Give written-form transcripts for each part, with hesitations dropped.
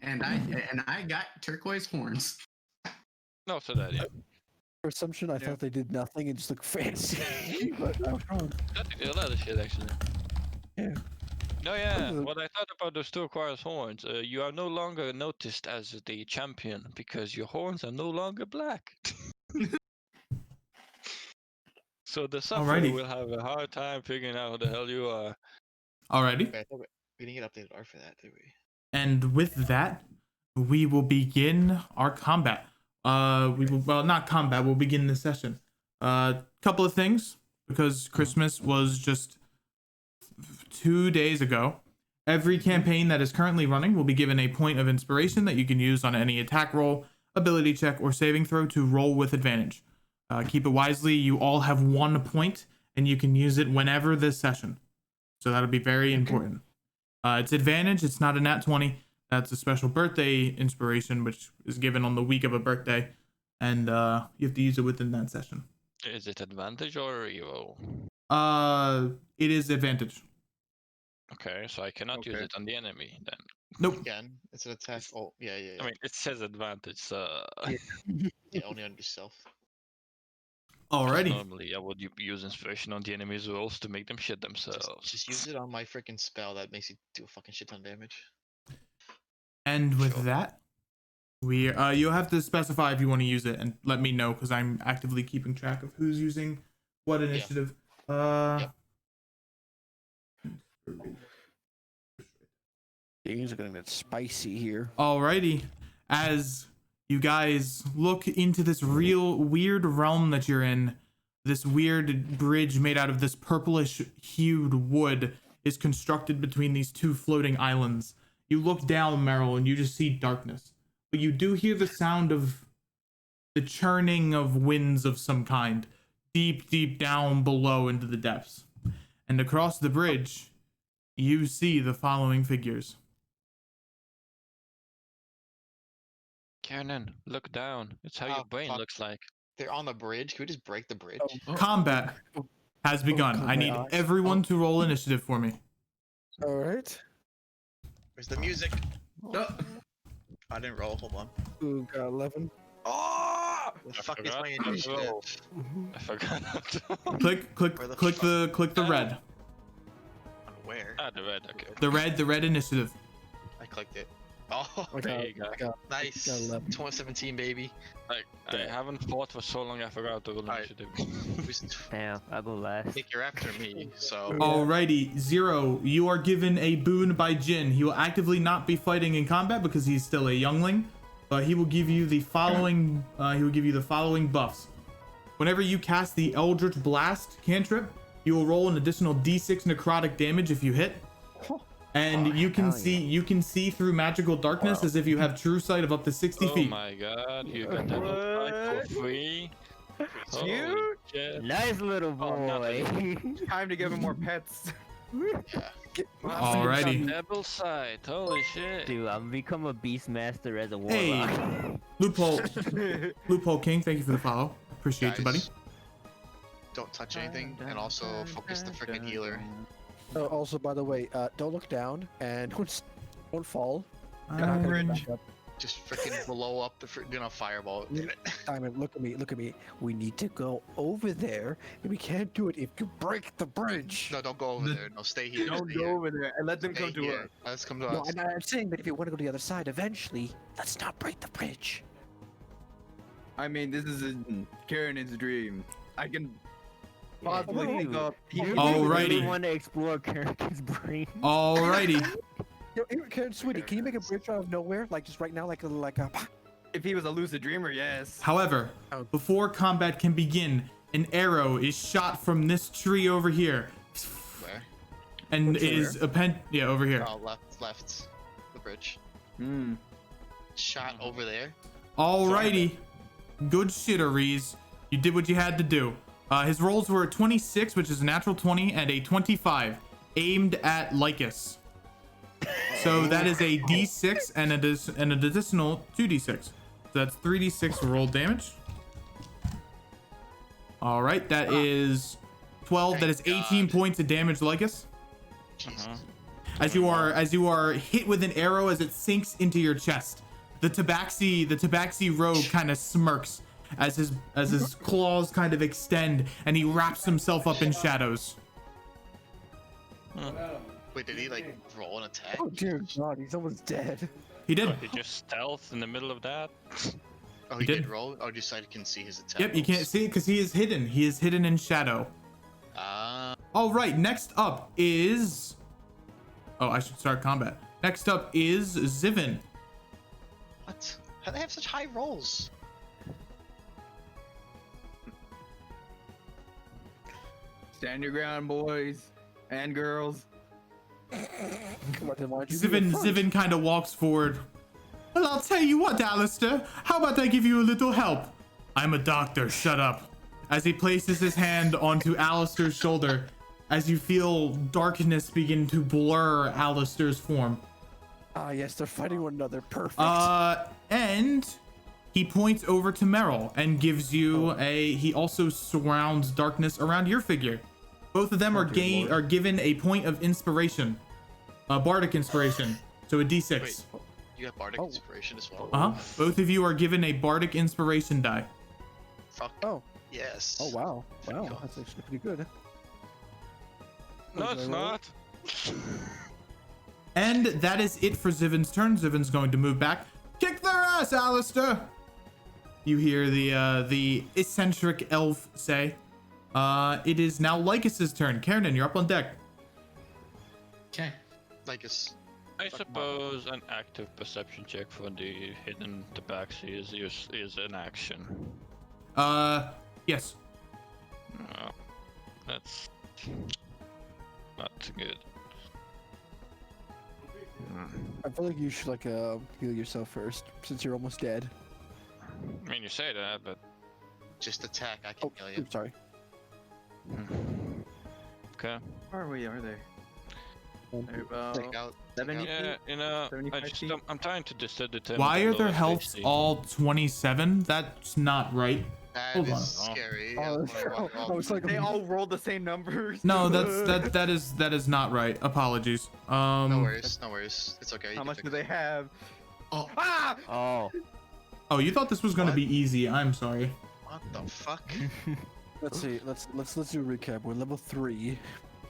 and I got turquoise horns. No, so that, yeah. For assumption, I thought they did nothing and just looked fancy, but I was wrong. That did a lot of shit, actually. Yeah. No, yeah, what I thought about those turquoise horns, you are no longer noticed as the champion because your horns are no longer black. So the sufferer Alrighty. will have a hard time figuring out who the hell you are. Alrighty. Okay, I thought we didn't get updated art for that, did we? And with that, we will begin our combat. Well, not combat, we'll begin this session. Couple of things, because Christmas was just 2 days ago. Every campaign that is currently running will be given a point of inspiration that you can use on any attack roll, ability check, or saving throw to roll with advantage. Keep it wisely, you all have 1 point, and you can use it whenever this session. So that'll be very important. It's advantage, it's not a nat 20. That's a special birthday inspiration, which is given on the week of a birthday, and you have to use it within that session. Is it advantage or evil? It is advantage. Okay, so I cannot use it on the enemy then. Nope. Again, it's an attack. Oh, yeah. I mean, it says advantage, so... Yeah, only on yourself. Alrighty. Normally, I would use inspiration on the enemy's rolls to make them shit themselves. Just use it on my freaking spell that makes you do a fucking shit ton of damage. And with that, we you'll have to specify if you want to use it and let me know, because I'm actively keeping track of who's using what initiative. Things are gonna get spicy here. Alrighty. As you guys look into this real weird realm that you're in, this weird bridge made out of this purplish hued wood is constructed between these 2 floating islands. You look down, Meryl, and you just see darkness. But you do hear the sound of the churning of winds of some kind, deep, deep down below into the depths. And across the bridge, you see the following figures. Kiernan, look down. It's how your brain looks like. They're on the bridge. Can we just break the bridge? Combat has begun. I need everyone to roll initiative for me. All right. Where's the music? Oh. I didn't roll. Hold on. Ooh, got 11. Oh! The fuck is my initiative? I forgot. Click the red. On where? Ah, the red, okay. The red initiative. I clicked it. Oh, There you go. nice. 2017, baby. I haven't fought for so long, I forgot to roll initiative. Damn, I go last. Nick, you're after me, so... Alrighty, Zero, you are given a boon by Jin. He will actively not be fighting in combat because he's still a youngling, but he will give you the following. Buffs. Whenever you cast the Eldritch Blast cantrip, you will roll an additional D6 necrotic damage if you hit. And you can see through magical darkness as if you have true sight of up to 60 feet. Oh my god, you got that for free. Cute. Nice little boy. Time to give him more pets. Alrighty. Double sight, holy shit. Dude, I'm become a beastmaster as a warlock. Hey, Loophole King, thank you for the follow. Appreciate you, buddy. Don't touch anything, and also focus the freaking healer. Also, by the way, don't look down and don't fall. Just freaking blow up the fireball. Simon, look at me. We need to go over there, and we can't do it if you break the bridge. No, don't go over there. No, stay here. Don't go over there and let them come to us. Let's come to us. No, I'm saying that if you want to go to the other side, eventually, let's not break the bridge. I mean, this is Karen's dream. I can possibly think of. Alrighty. You want to explore Karen's brain? Alrighty. Karen, sweetie, can you make a bridge out of nowhere, like just right now, like a? If he was a lucid dreamer, yes. However, before combat can begin, an arrow is shot from this tree over here. Where? And it is over here. Oh, left. The bridge. Hmm. Shot over there. Alrighty. Good shit, Aries. You did what you had to do. His rolls were a 26, which is a natural 20, and a 25, aimed at Lycus. So that is a D6 and an additional 2D6. So that's 3D6 roll damage. All right, that is 12. That is 18 points of damage, Lycus. as you are hit with an arrow as it sinks into your chest. The tabaxi rogue kind of smirks as his claws kind of extend, and he wraps himself up in shadows. Wait, did he like roll an attack? Oh dear God, he's almost dead. He did. He just stealth in the middle of that. Oh, He he did did. roll? Oh, just so I can see his attack. Yep, you can't see it because he is hidden. He is hidden in shadow. All right, next up is... Oh, I should start combat. Next up is Zivin. What? How do they have such high rolls? Stand your ground, boys and girls. Come on, then why don't you be up front? Zivin kind of walks forward. Well, I'll tell you what, Alistair. How about I give you a little help? I'm a doctor, shut up. As he places his hand onto Alistair's shoulder, as you feel darkness begin to blur Alistair's form. Ah, yes, they're fighting one another. Perfect. And he points over to Meryl and gives you he also surrounds darkness around your figure. Both of them are given a point of inspiration. Bardic inspiration. So a d6. Wait, you have bardic inspiration as well? Both of you are given a bardic inspiration die. Fuck. Oh. Yes. Oh, wow. There you Wow, go. that's actually pretty good. No, What it's did I roll? not. And that is it for Zivin's turn. Zivin's going to move back. Kick their ass, Alistair! You hear the eccentric elf say. It is now Lycus's turn. Karen, you're up on deck. Okay. Like it's I suppose an active perception check for the hidden tabaxi is an action. Yes. No, that's not good. I feel like you should heal yourself first, since you're almost dead. I mean, you say that, but just attack. I can Oh, kill you. I'm sorry. okay. Where are they? Take out. 70 Yeah, you know, 75 feet? I'm trying to determine. Why the are their lowest healths AC. all 27? That's not right. That Hold is on. scary. Oh, I was like, They all rolled the same numbers. No, that is not right. Apologies. No worries. No worries. It's okay. you How can much fix do they it. have? Oh, Ah! Oh. Oh, you thought this was going to What? be easy. I'm sorry. What the fuck? Let's see. Let's do a recap. We're level 3.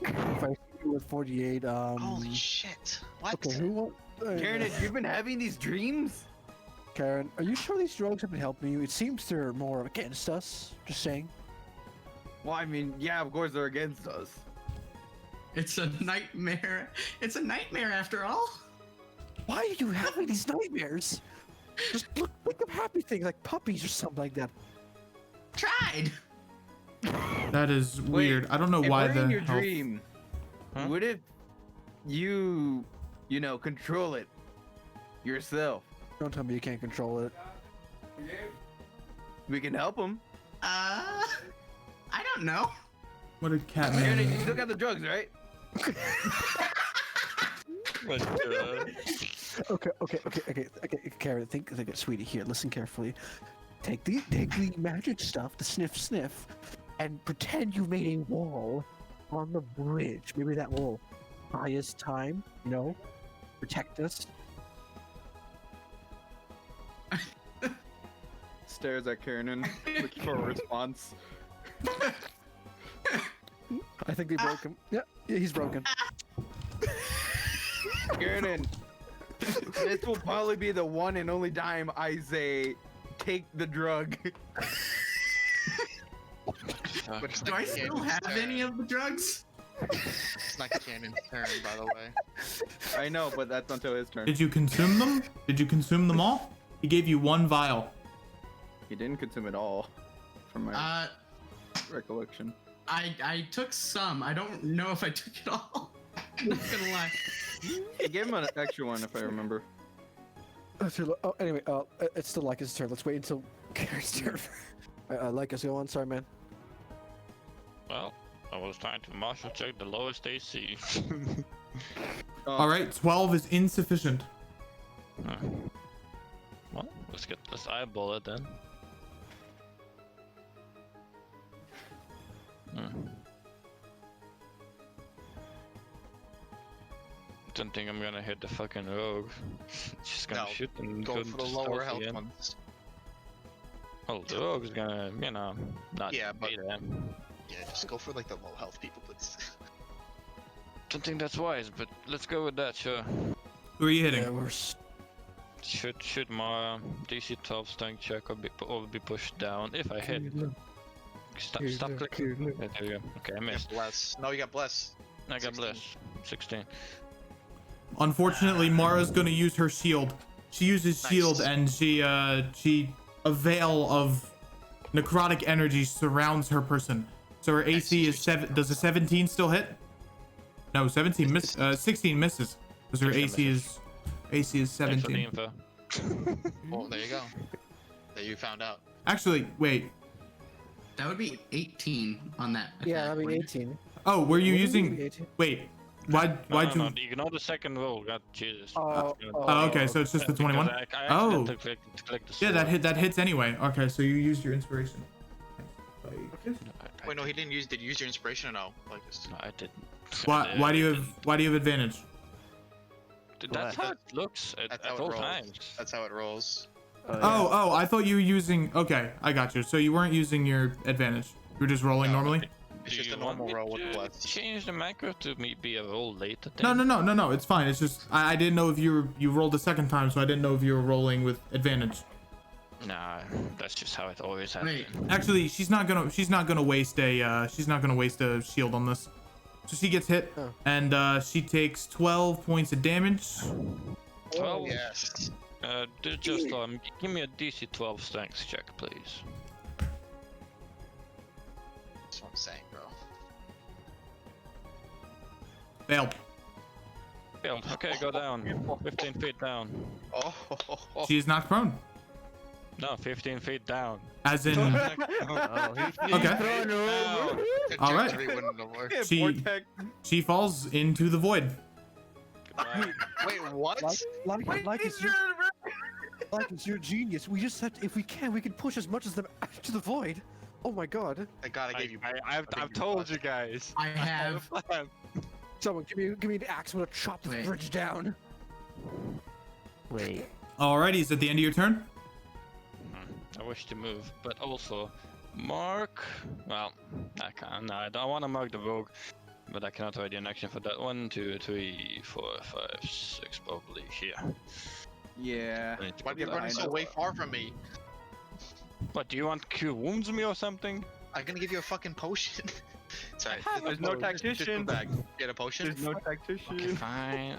If I see you with 48. Holy shit! What? Okay, who won't? Karen, you've been having these dreams? Karen, are you sure these drugs have been helping you? It seems they're more against us. Just saying. Well, I mean, yeah, of course they're against us. it's a nightmare. It's a nightmare after all. Why are you having these nightmares? Just think of happy things like puppies or something like that. Tried. That is weird. I don't know If why we're the in your health... dream, Huh? what if you control it yourself? Don't tell me you can't control it. We can help them. I don't know. What did Karen, Catman... you still got the drugs, right? But, Okay, Karen, think it, sweetie. Here, listen carefully. Take the magic stuff, the sniff, and pretend you made a wall on the bridge. Maybe that will buy us time, protect us. Stares at Karen, looking for a response. I think they broke him. Yeah, he's broken. Karen, this will probably be the one and only time I say, take the drug. But it's Do not I still Cannon's have turn. any of the drugs? It's not Cannon's turn, by the way. I know, but that's until his turn. Did you consume them? Did you consume them all? He gave you 1 vial. He didn't consume it all, from my recollection. I took some. I don't know if I took it all. I'm not gonna lie. He gave him an extra one, if I remember. Anyway, it's still Lycus' turn. Let's wait until Karen's turn. Lycus, go on. Sorry, man. well, I was trying to marshal check the lowest AC. All right, 12 is insufficient. Well, let's eyeball it then. Then don't think I'm gonna hit the fucking rogue. She's gonna No, shoot and Go for the to lower stealth health again. ones. Oh, the rogue's gonna, you know, not Yeah, but- be there. Yeah, just go for like the low health people, please. Don't think that's wise, but let's go with that, sure. Who are you hitting? Yeah, Should Mara DC 12 strength check or be pushed down if I hit. Stop clicking. Yeah, there you go. Okay, I You missed. got bless. No, you got bless. I got 16. bless. 16. Unfortunately, Mara's gonna use her shield. She uses Nice. shield and she a veil of necrotic energy surrounds her person. So her AC is 7. Does a 17 still hit? No, 17 miss. 16 misses. Because her 16 AC is Thanks for the 17. info. Well, there you go. There you found out. Actually, wait. That would be 18 on that. Yeah, attack, I mean wouldn't it? 18. Oh, were you Wouldn't it be using? 18? Wait. Why'd you? No, ignore the second roll. God, Jesus. Oh, Oh, okay. So it's just the 21. I Oh. accidentally clicked the Yeah, sword. that hits anyway. Okay, so you used your inspiration. Wait, no, he didn't use. Did you use your inspiration or no? Like, just... No, I didn't. Why do you have advantage? That's how it looks That's at how it all rolls. times. That's how it rolls. Oh, I thought you were using. Okay, I got you. So you weren't using your advantage. You were just rolling No. normally. It's Do just you a normal want me roll with to bless. change the macro to be a roll later? No. It's fine. It's just I didn't know if you rolled a second time, so I didn't know if you were rolling with advantage. Nah, that's just how it always has Wait. been. Actually, she's not gonna waste a shield on this. So she gets hit, Oh. and she takes 12 points of damage. 12? Yes. Just give me a DC 12 strength check, please. That's what I'm saying, bro. Failed. Failed. Okay, go down. 15 feet down. Oh. She is knocked prone. No, 15 feet down. As in, Oh, he's Okay. throwing over. All right. Trajectory wouldn't have worked. she falls into the void. Goodbye. Wait, what? Like it's your genius. We just said if we can push as much as them to the void. Oh my god. Thank God I gave you. I've told you guys. I have. Someone give me an axe. I'm gonna chop this Wait. bridge down. Wait. Alrighty, is it the end of your turn? I wish to move, but also mark. Well, I can't. No, I don't want to mark the rogue, but I cannot ready an action for that. 1, 2, 3, 4, 5, 6, probably here. Yeah. I need to Why go are you back. running so way far from me? What, do you want cure wounds me or something? I'm gonna give you a fucking potion. Sorry. There's no Just tactician. go back. Get a potion. There's no Okay, tactician. fine.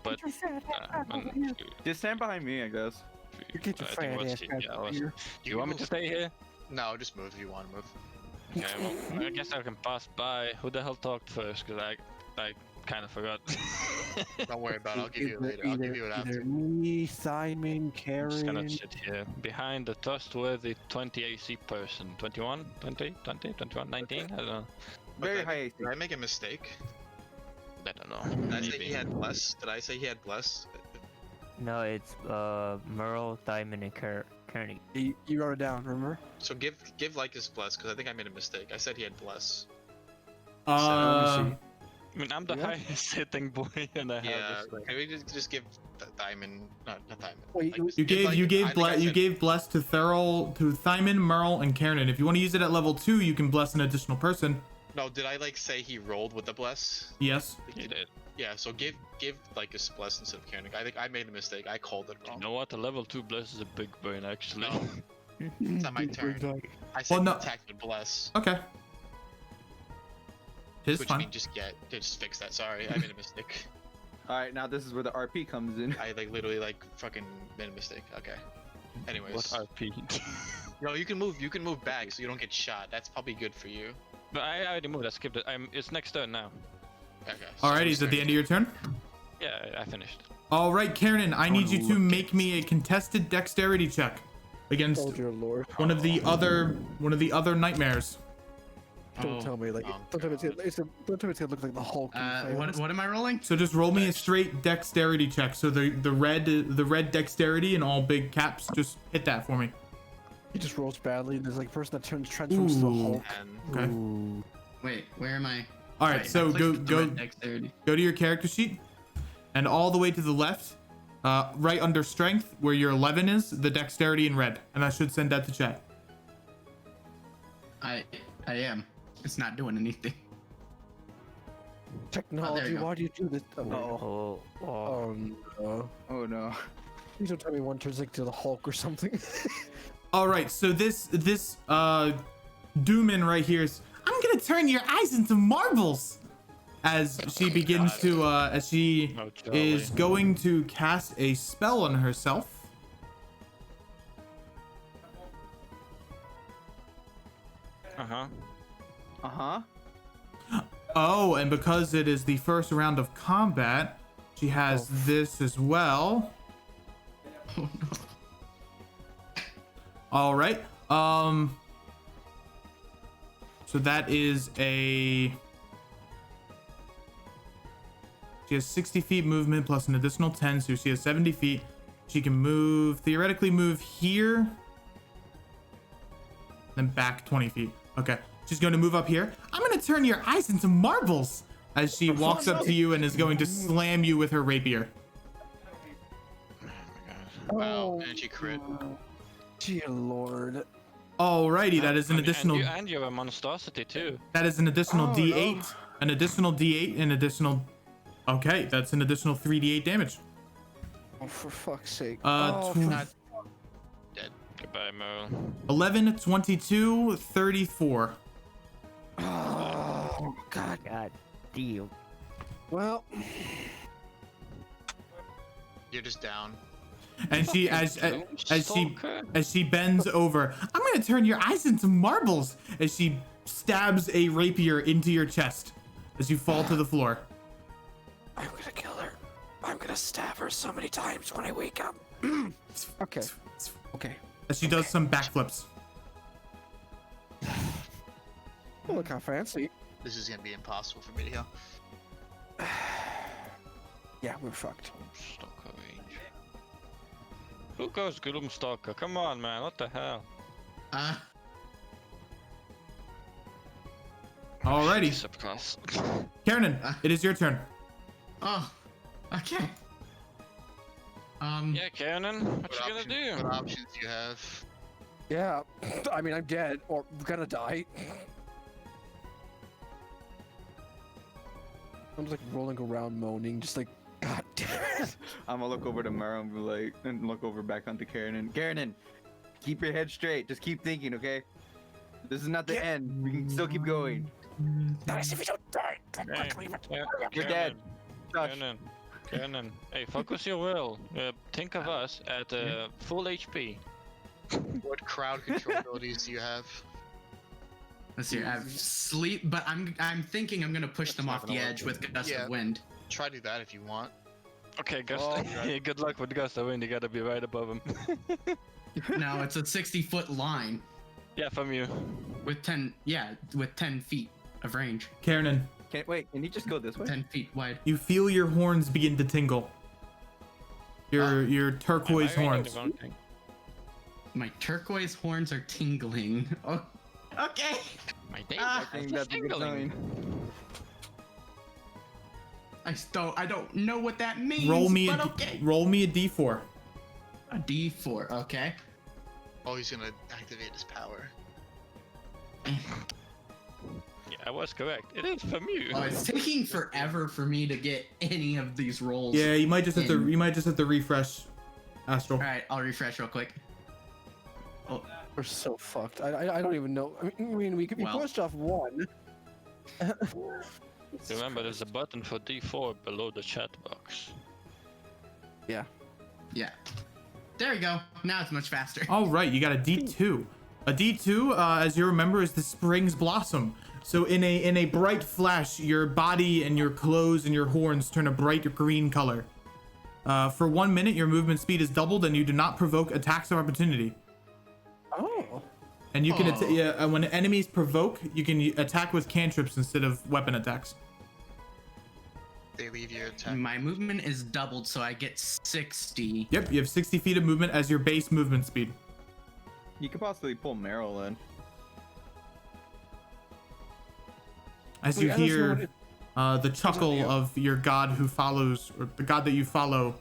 But 1, 2, Just stand behind me, I guess. 3, You get your I think fat what's ass here? back Yeah, over what's- here. Do you want me to stay here? No, just move if you want to move. Okay, well, I guess I can pass by. Who the hell talked first? Cause I kind of forgot. Don't worry about it. I'll give you it later. I'll give you it Either after. me, Simon, I'm just gonna Karen. sit here behind the trustworthy 20 AC person. 21, 20, 20, 21, 19? I don't know. Very Okay. high AC. Did I make a mistake? I don't know. Did I say Maybe. he had bless? Did I say he had bless? No, it's Merle, Diamond, and Kearney. You wrote it down, remember? So give Lycus bless because I think I made a mistake. I said he had bless. Let me see. I mean, I'm the Yeah. highest hitting boy, and I Yeah. have this Can we just give Diamond? Not Diamond. Wait, Lycus- You give gave Lycus- I think I said- gave bless to Thyman, Merle, and Karen. If you want to use it at level 2, you can bless an additional person. No, did I like say he rolled with the bless? Yes. You did. Yeah. So give Lycus bless instead of Karen. I think I made a mistake. I called it You wrong. know what? The level 2 bless is a big brain, actually. No. It's not my turn. I said Well, no. attack with bless. Okay. It's Which fine. means just fix that. Sorry, I made a mistake. Alright, now this is where the RP comes in. I literally fucking made a mistake. Okay. Anyways, What RP? no, you can move back so you don't get shot. That's probably good for you. But I already moved. I skipped it. It's next turn now. Okay. so Alrighty, is it the end of your turn? Yeah, I finished. All right, Karen, I need you to look make me a contested dexterity check against Oh dear lord. one of the other nightmares. Don't tell me like. oh, Don't tell me don't tell me it's gonna look like the Hulk. What am I rolling? So just roll me a straight dexterity check. So the red dexterity in all big caps, just hit that for me. He just rolls badly, and there's like a person that transforms to the Ooh. Hulk. And Okay. Ooh. Wait, where am I? All right, Wait, so I clicked the red go dexterity. to your character sheet, and all the way to the left, right under strength, where your 11 is, the dexterity in red. And I should send that to chat. I am. It's not doing anything. Technology, you go. why do you do this? Oh, Oh, oh. oh no. Oh no. Please don't tell me one turns into the Hulk or something. All right, so this Doomin right here is, I'm gonna turn your eyes into marbles, as she begins to as she Oh, is jolly. going to cast a spell on herself. Uh-huh. Uh-huh. Oh, and because it is the first round of combat, she has this as well. Oh no. All right. So that is she has 60 feet movement plus an additional 10, so she has 70 feet. She can theoretically move here, then back 20 feet. Okay. She's going to move up here. I'm going to turn your eyes into marbles, as she walks up to you and is going to slam you with her rapier. Wow, and she crit. Dear Lord. Alrighty, that is an additional. And you're a monstrosity too. That is an additional Oh, D8, no. an additional D8, an additional. Okay, that's an additional 3d8 damage. Oh, for fuck's sake. Uh, Oh, Goodbye, Merle. 11, 22, 34. oh, God. God damn. Well, You're just down. And she, as she bends over, I'm gonna turn your eyes into marbles. As she stabs a rapier into your chest, as you fall to the floor. I'm gonna kill her. I'm gonna stab her so many times when I wake up. Okay. Okay. As she does some backflips. Oh, look how fancy. This is gonna be impossible for me to heal. Yeah, we're fucked. Stalker range. Who goes Gloomstalker? Come on, man. What the hell? Alrighty, Subclass. Kiernan, it is your turn. Oh. Okay. Yeah, Cannon. What you gonna do? What options do you have? Yeah. I mean, I'm dead or gonna die. I'm just like rolling around moaning, just like, God damn it. I'm gonna look over to Mara and be like, and look over back onto Karen. Karen, keep your head straight. Just keep thinking, okay? This is not the end. We can still keep going. Nice if you don't die. Hey, yeah, You're dead. Josh. Cannon. Hey, focus your will. Think of us at full HP. What crowd control abilities do you have? Let's see. I have sleep, but I'm thinking I'm gonna push them off the edge with gust Yeah. of wind. Try to do that if you want. Okay, Gust. Oh, Yeah, good luck with Gust of Wind. You gotta be right above him. No, it's a 60-foot line Yeah, from you. with 10. Yeah, with 10 feet of range. Kiernan, Wait, can you just go this way? 10 feet wide. you feel your horns begin to tingle. Your turquoise Am I reading horns. the wrong thing? My turquoise horns are tingling. Oh, okay. My day. Ah, I think that's a good sign. I don't know what that means. Roll me but a okay. roll me a d4. A D4. Okay. Oh, he's gonna activate his power. Yeah, I was correct. It is from you. Oh, it's taking forever for me to get any of these rolls. Yeah, you might just have to refresh, Astral. All right, I'll refresh real quick. Oh, We're so fucked. I don't even know. I mean we could be Well. pushed off one. Remember, there's a button for D4 below the chat box. yeah. There you go. Now it's much faster. All right, you got a D2. A D2, as you remember, is the Spring's Blossom. So in a bright flash, your body and your clothes and your horns turn a bright green color. For 1 minute, your movement speed is doubled, and you do not provoke attacks of opportunity. Oh. And you can Oh. when enemies provoke, you can attack with cantrips instead of weapon attacks. They leave your attack. My movement is doubled, so I get 60. Yep, you have 60 feet of movement as your base movement speed. You could possibly pull Meryl in. As Wait, you I don't see hear, what the chuckle of your god who follows, or the god that you follow,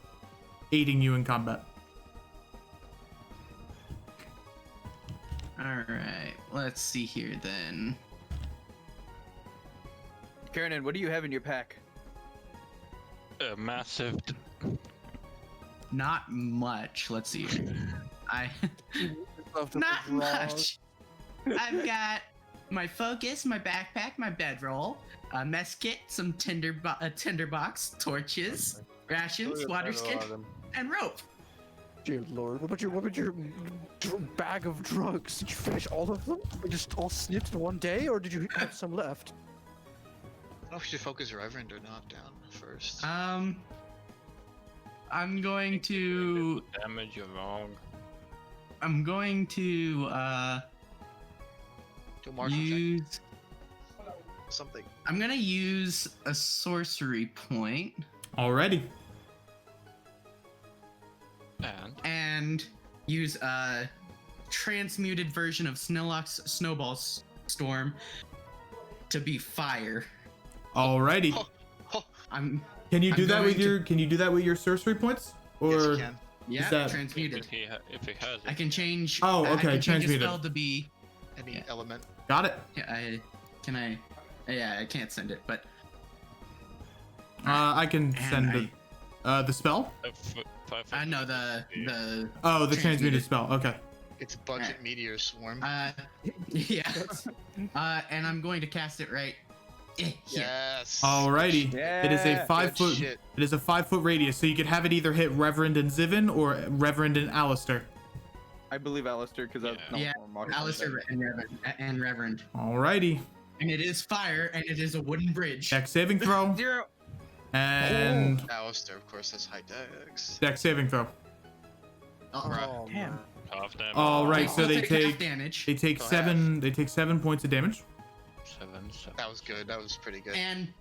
aiding you in combat. All right, let's see here then. Karen, what do you have in your pack? A massive. Not much. Let's see here. Left Not up the drawer. much. I've got my focus, my backpack, my bedroll, a mess kit, some tinderbox, torches, rations, water skin, and rope. Dear Lord, what about your bag of drugs? Did you finish all of them? Or just all snipped in one day, or did you have some left? I don't know if we should focus Reverend or not down first. I'm going to. Damage, you're wrong. I'm going to Do a martial check. use. Something. I'm gonna use a sorcery point Alrighty. and use a transmuted version of Snillock's Snowball Storm to be fire. Alrighty. Oh, I'm Can you do I'm that with going to- your? Can you do that with your sorcery points? Or yes, you can. yeah that- transmuted. If he has it. I can change. Oh, I okay, can change a transmuted. spell to be. Any Yeah. element. got it? Yeah, Yeah, I can't send it, but I can And send it. The spell? I know the Oh, the transmuted Transmuted. spell. Okay. It's budget Alright. meteor swarm. yeah. And I'm going to cast it right here. yes. Alrighty. It is a Yeah. 5 Good foot. shit. It is a 5 foot radius, so you could have it either hit Reverend and Zivin or Reverend and Alistair. I believe Alistair, because that's Yeah. Yeah, more martial Alistair and Reverend. Alrighty. And it is fire, and it is a wooden bridge. Dex saving throw. 0. And Alistair, of course, has high dex. Dex saving throw. Oh, Damn. Half damage. Alright, so I'll they half take damage. they take Go 7 they take 7 points of damage. 7. That was good. That was pretty good. And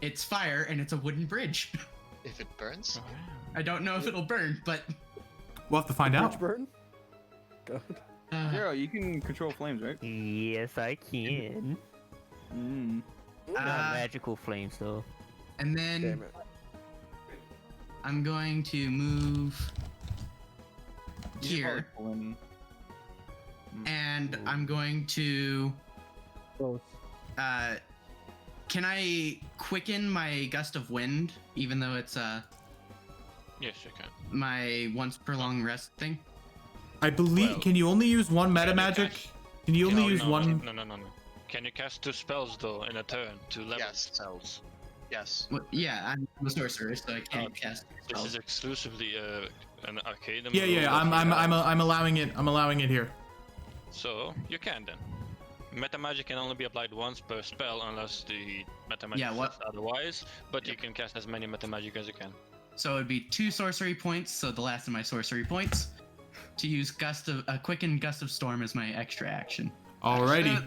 it's fire, and it's a wooden bridge. If it burns, I don't know if it'll burn, but We'll have to find Bridge out. burn? God. 0, you can control flames, right? Yes, I can. Mm. Not Uh, magical flames though. and then Damn it. I'm going to move You should here, probably pull in- and I'm going to. Both. Can I quicken my gust of wind, even though it's Yes, you can. my once prolonged rest thing? I believe. Well, can you only use one meta magic? Can you only No, use no, one? No. Can you cast 2 spells though in a turn? 2 level Yes. spells. yes. Well, yeah, I'm a sorcerer, so I can't cast This spells. is exclusively an arcade. Yeah. I'm allowing it. I'm allowing it here. So you can then. Meta magic can only be applied once per spell unless the meta magic Yeah, what- says otherwise. But you can cast as many meta magic as you can. So it'd be 2 sorcery points, so the last of my sorcery points, to use quicken gust of storm as my extra action. Alrighty.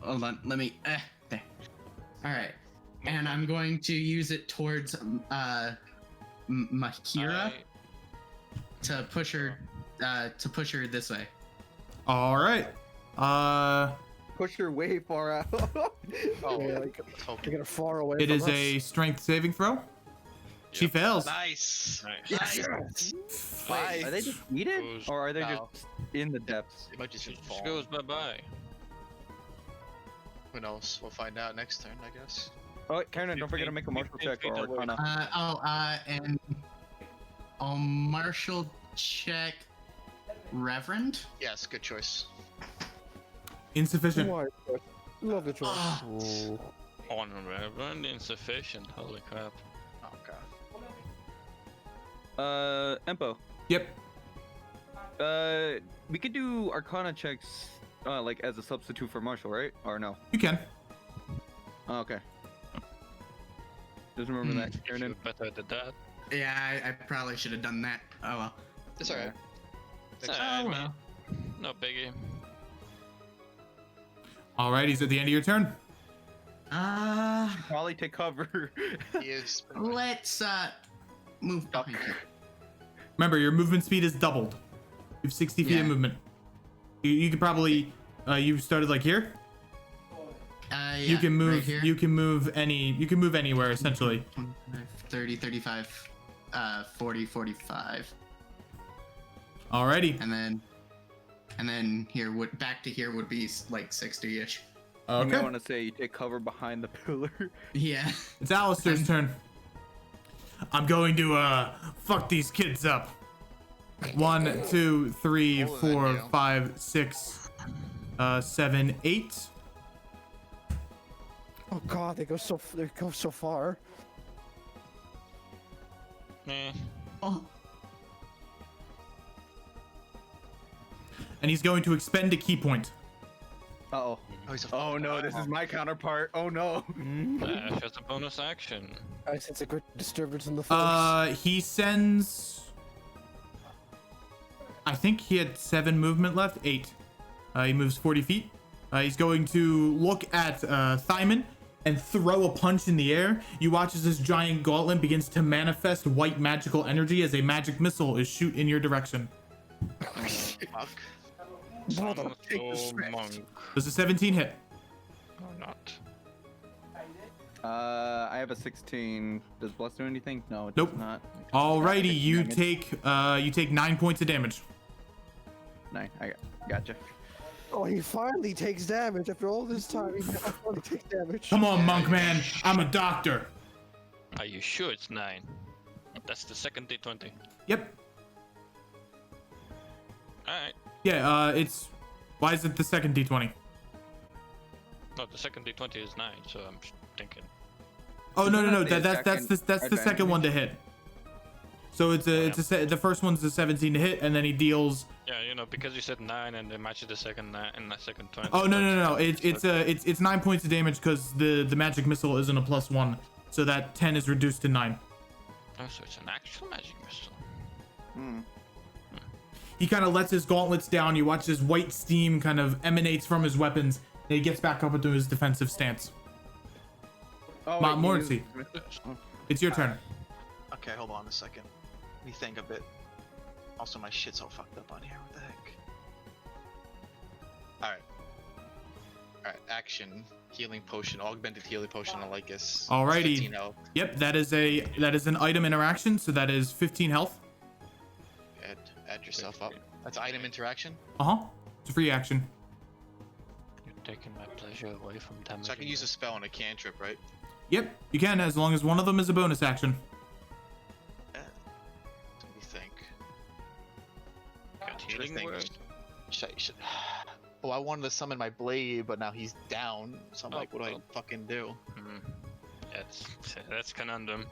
Hold on, let me. There. All right, and I'm going to use it towards Mahira to push her this way. All right. Push her way far out. Oh, Yeah, like, okay. you're gonna far away It from is us. a strength saving throw. She Yep. fails. Nice. Nice. Nice. Wait, are they defeated? Goes- Or are they No. just in the depths? It might just It just fall. goes bye bye. Who knows? We'll find out next turn, I guess. Oh, Karen, don't forget to make a martial check or Arcana. And I'll martial check Reverend. Yes, good choice. Insufficient. Why? Love the choice. Ah, Oh, On Reverend, insufficient. Holy crap. Okay. Empo. Yep. We could do Arcana checks, like as a substitute for martial, right? Or no? You can. Oh, okay. Just remember that, If Karen. you're better at that. yeah, I probably should have done that. Oh well. It's alright. Oh well. No biggie. Alrighty. Is at the end of your turn. Probably take cover. He is. Let's move behind you. Remember, your movement speed is doubled. You have 60 feet Yeah. of movement. You could probably. You started like here. You can move. Right here? You can move anywhere essentially. 30, 35, 40, 45. Alrighty. And then here would back to here would be like 60-ish. You Okay. may want to say you take cover behind the pillar. Yeah. It's Alistair's turn. I'm going to fuck these kids up. 1, 2, 3, Older than 4, you. 5, 6, 7, 8. Oh god, they go so far. Eh. Oh. And he's going to expend a key point. Uh-oh. Oh, he's a Oh no, this is my counterpart. Oh no. That's just a bonus action. I sense a great disturbance in the force. He sends. I think he had 7 movement left. 8. He moves 40 feet. He's going to look at Thyman and throw a punch in the air. You watch as this giant gauntlet begins to manifest white magical energy as a magic missile is shoot in your direction. fuck. Son of monk. Does a 17 hit? Or not. I have a 16. Does Bless do anything? No, it Nope. does not. Alrighty, you Damage. take 9 points of damage. 9. I gotcha. Oh, he finally takes damage after all this time. He finally takes damage. Come on, monk man. I'm a doctor. Are you sure it's 9? That's the second D20. Yep. Alright. Yeah. It's. Why is it the second D20? No, the second D20 is 9, so I'm thinking. Oh no. The That's the second second one to hit. So the first one's the 17 to hit, and then he deals. Yeah, you know, because you said 9 and they matched the second 9 and the second 20. Oh no. It's 9 points of damage because the magic missile isn't a +1, so that 10 is reduced to 9. Oh, so it's an actual magic missile. Hmm. He kind of lets his gauntlets down. You watch this white steam kind of emanates from his weapons, and he gets back up into his defensive stance. Oh, Ma- wait, Morrissey. It's your turn. Okay, hold on a second. Let me think a bit. Also, my shit's all fucked up on here. What the heck? Alright, action. Healing potion, augmented healing potion on Lycus. Alrighty. 15 health. Yep, that is an item interaction, so that is 15 health. Add yourself up. That's item interaction. It's a free action. You're taking my pleasure away from damage. So I can use a spell on a cantrip, right? Yep, you can, as long as one of them is a bonus action. Let me think. Got Should I healing think? word? Should Oh, I wanted to summon my blade, but now he's down. So I'm Oh, like, what do I well. fucking do? That's conundrum.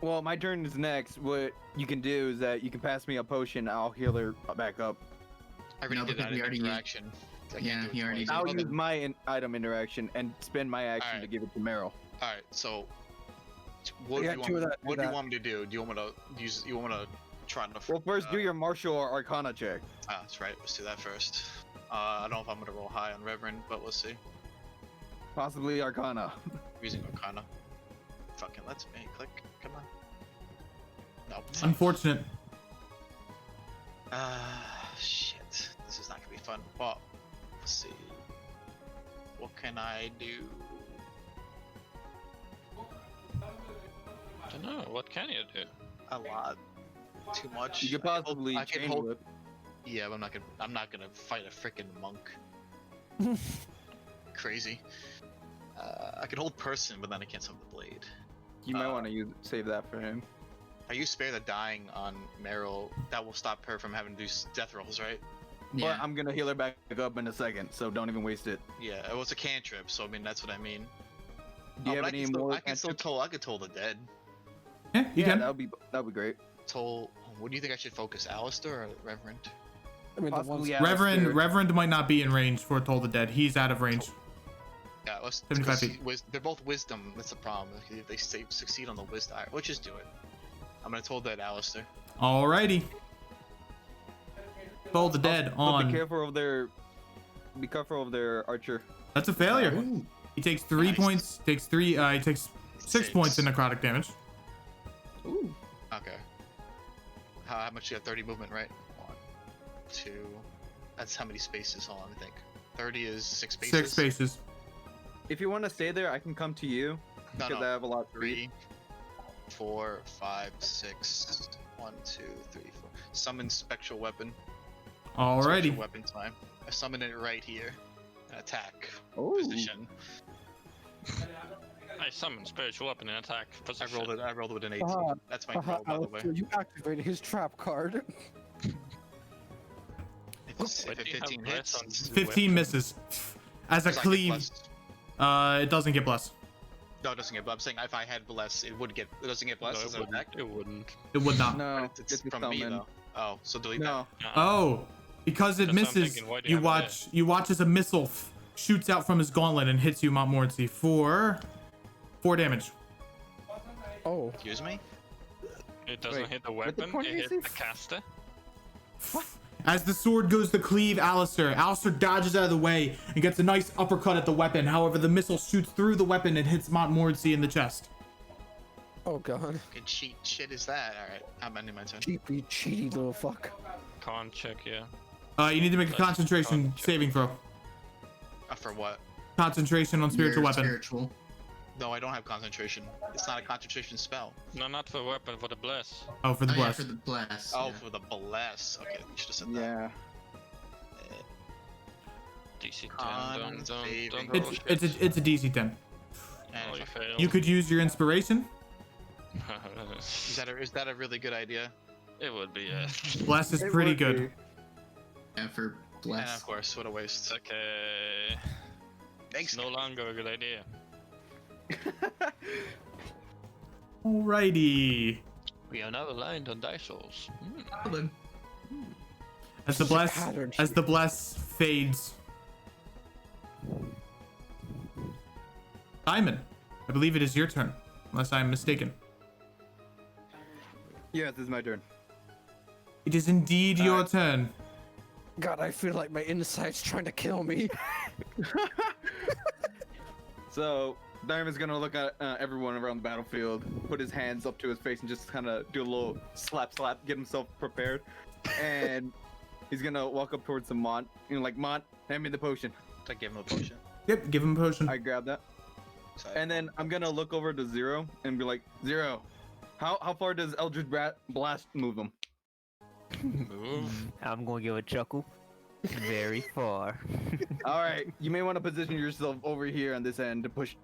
Well, my turn is next. What you can do is that you can pass me a potion. I'll heal her back up. I already No, did because that we already interaction. I can't Yeah, do it he already twice. I'll Okay. use my item interaction and spend my action to Alright. give it to Meryl. Alright, so what, Yeah, do you, two of want, that, what do do you that. want me to do? Do you want me to use? You want me to try to? Well, first do your martial or arcana check. Ah, that's right. Let's do that first. I don't know if I'm gonna roll high on Reverend, but we'll see. Possibly arcana. Using Arcana. Fucking let's me click. Come on. Nope. Unfortunate. Shit. This is not gonna be fun. Well, let's see. What can I do? I don't know. What can you do? A lot. Too much. You could I could hold- possibly I could chain hold. whip. Yeah, but I'm not gonna fight a freaking monk. Crazy. I could hold person, but then I can't summon the blade. You might want to save that for him. I use spare the dying on Meryl. That will stop her from having to do death rolls, right? Yeah. But I'm gonna heal her back up in a second, so don't even waste it. Yeah, it was a cantrip, so I mean that's what I mean. Do you but have any I more? can still toll. I could toll the dead. Yeah, you Yeah, can. that'd be great. Toll. What do you think I should focus, Alistair or Reverend? I mean, the ones, Possibly Reverend might not be in range for Toll the Dead. He's out of range. Yeah, let's. 75 because they're both wisdom. That's the problem. If they succeed on the wisdom, alright, let's just do it. I'm gonna toll dead, Alistair. Alrighty. Toll the Dead But on. be careful of their. Be careful of their archer. That's a failure. Ooh. He takes 3 Nice. points. He takes 6 points in necrotic damage. Ooh. Okay. How much do you have? 30 movement, right? 1, 2. That's how many spaces? Hold on, let me think. 30 is 6 spaces. 6 spaces. If you want to stay there, I can come to you No, because no. I have a lot to read. 3, 4, 5, 6. 1, 2, 3, 4. Summon spectral weapon. Spectral Alrighty. weapon time. I summon it right here. Attack Oh. position. I summon spiritual weapon in attack I position. rolled it. I rolled with an 18. Ah, That's my roll, by the way. Alistair, you activated his trap card. If Wait, it do you have 15 bless hits, on this 15 misses. As a does that get cleave, blessed? it doesn't get blessed. No, it doesn't get blessed. I'm saying if I had bless, it would get. It doesn't get blessed No, as it an wouldn't. attack. It wouldn't. It would not. No, It's a from me summon. though. Oh, so delete No. Oh, because it That's what I'm misses. thinking, why do you You have it watch. You watch as a missile shoots out from his gauntlet and hits you, Montmorency, for 4 damage. Oh. that. Excuse me. It doesn't Wait, hit the what the weapon, point it is hits this? the caster. As the sword goes to cleave Alistair, Alistair dodges out of the way and gets a nice uppercut at the weapon. However, the missile shoots through the weapon and hits Montmorency in the chest. Oh god. Good cheat shit is that? All right, I'm ending my turn. Cheaty little fuck. Can't check, yeah. You need to make a Let's concentration check. saving throw. For what? Concentration on spiritual Your weapon. Spiritual. No, I don't have concentration. It's not a concentration spell. No, not for weapon, for the bless. Oh, for the Oh, yeah, bless. for the bless. Oh, yeah. for the bless. Okay, you should have said that. Yeah. DC 10, Con don't saving roll It's shit. it's a DC 10. And Oh, you failed. You could use your inspiration. is that a really good idea? It would be, yeah. Bless is It pretty would good. Yeah, for And bless. of course, what a waste. Okay. Thanks. It's no longer a good idea. Alrighty. We are now aligned on dice rolls. Well then. As the This is a bless pattern as the bless fades. Simon, I believe it is your turn, unless I am mistaken. Yes, this is my turn. It is indeed your Alright. turn. God, I feel like my inside's trying to kill me. So Diamond's gonna look at everyone around the battlefield, put his hands up to his face, and just kind of do a little slap, get himself prepared, and he's gonna walk up towards the Mont. You know, like Mont, hand me the potion. I gave him a potion. Yep, give him a potion. I grab that, So and then I'm gonna look over to Zero and be like, Zero, how far does Eldritch Blast move him? Move. I'm gonna give a chuckle. Very far. All right, you may want to position yourself over here on this end to push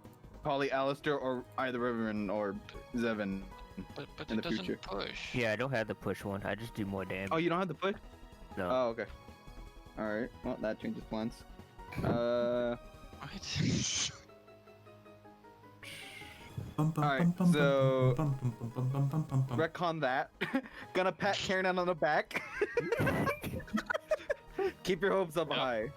probably Alistair or either Reverend or Zevin. But In it the doesn't future. push. Yeah, I don't have the push one. I just do more damage. Oh, you don't have the push? No. Oh, okay. All right. Well, that changes plans. What? Alright, so- Retcon that. Gonna pat Karen on the back. Keep your hopes up Yep. high.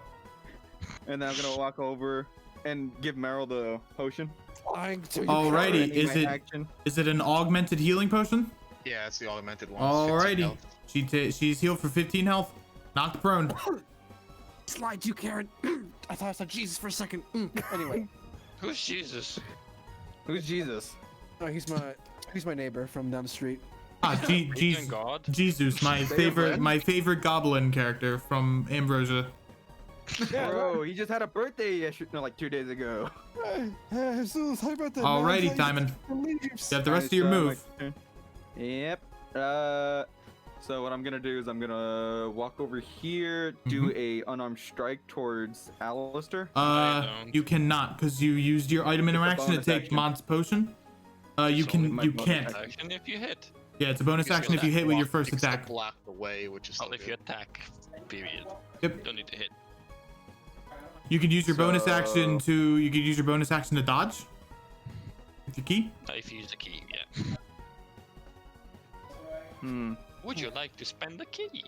And then I'm gonna walk over and give Meryl the potion. Flying to you. Alrighty, Ending is my it action. is it an augmented healing potion? yeah, it's the augmented one. It's 15 Alrighty. health. She's healed for 15 health. Knocked prone. Slide you, Karen. I thought I saw Jesus for a second. Anyway, Who's Jesus? Who's Jesus? oh, he's my neighbor from down the street. Asian Jesus. God? Jesus, my favorite goblin character from Ambrosia. Bro, he just had a birthday yesterday, no, like 2 days ago. Alrighty, Diamond. You have the rest of your move. Yep. So what I'm gonna do is I'm gonna walk over here, do a unarmed strike towards Alistair. I don't. You cannot, because you used your item interaction to bonus take action. Mont's potion. You So my you bonus can't. Action if you hit. Yeah, it's a bonus Because action if you hit with your first Except attack. block the way, which is Well, still if you good. attack, period. Yep. Don't need to hit. You could use your bonus action So- to. You could use your bonus action to dodge. With your key. If you use the key, yeah. Hmm. Would you like to spend the key?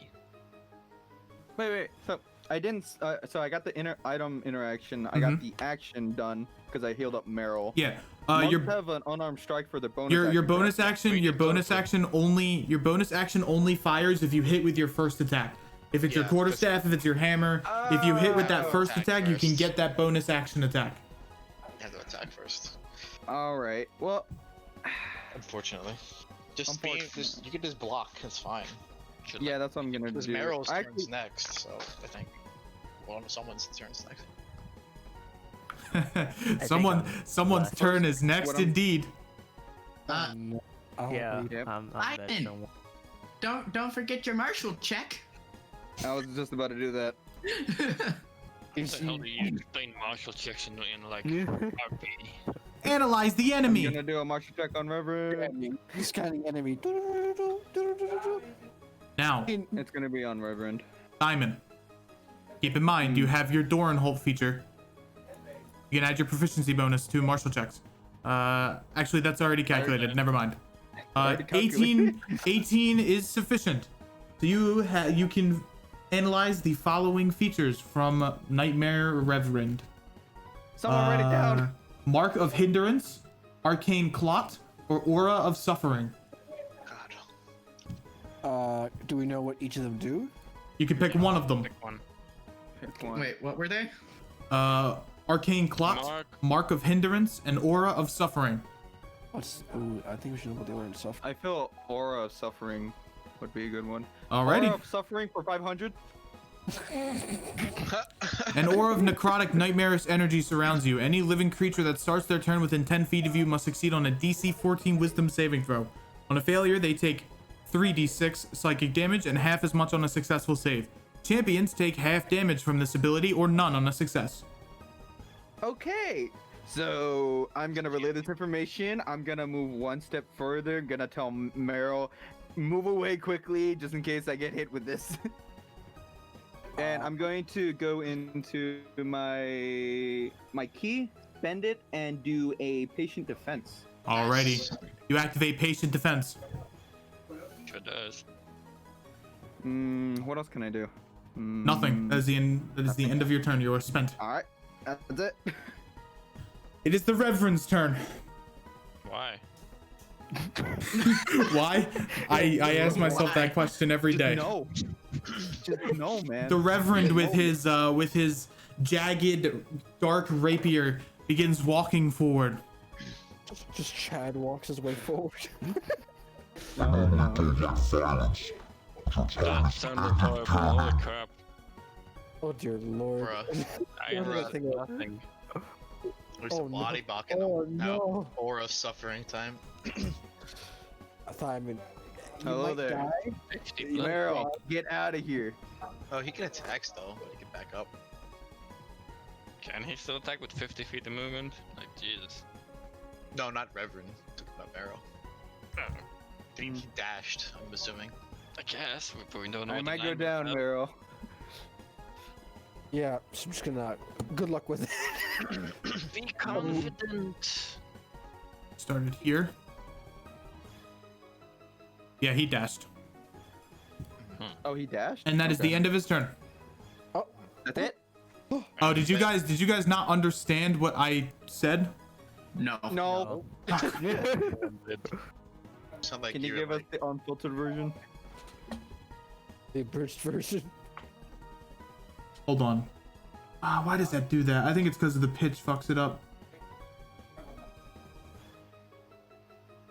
Wait. So I didn't. So I got the item interaction. I got the action done because I healed up Meryl. Yeah. Monks Your have an unarmed strike for their bonus. your action, bonus correct? action. Wait, Your you bonus go for- action only. Your bonus action only fires if you hit with your first attack. If it's your Yeah, quarterstaff, if it's your hammer, if you hit with that Oh, first attack attack, you can first. get that bonus action attack. You have to attack first. All right. Well, Unfortunately. Just Unfortunately. you can just block. It's fine. Should yeah, that's what I'm gonna Because do. Meryl's I turn's actually- next, so I think. Well, someone's turn's next. Someone's turn is next what I'm- indeed. Uh, Yeah, Yep. I'm that Ivan. someone. don't forget your martial check. I was just about to do that. What the hell do you explain martial checks in like RP? Analyze the I'm enemy. gonna do a martial check on Reverend. He's scanning enemy. Now, It's gonna be on Reverend. Simon, keep in mind you have your Doranholt feature. You can add your proficiency bonus to martial checks. Actually, that's already calculated. Never mind. Already calculated. 18 is sufficient. So you can analyze the following features from Nightmare Reverend. Someone write it down. Mark of Hindrance, Arcane Clot, or Aura of Suffering. God. Do we know what each of them do? You can pick one of them. Pick one. Pick one. Wait, what were they? Arcane Clot, Mark of Hindrance, and Aura of Suffering. Ooh, I think we should know what they were in stuff. I feel Aura of Suffering would be a good one. Alrighty. Aura of Suffering for 500. An aura of necrotic, nightmarish energy surrounds you. Any living creature that starts their turn within 10 feet of you must succeed on a DC 14 Wisdom saving throw. On a failure, they take 3d6 psychic damage and half as much on a successful save. Champions take half damage from this ability or none on a success. Okay. So I'm gonna relay this information. I'm gonna move one step further. I'm gonna tell Meryl, move away quickly, just in case I get hit with this. And I'm going to go into my key, bend it, and do a patient defense. Alrighty. You activate patient defense. Sure does. What else can I do? Nothing. That is the end of your turn. You are spent. All right, that's it. It is the Reverend's turn. Why? Why? I ask myself that question every day. No. Just no, man. The Reverend with his jagged dark rapier begins walking forward. Just Chad walks his way forward. That sounded horrible. Holy crap. Oh dear lord. Bruh. I What did I understood think of? nothing. There's Oh, a no. body blocking Oh him. no. Aura of suffering time. Simon. You Hello might there. die. 50 blood. Meryl, get out of here. Oh, he can attack still, but he can back up. Can he still attack with 50 feet of movement? Like, Jesus. No, not Reverend. Talking about Barrow. He dashed, I'm assuming. I guess, but we don't know I what the might go line down, is. Meryl. Yeah, so I'm just gonna. Good luck with it. Be confident. Started here. Yeah, he dashed. Oh, he dashed? And that is the end of his turn. That's it? Oh, did you guys not understand what I said? No. No. Sound like Can you you're give us like, the unfiltered version? The abridged version. Hold on. Why does that do that? I think it's because of the pitch fucks it up.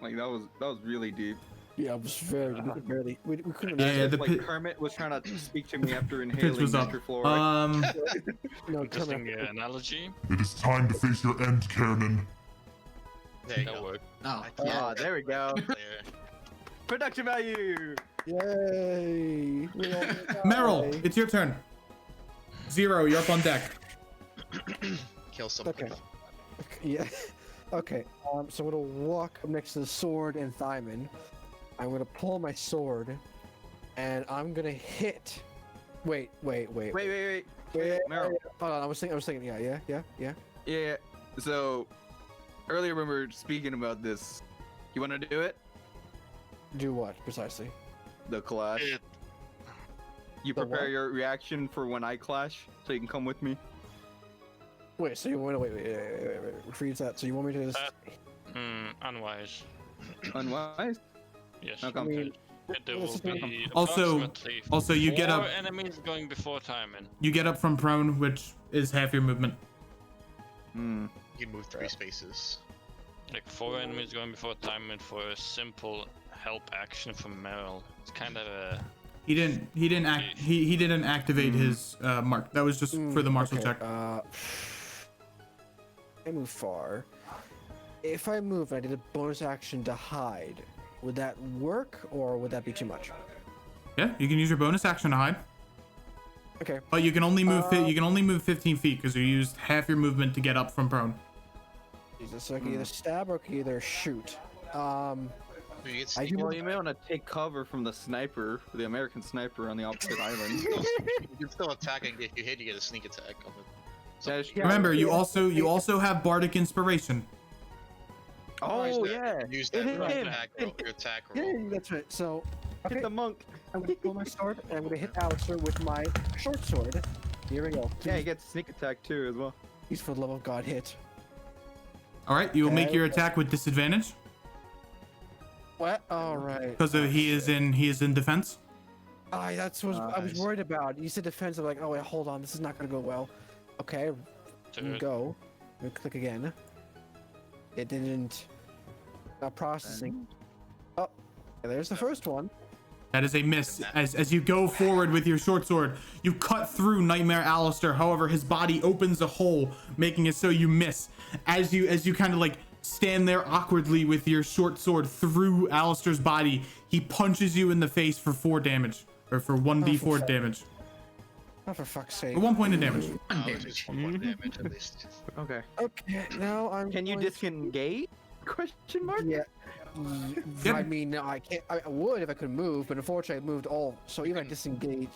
Like that was really deep. Yeah, it was very. We could barely. We couldn't. Yeah, imagine. the like pit- Kermit was trying to speak to me after pitch inhaling was up. nitrofluoride. No, Interesting Kermit. analogy. It is time to face your end, Kiernan. there you That go. Oh, I Ah, can't- there we go. There. Production value. Yay! We all die. Meryl, it's your turn. 0, you're up on deck. Kill something. Okay. Yeah. Okay. So I'm gonna walk up next to the sword and Thyman. I'm gonna pull my sword, and I'm gonna hit. Wait. Wait. Hold on. I was thinking. Yeah. So earlier when we were speaking about this, you want to do it? Do what precisely? The clash. It- You The prepare what? your reaction for when I clash, so you can come with me. Wait. So you want to wait. Freeze that. So you want me to just? Unwise. Unwise? Yes. How come? I mean, There will be Also- approximately also you get 4 up- enemies going before timing. You get up from prone, which is half your movement. Hmm. You can move 3 spaces. Like 4 enemies going before timing for a simple help action from Meryl. It's kind of a He didn't activate his mark. That was just for the martial check. I move far. If I move, I did a bonus action to hide. Would that work, or would that be too much? Yeah, you can use your bonus action to hide. Okay. But you can only move you can only move 15 feet because you used half your movement to get up from prone. Jesus, so I can either stab or I can either shoot. You get I sneak do- Well, you may want to take cover from the sniper, the American sniper on the opposite island. You can still attack, and if you hit, you get a sneak attack. Yeah, Remember, you yeah. also have bardic inspiration. Oh yeah, Use It that hit for him. your attack roll. Yeah, that's right. So, hit okay, the monk. I'm gonna pull my sword and I'm gonna hit Alistair with my short sword. Here we go. Yeah, he gets sneak attack too as well. He's for the love of God hit. All right, you will make your Okay. attack with disadvantage What? All right. because he is in defense. That's what I was Nice. worried about. You said defense. I'm like, oh wait, hold on, this is not gonna go well. Okay, go. We click again. It didn't. Not processing. Oh, there's the first one. That is a miss. As you go forward with your short sword, you cut through Nightmare Alistair. However, his body opens a hole, making it so you miss. As you kind of like stand there awkwardly with your short sword through Alistair's body, he punches you in the face for 4 damage, or for 1d4 damage. Oh, for fuck's sake. For 1 point of damage. Oh, it's just 1 point of damage at least. Okay. Okay, now I'm. Can you going to- disengage? Question mark. Yeah. Yeah. I mean, I can't. I would if I could move, but unfortunately, I moved all. So even if I disengage,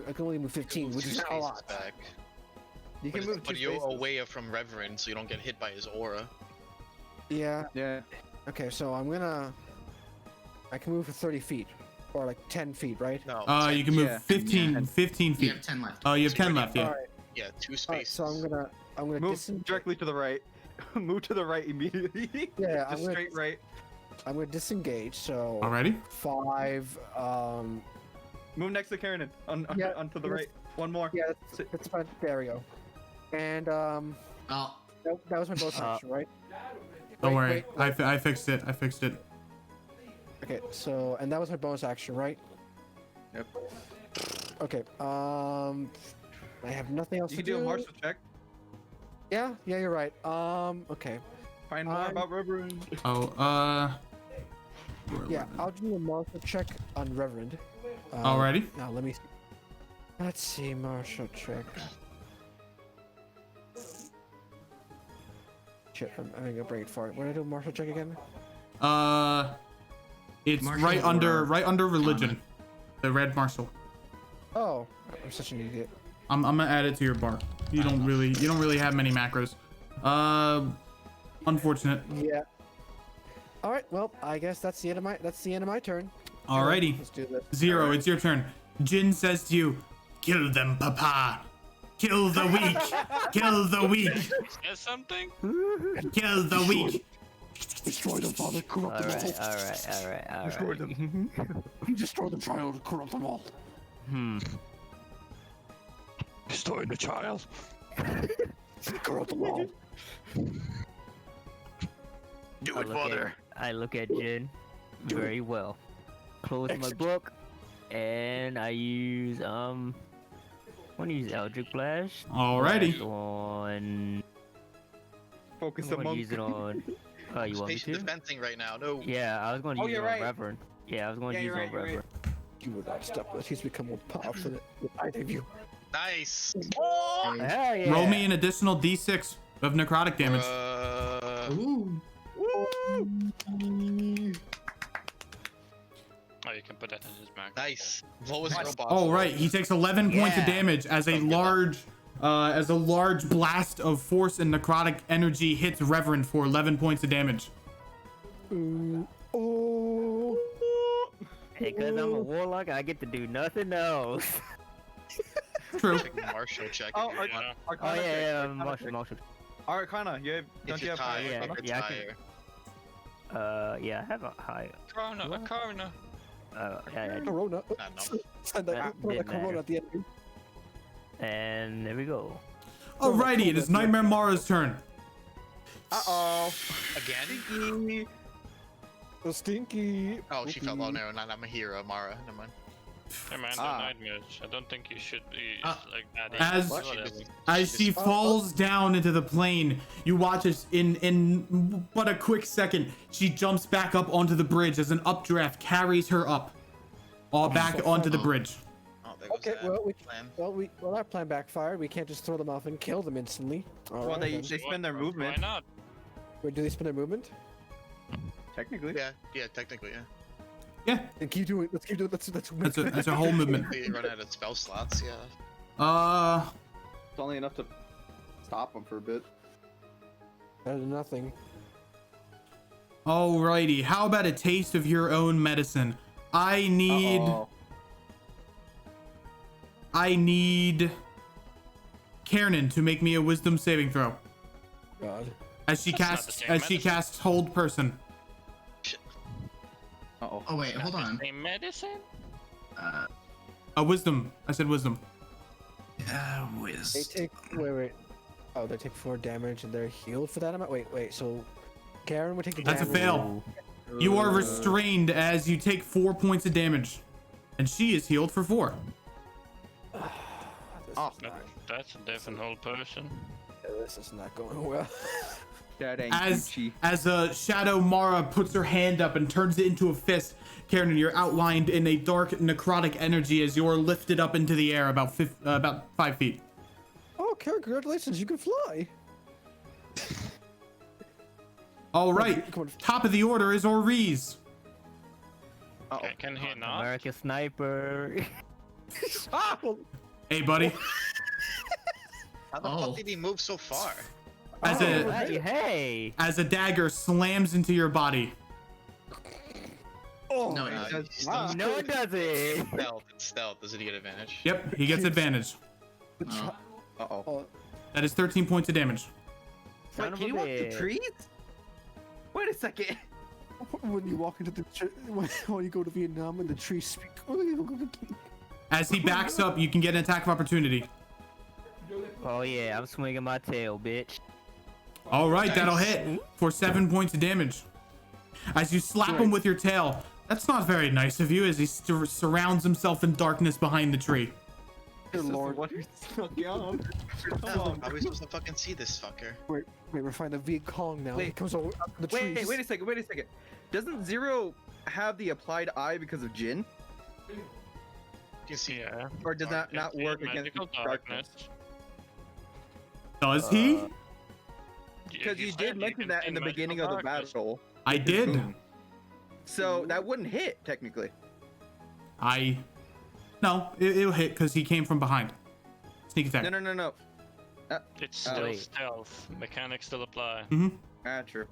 I can only move 15, Move which two is not a spaces lot. back. You can move But two you're spaces. away from Reverend, so you don't get hit by his aura. Yeah. Yeah. Okay, so I'm gonna. I can move for 30 feet, or like 10 feet, right? No. You can move Yeah. 15 You feet. have 10 left. Oh, you have So 10 you're left, yeah. All right. Yeah, 2 All spaces. right. So I'm gonna Move disengage. directly to the right. Move to the right immediately. Yeah, I'm Just gonna- straight right. I'm gonna disengage. So. Alrighty. 5. Move next to Karen. Yeah, Onto the yes. right. One more. Yeah, that's fine. There we go. And Oh, that was my bonus action, right? Don't Wait, worry. wait, I fixed it. I fixed it. Okay, so and that was my bonus action, right? Yep. Okay. I have nothing else You to can do do. a martial check. Yeah, you're right. Okay. Find more I'm- about Reverend. Oh, Yeah, I'll do a martial check on Reverend. Alrighty. Now let me see. Let's see, martial check. Shit, I'm gonna bring it for it. What did I do, martial check again? It's Martial right under religion. The red martial. Oh, I'm such an idiot. I'm gonna add it to your bar. You don't really have many macros. Unfortunate. Yeah. All right. Well, I guess that's the end of my turn. Alrighty. Let's do this. Zero, it's your turn. Jin says to you, "Kill them, Papa. Kill the weak. Kill the weak. Say something? Kill the weak." Destroy them, Father. Corrupt them all. Alright. Destroy the child. Corrupt them all. Destroy the child. Corrupt them all. Do it, Father. I look at Jin very well. Close my book, and I use I want to use Eldritch Blast. Alrighty. On. Focus I the want to monk. use it on. Oh, you want me Station to? defensing right now. No. Yeah, I was going to Oh, use it you're on right. Reverend. Yeah, I was going to Yeah, use it you're on right, you're Reverend. You will not stop unless he's become more powerful than either of you. Nice. Hell yeah. Roll me an additional d6 of necrotic damage. ooh. Oh, you can put that in his back. Nice. What was your boss? Oh right, he takes 11 points of Yeah. damage as a large blast of force and necrotic energy hits Reverend for 11 points of damage. Oh. Because I'm a warlock, I get to do nothing else. True. Take a martial check. Oh, if you want. Oh Arcana check, yeah, Arcana check. Marshall. Arcana, you have, If don't you you're have high? tired, yeah, if it's yeah, I can- higher. Yeah, I have a high. Corona, a corona. Yeah, Corona. No. Send that That didn't Corona matter. at the end. and there we go. Alrighty, it is Nightmare Mara's turn. Uh-oh. Again? So stinky. Oh, she fell. Oh, no, not I'm a hero, Mara. Never mind. Hey man, they're nightmares. I don't think you should be like that. As she falls down into the plane, you watch as in but a quick second, she jumps back up onto the bridge as an updraft carries her up, all back onto the bridge. Okay, well, our plan backfired. We can't just throw them off and kill them instantly. Well, they spend their movement. Why not? Wait, do they spend their movement? Technically. Yeah, technically, yeah. Yeah. And keep doing. Let's keep doing. That's a whole movement. They run out of spell slots, yeah. It's only enough to stop them for a bit. Better than nothing. Alrighty, how about a taste of your own medicine? I need Kiernan to make me a wisdom saving throw. God. As she casts hold person. Oh wait, hold on. Same medicine? A wisdom. I said wisdom. Whiz. They take wait. Oh, they take 4 damage and they're healed for that amount. Wait. So, Karen would take the damage. That's a fail. You are restrained as you take 4 points of damage, and she is healed for 4. That's a different whole person. This is not going well. That ain't As a shadow Mara puts her hand up and turns it into a fist, Karen, you're outlined in a dark necrotic energy as you're lifted up into the air about 5 feet. Oh, Karen, congratulations! You can fly. All right, top of the order is Oriz. Okay, can he not? American Sniper. Hey, buddy. How the fuck did he move so far? As a dagger slams into your body. Oh no, no, it doesn't. Stealth. Does he get advantage? Yep, he gets advantage. That is 13 points of damage. Wait, can you walk through trees? Wait a second. When you walk into the when you go to Vietnam and the trees speak. As he backs up, you can get an attack of opportunity. Oh yeah, I'm swinging my tail, bitch. All right, that'll hit for 7 points of damage. As you slap him with your tail. That's not very nice of you as he surrounds himself in darkness behind the tree. Good lord. What is stuck on? How are we supposed to fucking see this fucker? Wait, we're finding Viet Cong now. Wait, he comes over the trees. Wait a second. Doesn't Zero have the applied eye because of Jin? You see, or does that not work against darkness? Does he? Because you did mention that in the beginning of the battle. I did. So that wouldn't hit technically. No, it'll hit because he came from behind. Sneak attack. No. It's still stealth. Mechanics still apply. True.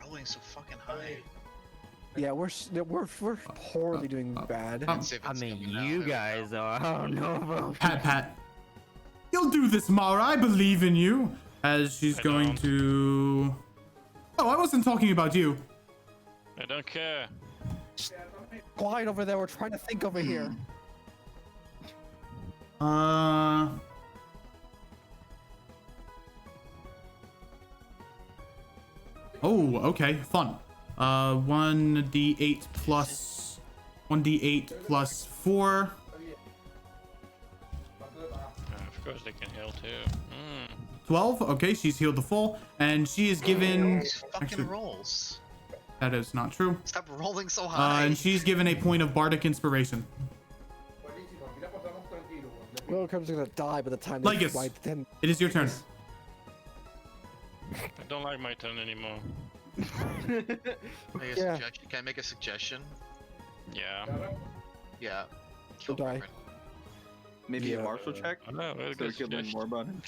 Rolling so fucking high. Yeah, we're poorly doing bad. I mean, you guys are. I don't know about Pat. You'll do this, Mara. I believe in you. As she's going to. Oh, I wasn't talking about you. I don't care. Quiet over there. We're trying to think over here. Oh, okay, fun. 1d8 plus 4. Of course they can heal too. 12. Okay, she's healed the full, and she is given. Fucking rolls. That is not true. Stop rolling so high. And she's given a point of bardic inspiration. Welcome's gonna die by the time they fight. Then it is your turn. I don't like my turn anymore. Can I make a suggestion? Yeah. She'll die. Maybe a martial check? I know, so we can learn more about him.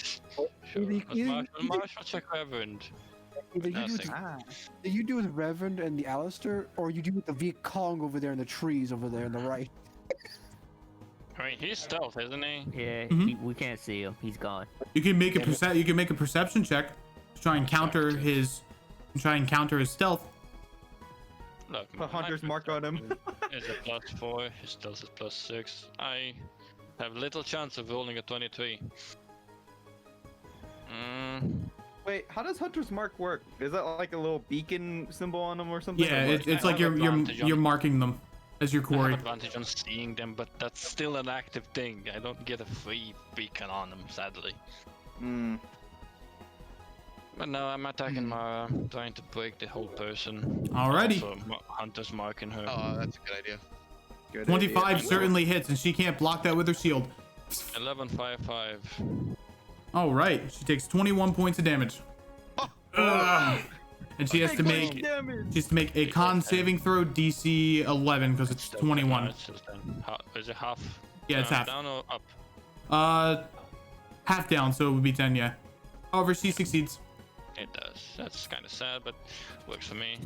Sure. Martial check Reverend. Either you do with Reverend and the Alistair, or you do with the Viet Cong over there in the trees over there on the right. I mean, he's stealth, isn't he? Yeah, we can't see him. He's gone. You can make a perception check to try and counter his stealth. Look, Put Hunter's mark on him. Is a +4. His stealth is +6. I have little chance of rolling a 23. Wait, how does Hunter's mark work? Is that like a little beacon symbol on him or something? Yeah, it's like you're marking them. as your I quarry. have advantage on seeing them, but that's still an active thing. I don't get a free beacon on them, sadly. Hmm. But no, I'm attacking Mara, trying to break the whole person. Alrighty. Also, Hunter's marking her. Oh, that's a good idea. Good 25 idea. certainly hits, and she can't block that with her shield. 1155. All right, she takes 21 points of damage. Ugh. And she has to make a con saving throw DC 11 because it's 21. It's just is it half? Yeah, it's half. Down or up? Half down, so it would be 10. Yeah. However, she succeeds. It does. That's kind of sad, but works for me.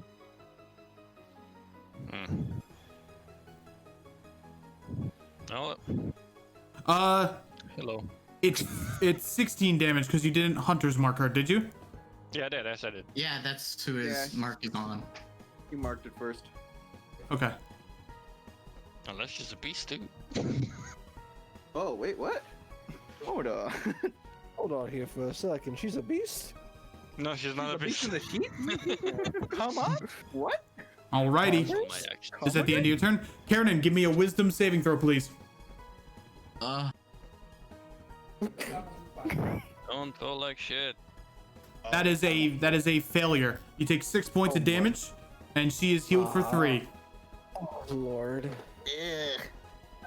Oh. Hello. It's 16 damage because you didn't Hunter's mark her, did you? Yeah, I did. I said it. Yeah, that's who his mark is on. You marked it first. Okay. Unless she's a beast too. Oh wait, what? Hold on. Hold on here for a second. She's a beast? No, she's not a beast. in the sheep? Come on. What? Alrighty. My action. Is that the end of your turn? Karen, give me a wisdom saving throw, please. Don't throw like shit. That is a failure. You take 6 points of damage, and she is healed for 3. Oh, Lord.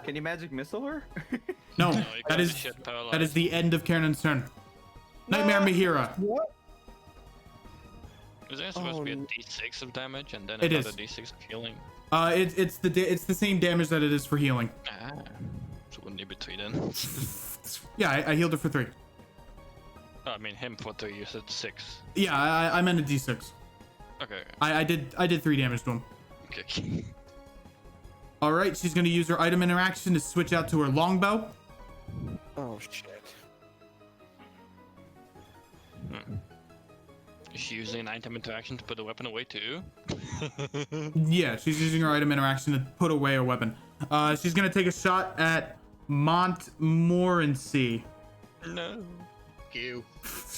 Can you magic missile her? No, you that got is the shit paralyzed. that is the end of Karen's turn. Nightmare Mihira. What? Is there supposed to be a D6 of damage and then It another is. D6 of healing? It's the same damage that it is for healing. Ah, so wouldn't it be 3 then? Yeah, I healed her for 3. I mean him for 3. You said 6. Yeah, I meant a D6. Okay. I did 3 damage to him. Okay. All right, she's gonna use her item interaction to switch out to her longbow. Oh, shit. Is she using an item interaction to put the weapon away too? Yeah, she's using her item interaction to put away her weapon. She's gonna take a shot at Montmorency. No. You.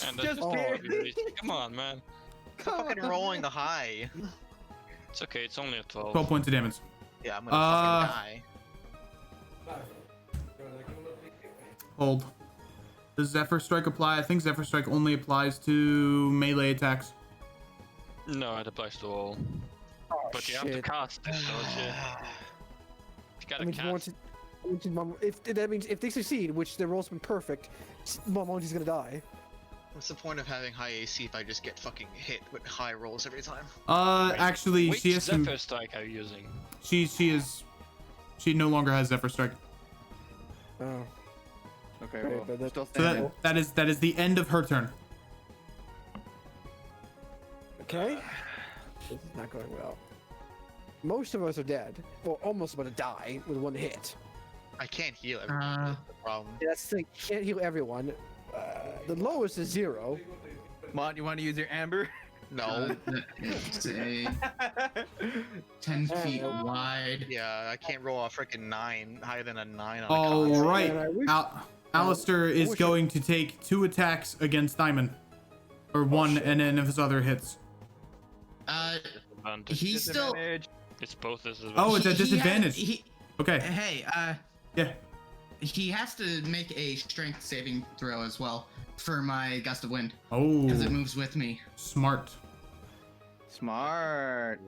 And that's just come on, man. Fucking rolling the high. It's okay. It's only a 12. 12 points of damage. Yeah, I'm gonna fucking die. Hold. Does Zephyr Strike apply? I think Zephyr Strike only applies to melee attacks. No, it applies to all. Oh, But you have to shit. cast it, don't you? You gotta cast. That means if they succeed, which their roll's been perfect, Monty's gonna die. What's the point of having high AC if I just get fucking hit with high rolls every time? Actually, Which she has some. Zephyr Strike are you using? She no longer has Zephyr Strike. Oh. Okay, Right, well, but that's still So standing. that is the end of her turn. Okay. This is not going well. Most of us are dead, or almost about to die with one hit. I can't heal everyone. That's the problem. Yeah, that's the thing. Can't heal everyone. The lowest is 0. Mon, you want to use your amber? No. Say 10 feet wide. Yeah, I can't roll a freaking 9 higher than a 9 on a All con. right. And I wish- Alistair is wish going to take 2 attacks against Diamond, or 1, shit. and then if his other hits. Disadvantage. He's still. Disadvantage. It's both disadvantage. Oh, it's a he- he disadvantage. has- Okay. Hey, Yeah. he has to make a strength saving throw as well for my gust of wind Oh, because it moves with me. smart. Smart.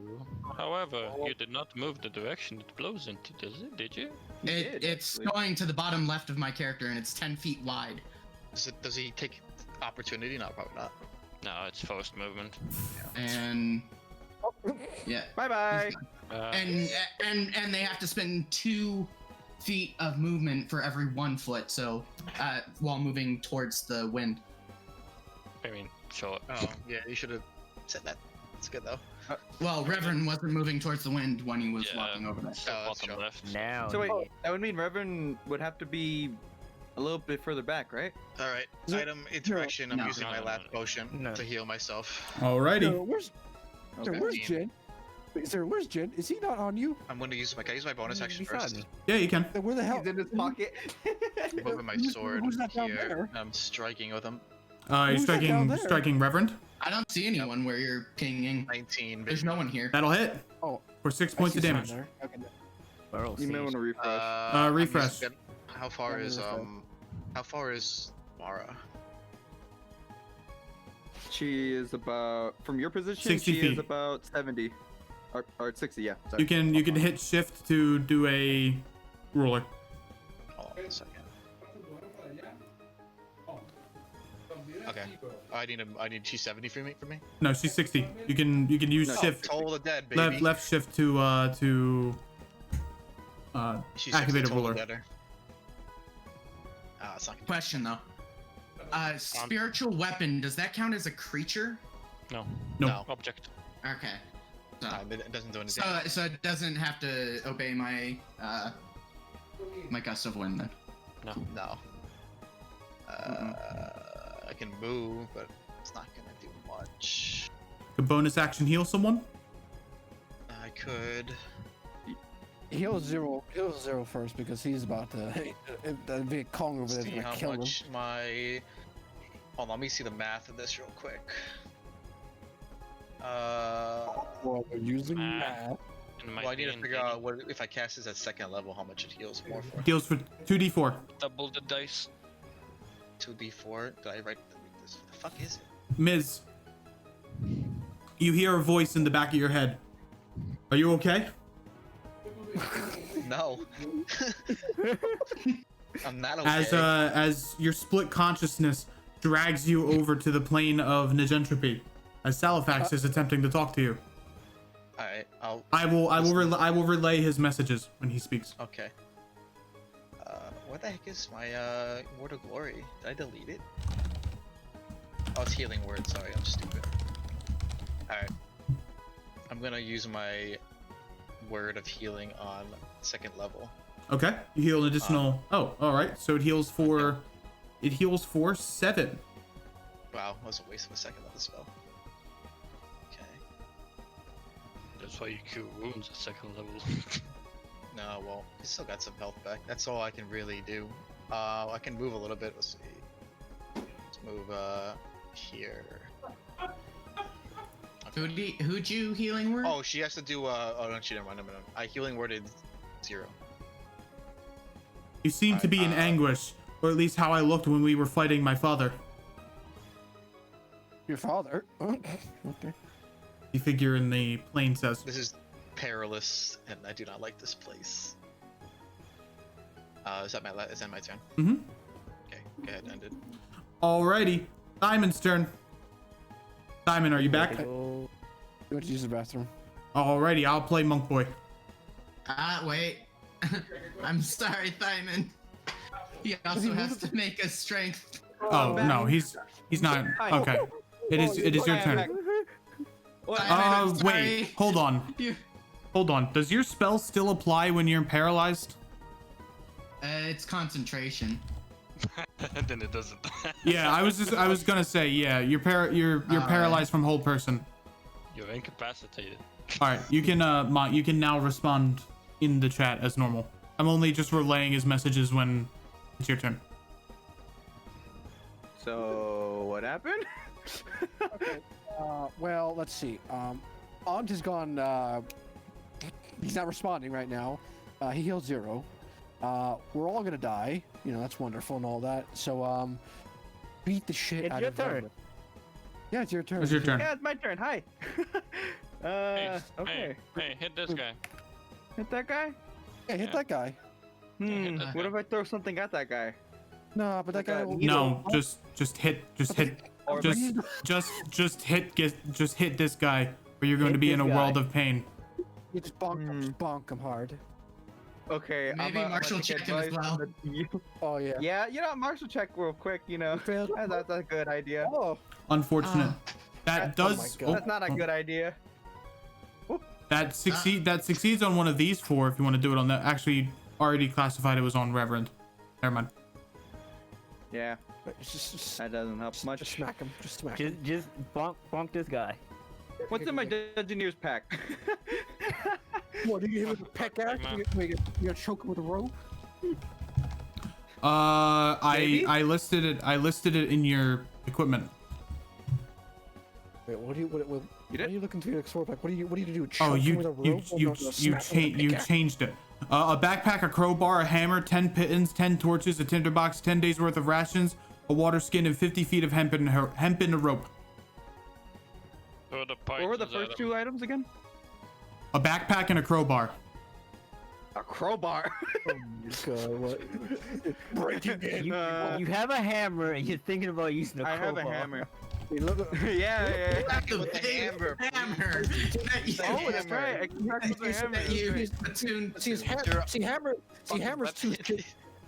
However, you did not move the direction it blows into, does it? Did you? It's actually. going to the bottom left of my character and it's 10 feet wide. Does he take opportunity? No, probably not. No, it's forced movement. And yeah, Bye bye. and they have to spend 2 feet of movement for every 1 foot. So while moving towards the wind. I mean, sure. Oh, yeah, you should have said that. That's good though. Well, Reverend wasn't moving towards the wind when he was Yeah, walking over there. it's Oh, that's bottom true. left. Now. So wait, that would mean Reverend would have to be a little bit further back, right? All right. Is it- Item interaction. I'm No. using my No, last no. potion No. to heal myself. Alrighty. Where's Okay. where's Jin? Wait, sir, where's Jin? Is he not on you? I'm going to use my. Can I use my bonus action Beside first? me. Yeah, you can. Then where the hell? He's in his pocket. I'm moving my Who's- sword who's that down here. there? I'm striking with him. You're Who's that down there? striking Reverend. I don't see anyone where you're pinging. 19. There's no one here. That'll hit Oh, for 6 I points see of someone damage. there. Okay. Burrow You may want to refresh. Refresh. How far Yeah, is refresh. how far is Mara? She is about, from your position, 60 she feet. is about 70. Or 60, yeah. Sorry. You can hit shift to do a ruler. Hold on a second. Okay. I need she's 70 for me. No, she's 60. You can use No. shift Toll of the dead, baby. left shift to She's activate 60 a toll of ruler. the dead. It's not gonna Question though. Spiritual weapon, does that count as a creature? No. No. Object. Okay. So, it doesn't do anything. so it doesn't have to obey my my gust of wind then. No. I can move, but it's not gonna do much. Could bonus action heal someone? I could. Heal zero first because he's about to. That big Kong over there is See gonna how kill him. much my. Hold on, let me see the math of this real quick. Well, we're using that. Well, I need to figure out what if I cast this at second level, how much it heals more for. Deals for 2d4. Double the dice. 2d4. Did I write this? What the fuck is it? Miz, you hear a voice in the back of your head. Are you okay? No. I'm not okay. As your split consciousness drags you over to the plane of Negentropy, as Salifax is attempting to talk to you. Alright, I will relay his messages when he speaks. Okay. What the heck is my Word of Glory? Did I delete it? Oh, it's Healing Word. Sorry, I'm stupid. Alright. I'm gonna use my Word of Healing on second level. Okay, you heal an additional. Oh, all right. So it heals for 7. Wow, that was a waste of a second level spell. Okay. That's why you cure wounds at second level. No, well, he still got some health back. That's all I can really do. I can move a little bit. Let's see. Let's move here. Okay. Who'd you healing word? Oh, she has to do oh no, she never mind. I healing worded 0. You seem to be in anguish, or at least how I looked when we were fighting my father. Your father? Okay. The figure in the plane says. This is perilous, and I do not like this place. Is that my turn? Mm-hmm. Okay, go ahead, ended. Alrighty, Simon's turn. Simon, are you back? You went to use the bathroom. Alrighty, I'll play Monk Boy. Wait. I'm sorry, Thyman. He also has to make a strength. Oh no, he's not. Okay, it is your turn. I'm sorry. Wait, hold on. Hold on. Does your spell still apply when you're paralyzed? It's concentration. Then it doesn't. Yeah, I was gonna say, yeah, you're paralyzed from whole person. You're incapacitated. All right, you can now respond in the chat as normal. I'm only just relaying his messages when it's your turn. So, what happened? Okay. Well, let's see. Aunt has gone. He's not responding right now. He healed 0. We're all gonna die. You know, that's wonderful and all that. So, beat the shit It's out your of turn. everyone. Yeah, it's your turn. It's your turn. Yeah, it's my turn. Hi. Hey, Okay. Hey, hit this guy. Hit that guy? Yeah, hit Yeah. that guy. hit that What guy. if I throw something at that guy? No, but that Like guy a will. No, just hit, Or just hit this guy, or you're going to Hit be in a this world guy. of pain. You just bonk him hard. Okay, Maybe I'm Marshall take check him as advice well. from the- Oh yeah. Yeah, you know, Marshall check real quick. You know, Failed. that's a good idea. Oh. Unfortunate. Ah. That Oh my does. God. That's not a good idea. That succeeds on one of these 4. If you want to do it on that, actually already classified it was on Reverend. Never mind. Yeah, Wait, just that doesn't help much. Just smack him. Just smack him. Just bonk this guy. What's in my Dungeoneer's pack? What, do you hit him with a peck axe? You gonna choke him with a rope? Maybe? I listed it in your equipment. Wait, what You are did? you looking through your sword pack? What do you do? Oh, Choke him you with a rope? you Or no, smack him with a peck axe? changed it. A backpack, a crowbar, a hammer, 10 pittons, 10 torches, a tinderbox, 10 days worth of rations, a water skin, and 50 feet of hemp and a rope. So the What were the pythons first item. 2 items again? A backpack and a crowbar. A crowbar. Oh my god, what? Breaking in. You have a hammer and you're thinking about using a I crowbar. have a hammer. Hey, look, yeah. Like a With the big hammer, hammer. Oh, that's right. I can crack with a hammer. That you That's right. platoon. see, hammer's too thick.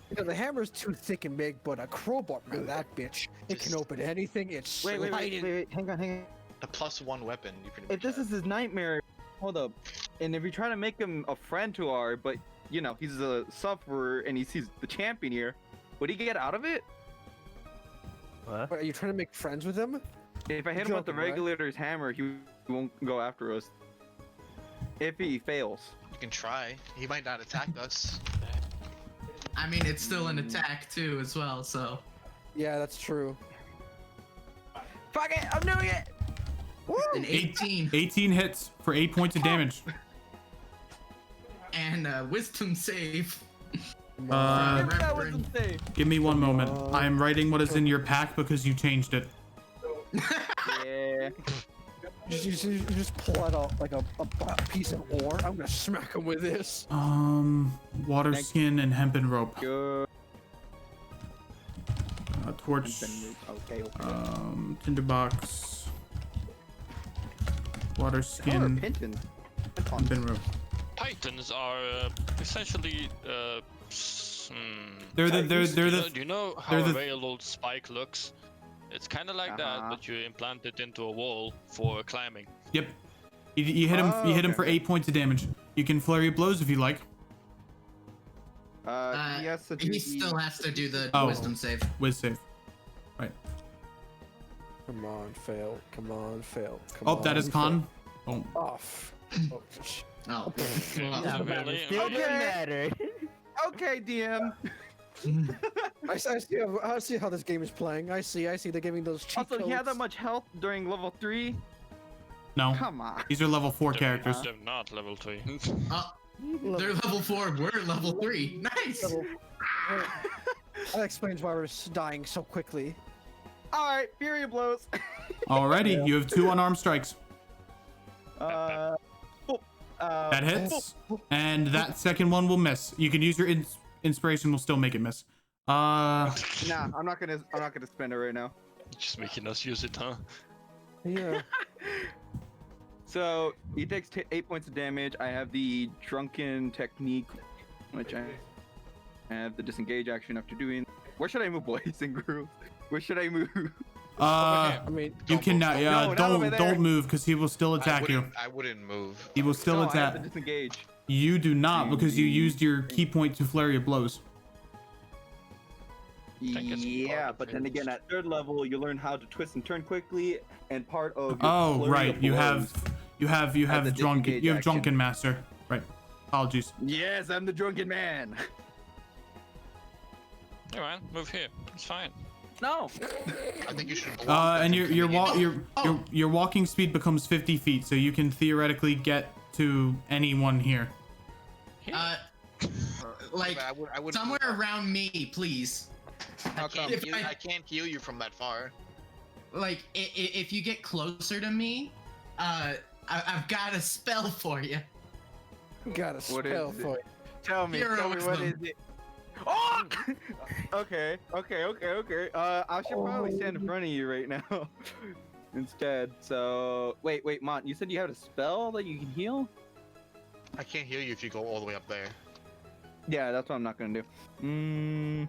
You know, the hammer's too thick and big, but a crowbar, man, that bitch, it can open anything. It's Wait, sliding. hang on. The +1 weapon. You pretty If much this is his nightmare, hold up. And if you try to make him a friend to our, but you know he's a sufferer and he sees the champion here, would he get out of it? What? What, are you trying to make friends with him? If I hit him with the Joking, right? regulator's hammer, he won't go after us. If he fails. You can try. He might not attack us. I mean, it's still an attack too, as well. So. Yeah, that's true. Fuck it, I'm doing it! An 18 18 hits for 8 points of damage. and wisdom save. Uh, That wasn't safe. Give me one moment. I am writing what is in your pack because you changed it. Yeah. You just pull out a piece of ore. I'm gonna smack him with this. Water Thank- skin and hempen rope. Good. Torch. Okay. Tinderbox. Water Color skin. Pinton. Hempen rope. Pythons are essentially They're the Do you know how they're a the- railroad spike looks? It's kind of like that, Uh-huh. but you implant it into a wall for climbing. Yep. You hit him. Oh, You hit him okay, for okay. 8 points of damage. You can flurry of blows if you like. Yes. He still has to do the Oh. wisdom save. Whiz save. Come on, fail. Come on, fail. Come Oh, on, that is con. Oh. Off. Oh, Oh. Yeah, but Really? it still Okay. didn't matter. Okay, DM. I see how this game is playing. I see. They're giving those cheat Also, he had that codes. much health during level 3. No. Come on. These are level 4 characters. They're not level 3. They're level 4. We're level 3. Nice. That explains why we're dying so quickly. All right, Fury blows. Alrighty, you have 2 unarmed strikes. That That hits, and that second one will miss. You can use your inspiration, will still make it miss. Nah, I'm not gonna spend it right now. Just making us use it, huh? Yeah. So he takes 8 points of damage. I have the drunken technique, which I have the disengage action after doing. Where should I move, boys and girls? Where should I move? I mean, You cannot. No, not over there. Don't move because he will still attack you. I wouldn't move. He will still No, I have attack. to disengage. You do not because you used your key point to flurry of blows. think it's Yeah, part but of then it. again, at 3rd level, you learn how to twist and turn quickly, and part of your Oh flurry right, of you blows- have the drunken. disengage You have action. drunken master. Right. Apologies. Yes, I'm the drunken man. Hey man, move here. It's fine. No. I think you should block And them from coming in. your walking speed becomes 50 feet, so you can theoretically get to anyone here. Like I wouldn't somewhere move. around me, please. How come? If I can't heal you from that far. Like if you get closer to me, I've got a spell for you. got a What is spell it? for it. Tell me what Heroism. is it? Oh! okay. I should probably stand in front of you right now instead. So wait, Mont, you said you had a spell that you can heal? I can't heal you if you go all the way up there. Yeah, that's what I'm not gonna do.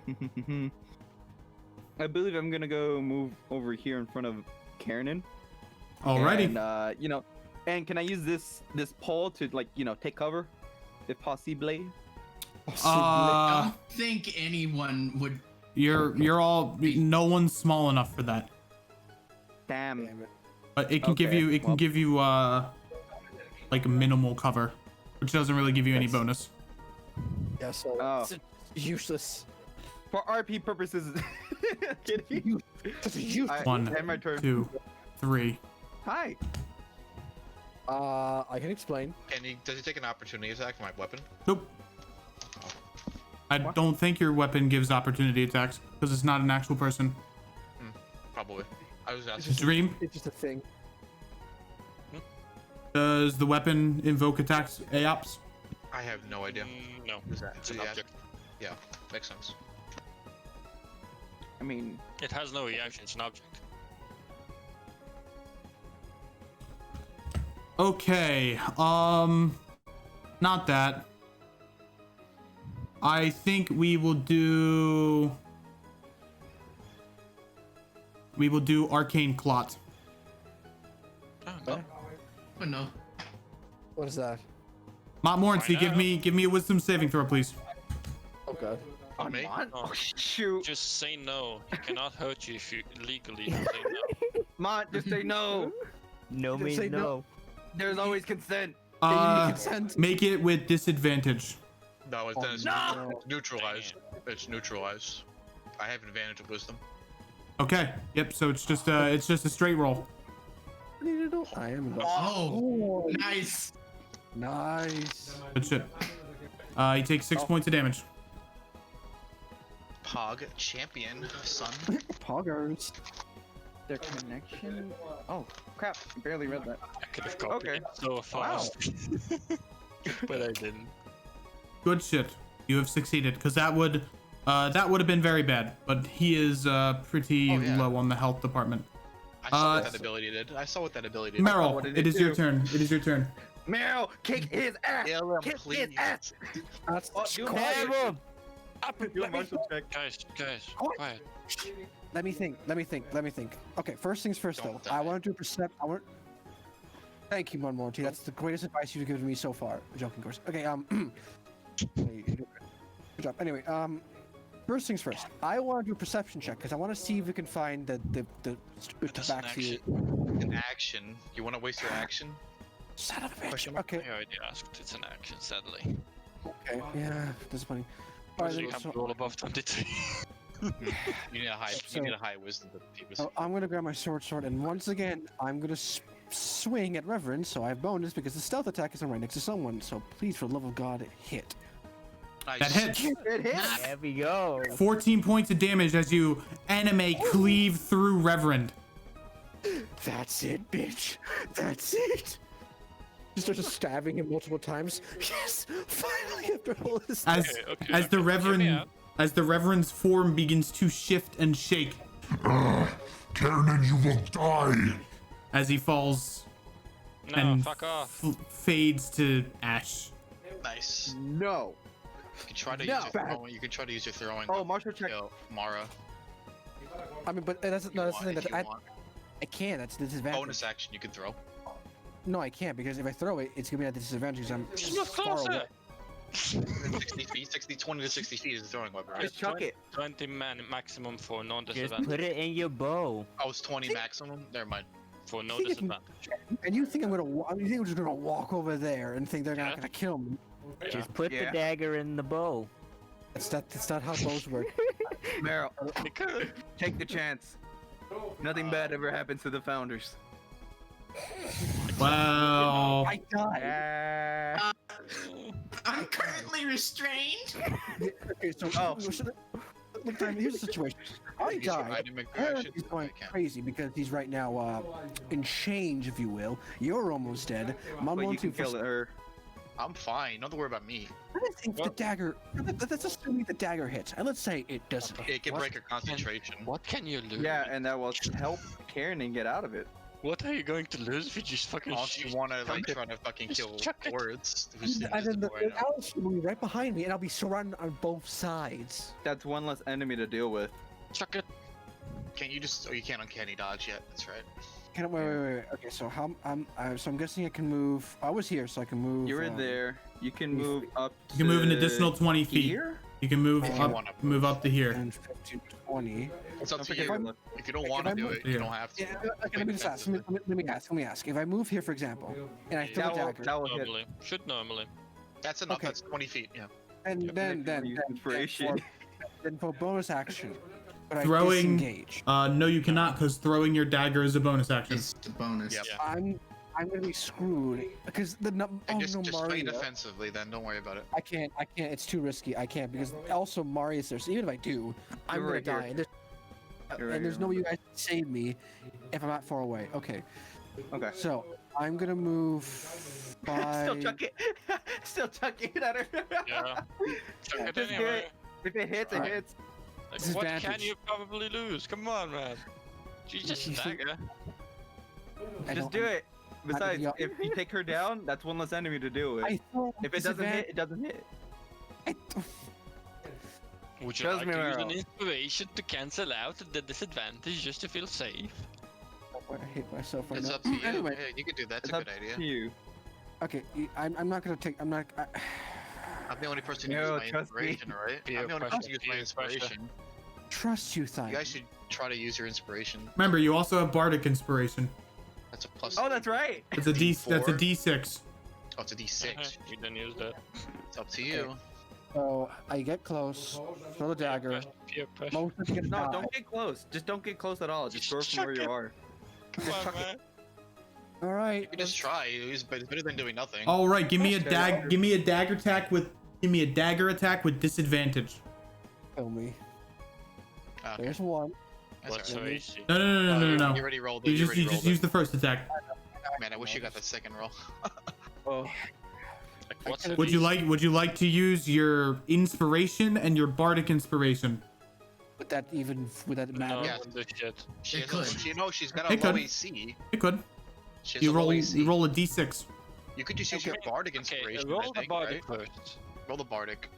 I believe I'm gonna go move over here in front of Karen. Alrighty. And and can I use this pole to take cover, if possible? I don't think anyone would. You're all. No one's small enough for that. Damn. Damn it. But it can give Okay, you. It can well- give you like a minimal cover, which doesn't really give you any That's- bonus. Yeah, so Oh. it's useless. For RP purposes. Kidding. It's useless. One, End my turn. 2, 3. Hi. I can explain. And does he take an opportunity attack for my weapon? Nope. I don't think your weapon gives opportunity attacks because it's not an actual person. Probably. I was It's asking. just, Dream, it's just a thing. does the weapon invoke attacks AOPS? I have no idea. No, What is that? it's an Yeah. object. Yeah, makes sense. I mean, It has no reaction, it's an object. Okay, not that. I think we will do Arcane Clot. Oh, no. Oh no. What is that? Montmorency, Find give me a wisdom saving throw, please. Oh god. On me? Oh, shoot. just say no. He cannot hurt you if you legally say no. Mont, just say no. No Just means say no. no. There's always consent. Consent. Make it with disadvantage. No, it's, Oh, it's, no. it's neutralized. It's neutralized. I have an advantage of wisdom. Okay, yep. So it's just a straight roll. I am. Oh, nice. Nice. Good shit. He takes 6 points of damage. Pog champion, son. Poggers. Their connection. Oh crap! I barely read that. I could have copied Okay. it so fast. But I didn't. Good shit. You have succeeded, because that would have been very bad. But he is pretty Oh, yeah. low on the health department. I saw what that ability did. I saw what that ability did. Meryl, what did it it is your do? turn. It is your turn. Meryl, kick his ass! Kill him, Kick his please. ass! That's Do a quiet. martial- do a martial check. Guys, quiet. Let me think. Okay, first things first, Don't though. I die. want to do Thank you, Monmorty. That's the greatest advice you've given me so far. Joking, of course. Okay, good job. Anyway, first things first. I want to do a perception check because I want to see if we can find the That's an tabaxi. An action. You want to waste your action? Son of a bitch. Question mark? Okay. I already asked. It's an action, sadly. Okay. Yeah, disappointing. So Alright, you have so- to roll above 23. You need a high. So- You need a high wisdom to be So I'm gonna grab my sword, and once again, I'm gonna swing at Reverend. So I have bonus because the stealth attack is right next to someone. So please, for the love of God, hit. Nice. That hits. It hit. There we go. 14 points of damage as you anime cleave through Reverend. That's it, bitch. That's it. He starts stabbing him multiple times. Yes, finally after all this. As Okay, as the okay, hear me Reverend out. as the Reverend's form begins to shift and shake Kiernan, you will die. as he falls No, and fuck off. fades to ash. Nice. No. You can try to No. use your throwing. You can try to use your throwing. Oh, weapon martial to check. kill Mara. I mean, but that's If no, you that's the thing want, if that you want. I can't. That's the disadvantage. Bonus action you can throw. No, I can't because if I throw it, it's gonna be at the disadvantage because I'm Just look far away. closer. 60 feet, 20 to 60 feet is a throwing weapon, right? Just chuck it. 20 man maximum for Just non-disadvantage. put it in your bow. Oh, it's 20 maximum? Never mind. For no think I can- disadvantage. And you think I'm gonna? You think I'm just gonna walk over there and think they're not Yeah. gonna kill me? Just put Yeah. the dagger in the bow. That's not how bows work. Meryl, Because take the chance. Nothing bad ever happens to the founders. Well, I died. Yeah. I'm currently restrained. Okay, so Oh. look, here's the situation. I Use your died. dynamic Eric reaction. is going I can't. crazy because he's right now in change, if you will. You're almost dead. But you Monty can kill her. I'm fine. Don't worry about me. I think the dagger. Let's assuming the dagger hits, and let's say it doesn't. It can break her concentration. what can you lose? Yeah, and that will help Kiernan get out of it. What are you going to lose if you just fucking Unless shoot? you want to like Chuck it. try to fucking Just kill chuck it. words. Who's And then invisible right the now. Alice will be right behind me, and I'll be surrounded on both sides. That's one less enemy to deal with. Chuck it. Can't you just? Oh, you can't uncanny dodge yet. That's right. Can I, wait. Okay, so so I'm guessing I can move. I was here, so I can move. You're there. You can move up. you can move an to additional 20 feet. Here? You can move If you up, wanna move up to here. 10, 15, 20. It's up Don't to forget you. to look. If you don't Like, want if to I do move- it, you Yeah. don't have to. Yeah, okay, let me just ask. Let me ask. If I move here, for example, and I throw a That will, dagger, that will hit. Normally. Should normally. That's enough. Okay. That's 20 feet. Yeah. and then Use inspiration. for bonus action, but I Throwing- disengage. No, you cannot, because throwing your dagger is a bonus action. It's the bonus. Yep. Yeah. I'm gonna be screwed because the And just play Mario. defensively, then don't worry about it. I can't. It's too risky. I can't because also Mario's there. So even if I do, I'm You're gonna right die. You're And right there's here, no way you guys can save me if I'm not far away. Okay. Okay. So I'm gonna move by. Still chuck it. Still chuck it at her. Yeah. Chuck it Just do anyway. it. If it hits, it Alright. hits. Like, what can Disadvantage. you probably lose? Come on, man. She's just a dagger. I Just don't- do it. Besides, yeah. if you take her down, that's one less enemy to deal with. I thought If it doesn't hit, it doesn't hit. Would you Trust like me, to use an Meryl. inspiration to cancel out the disadvantage just to feel safe? I hate myself right It's now. up to you. Anyway, Yeah, you could do that. That's It's a up good idea. to you. okay. I'm not gonna take. I'm not. I'm the only person who No, uses my trust me. inspiration, right? Peer I'm the only pressure, person who uses my peer pressure. inspiration. Trust you, You Simon. guys should try to use your inspiration. Remember, you also have bardic inspiration. That's a plus. Oh, that's right. It's a D. That's a D4. D6. Oh, it's a D6. You didn't use that. It's up to you. So I get close, throw the dagger. Peer pressure. Most of you gonna No, die. don't get close. Just don't get close at all. Just Just throw it from where chuck you it. are. Come on, man. All right. You can just try. It's better than doing nothing. All right, give me a Okay. Give me a dagger attack with. Give me a dagger attack with disadvantage. Kill me. Okay, There's one. that's What's all so right. easy? No, no, no, no, no, no, You no. already rolled it. You You just, already you rolled just it. use the first attack. Man, I wish you got the second roll. Oh, Like, what's could've- it? Would you like to use your inspiration and your bardic inspiration? Would that matter? No, Yeah. this shit. She It has, could. you know, she's got a It low could. AC. It could. She has You a low roll. AC. You roll a D6. You could just use your bardic Okay, inspiration. roll I the think, body right? first. Roll the bardic.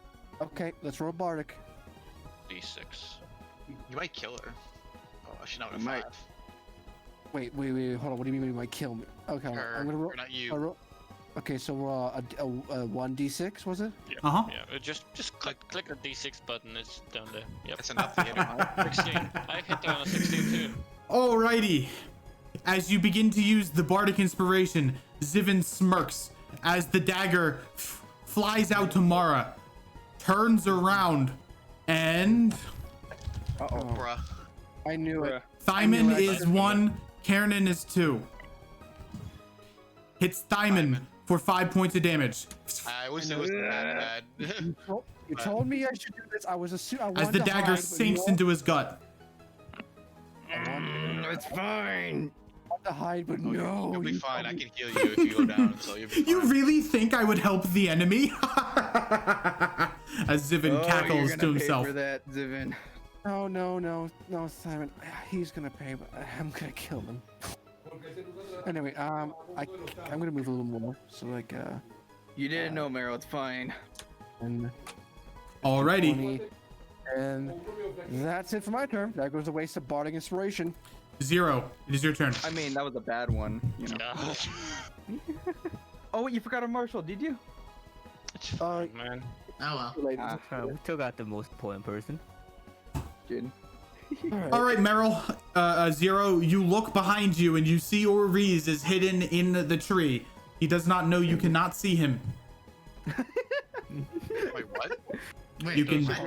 Okay, let's roll bardic. D6. You might kill her. Oh, she's not a You might. 5. Wait, hold on. What do you mean you might kill me? Okay, Her, I'm gonna roll. or not I you. roll. Okay, so a 1d6 was it? Yeah. Uh huh. Yeah. Just click the D6 button. It's down there. Yep. That's enough to hit her. 16. I hit her on a 16 too. Alrighty. As you begin to use the bardic inspiration, Zivin smirks as the dagger flies out to Mara, turns around, and Uh-oh. Bruh. I knew it. Thyman I knew is 1, Kiernan is 2. Hits Thyman for 5 points of damage. I wish it was that bad. You told me I should do this. I was assuming. As the dagger sinks into his gut. it's fine. to hide, but no. You'll be you fine. I told me- can heal you if you go down, so you'll be fine. You really think I would help the enemy? As Zivin cackles to himself. For that, Zivin. No, Simon. He's gonna pay, but I'm gonna kill him. Anyway, I'm gonna move a little more, so like, You didn't know, Meryl. It's fine. and Alrighty. 20, and that's it for my turn. That goes the waste of bardic inspiration. 0. It is your turn. I mean, that was a bad one. You know. Yeah. Oh, you forgot a Marshall, did you? It's fine, man. Oh well. Related. We still got the most important person. Did. All right, Meryl. 0. You look behind you and you see Orviz is hidden in the tree. He does not know you cannot see him. Wait, what? Wait, You can- what?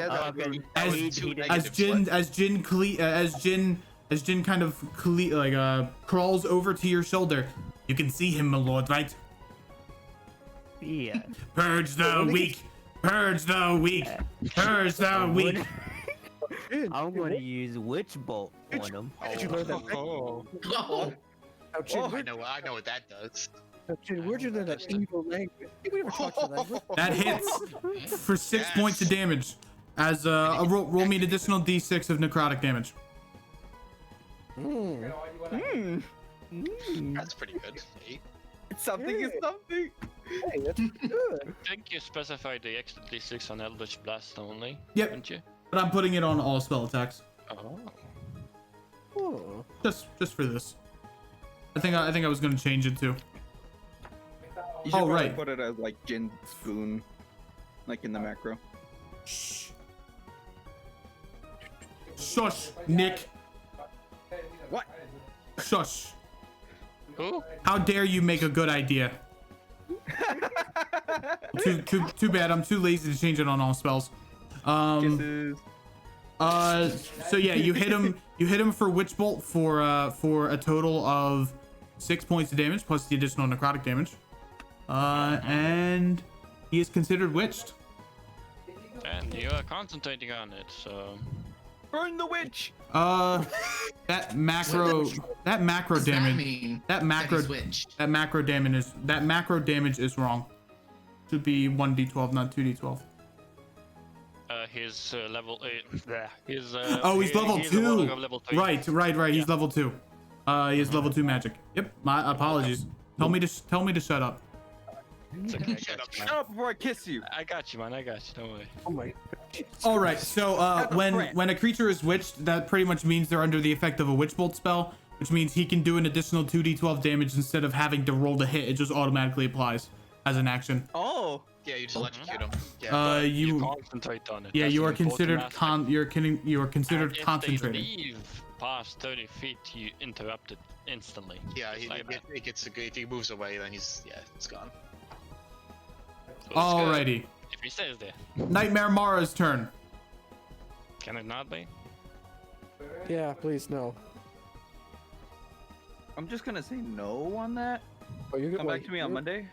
As Jin kind of crawls over to your shoulder. You can see him, my lord, right? Yeah. Purge the weak. Purge the weak. Purge the weak. I'm gonna use Witch Bolt on him. Did you learn that? Oh. Oh, Oh, Jin, I know what that does. where'd you learn that evil language? We never talked to that language. That hits for 6 Yes. points of damage. As roll me an additional d6 of necrotic damage. That's pretty good. 8. Something is something. Hey, that's good. I think you specified the extra d6 on Eldritch Blast only. Yep. Didn't you? But I'm putting it on all spell attacks. Oh. Oh. Just for this. I think I was gonna change it too. You should Oh, probably right. put it as like Jin Spoon, like in the macro. Shh. Shush, Nick. What? Shush. Who? How dare you make a good idea? Too bad. I'm too lazy to change it on all spells. Kisses. So yeah, you hit him for Witch Bolt for a total of 6 points of damage plus the additional necrotic damage. And he is considered witched. And you are concentrating on it, so. Burn the witch! That macro Does damage. that mean That macro he's witched? that macro damage is wrong. Should be 1d12, not 2d12. His level 8. His, He's level he's a 2. warlock of level 3. Right. He's level 2. He has level 2 magic. Yep. My apologies. Tell me to shut up. It's okay, I got you, man. Shut up before I kiss you! I got you, man. I got you. Don't worry. Oh my. All right. So when a creature is witched, that pretty much means they're under the effect of a witch bolt spell, which means he can do an additional 2d12 damage instead of having to roll to hit. It just automatically applies as an action. Oh! Yeah, you just electrocute him. Yeah. You concentrate on it. Yeah, That's you an are important considered aspect. you are considered And if concentrating. they leave past 30 feet, you interrupt it instantly. Yeah, Just like that. it gets if he moves away, then it's gone. So it's good Alrighty. If he stays there, Nightmare Mara's turn. can it not be? Yeah, please no. I'm just gonna say no on that. Oh, you're Come back to me on Monday.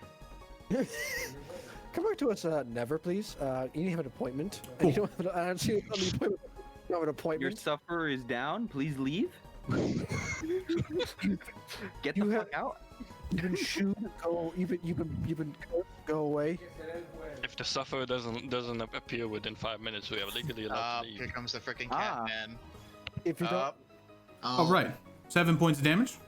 Come back to us, never, please. You have an appointment. Cool. You don't have an, I don't see you on the appointment. You have an Your appointment. sufferer is down. Please leave. Get the You fuck out. You've been shooed. Go. You've been go away. If the sufferer doesn't appear within 5 minutes, we are legally allowed to Here leave. comes the freaking Ah. cat man. If you don't, All right. 7 points of damage.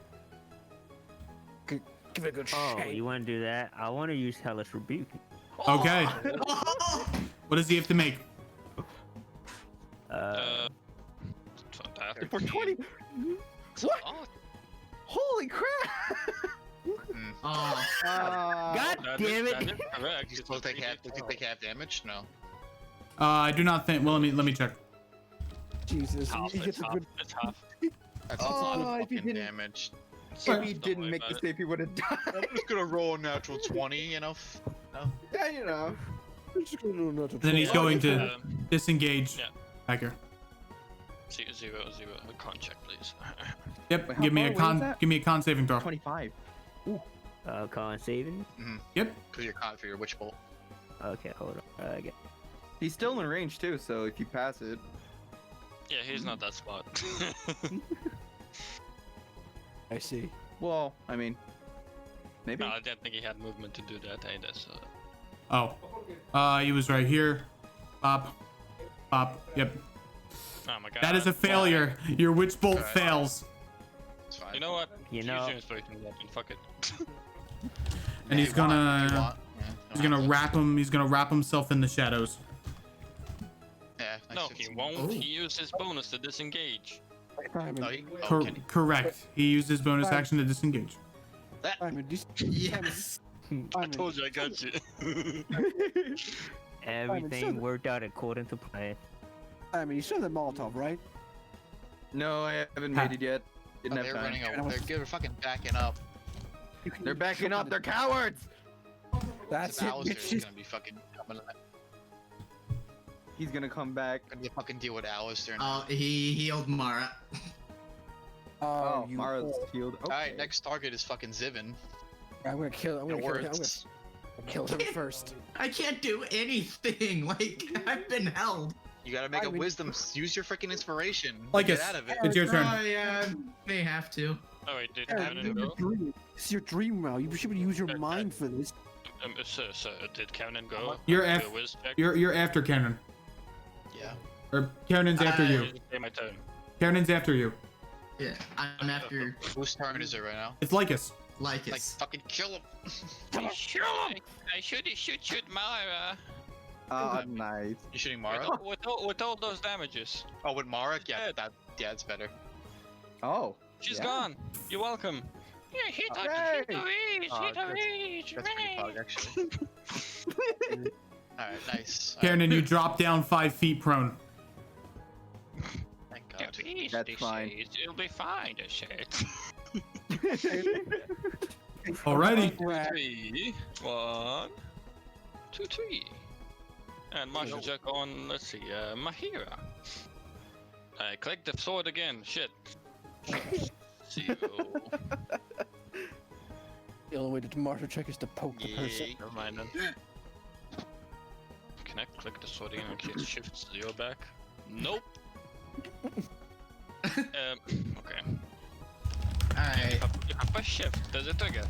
give it a good Oh, shake. you want to do that? I want to use Hellish Rebuke. Okay. What does he have to make? Fantastic. For 20. What? Oh, Holy crap! Oh, God that damn is- it! that is correct. You supposed to take half damage? No. I do not think. Well, let me check. Jesus, Half, he it's gets a half. good. It's half. That's a lot Oh, of if he fucking didn't- damage. If Don't he worry didn't make the about it. save, he would have died. I'm just gonna roll a natural 20, you know? Yeah, you know. Then he's going to Um, disengage. yeah. Back here. 0, 0. Con check, please. Yep. Wait, how Give me a far away is con. that? Give me a con saving throw. 25. Con saving. Yep. Because you're caught for your witch bolt. Okay, hold on. I get. He's still in range too, so if you pass it, Yeah, he's not that smart. I see. well, I mean, maybe. No, I didn't think he had movement to do that either. So Oh. He was right here. Pop. Pop. Yep. oh my god. That is a failure. Your witch bolt Alright. fails. It's fine. You know what? You Use know- your inspiration weapon. Fuck it. And he's If you gonna. want. Yeah, He's gonna wrap him. He's gonna wrap himself in the shadows. Yeah, No, nice. he won't. He used his bonus to disengage. Simon, No, he, oh, Cor- can he? correct. He used his bonus Fine. action to disengage. Simon, yes. I told you I got you. Everything worked out according to plan. Simon, you still have the Molotov, right? No, I haven't Ha. made it yet. Didn't Oh, have they're time. running away. They're fucking backing up. They're backing up. They're cowards. That's So it. Alistair's bitches. gonna be fucking coming. He's gonna come back. Gonna fucking deal with Alistair. Oh, he healed Mara. Oh, you Mara's whore. healed. Okay. Alright, next target is fucking Zivin. I'm gonna kill. I'm The gonna kill him. I'm words. gonna kill him first. I can't do anything. Like I've been held. You gotta make I a mean- wisdom. Use your freaking inspiration. Like Get us. out of it. It's your turn. Oh yeah, may have to. Oh wait, did Aaron, Kevin go? This is your dream now. You should use your mind for this. So did Kevin go? You're Do F. a whiz check? You're after Karen. Yeah. Or Karen's after you. It's my turn. Karen's after you. Yeah, I'm after Whose turn is it right now? It's Lycus. Like, Lycus. fucking kill him. I should shoot Mara. Nice. You shooting Mara? With all those damages. Oh, with Mara? Yeah, Dead. it's better. Oh. She's Yeah. gone. You're welcome. Yeah, hit her, Hooray! hit her reach, Oh, hit her that's- reach. That's pretty pug, actually. Alright, nice. Karen, and you drop down 5 feet prone. Thank Yeah, God. please, That's they fine. say it'll be fine, they said. Alrighty. 3, 1, 2, 3. And martial check on, let's see, Mahira. I clicked the sword again, shit. 0. The only way to martyr check is to poke the person. Never mind then. Can I click the sword again in case shift 0 back? Nope. Okay. Alright. If I press shift, does it trigger?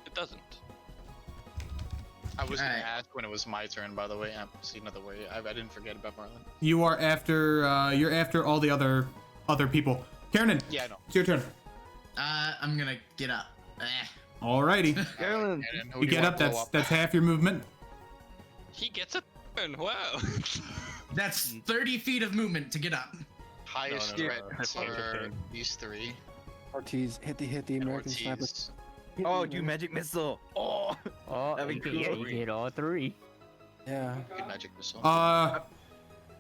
It doesn't. I was gonna Alright. ask when it was my turn, by the way. See another way. I didn't forget about Marlon. You are after. You're after all the other people. Karen, Yeah, I know. it's your turn. I'm gonna get up. Alrighty. Carolyn. And who You do get wanna up. blow That's half your movement. He gets a turn. Wow. That's 30 feet of movement to get up. Highest No, no, threats no. are these three. Ortiz, hit the And American sniper. Ortiz. Oh, do magic missile. Oh. Oh, That'd be you can, cool. yeah, you can hit all three. Yeah. Good magic missile.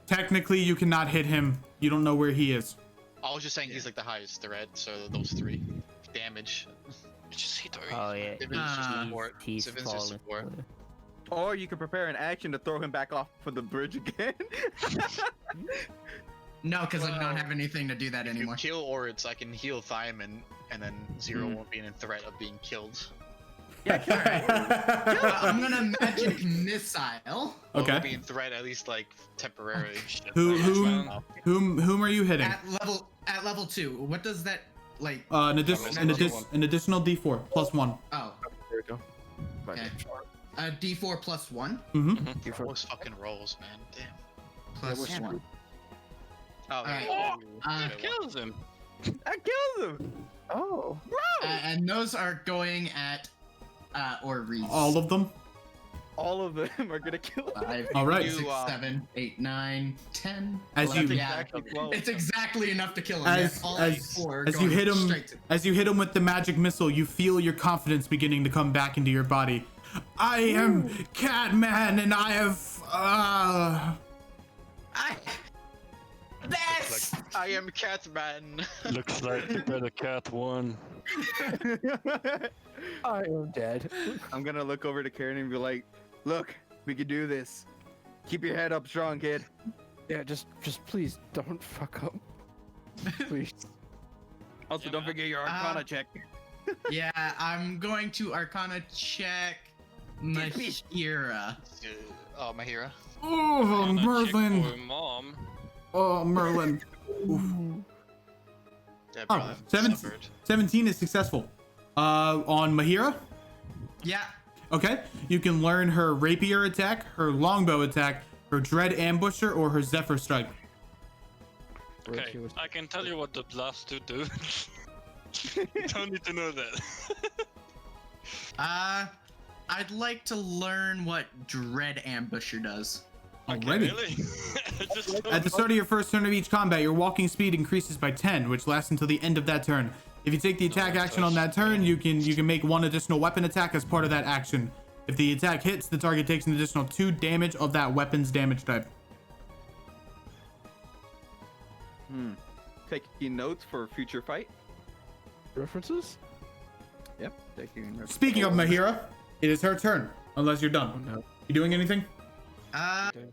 Technically, you cannot hit him. You don't know where he is. I was just saying he's like the highest threat, so those three. Damage. Just hit her. Oh yeah, Sivin's just support. he's Sivin's just falling. support. Or you can prepare an action to throw him back off for the bridge again. No, because I don't have anything to do that If you anymore. kill Oritz, I can heal Thyman, and then Zero won't be in threat of being killed. I'm gonna magic missile. Or Okay. will be in threat at least like temporarily. Whom are you hitting? At level 2. What does that like? An additional D4 plus 1. Oh, There we go. okay. D4 plus 1. Mm-hmm. Those fucking rolls, man. Damn. Plus Yeah, 1. Oh, Alright. yeah. Kills him. I killed him. Oh. And those are going at Ortiz. All of them. All of them are gonna kill him. 5, All right. 6, You, 7, 8, 9, 10. As 11. you- Yeah, Exactly 12. it's exactly enough to kill him. As Yeah, all as four as you going hit him straight to- as you hit him with the magic missile, you feel your confidence beginning to come back into your body. I am Catman, and I have Best! I am Catman. Looks like you better cat one. I am dead. I'm gonna look over to Karen and be like, "Look, we can do this. Keep your head up strong, kid." Yeah, just please don't fuck up. Please. Also, Yeah, don't man. forget your Arcana check. Yeah, I'm going to Arcana check Mahira. Oh, Mahira. oh Merlin. Mom. Oh Merlin. Oof. Yeah, Oh, brother. 17 is successful. On Mahira. Yeah. Okay, you can learn her rapier attack, her longbow attack, her dread ambusher, or her zephyr strike. Okay, I can tell you what the last two do. You don't need to know that. I'd like to learn what Dread Ambusher does. Okay, Already. really? Just At the start of your first turn of each combat, your walking speed increases by 10, which lasts until the end of that turn. If you take the attack action on that turn, you can make one additional weapon attack as part of that action. If the attack hits, the target takes an additional 2 damage of that weapon's damage type. Taking notes for future fight. References? Yep. Taking notes. Speaking of Mahira, it is her turn, unless you're done. no. You doing anything?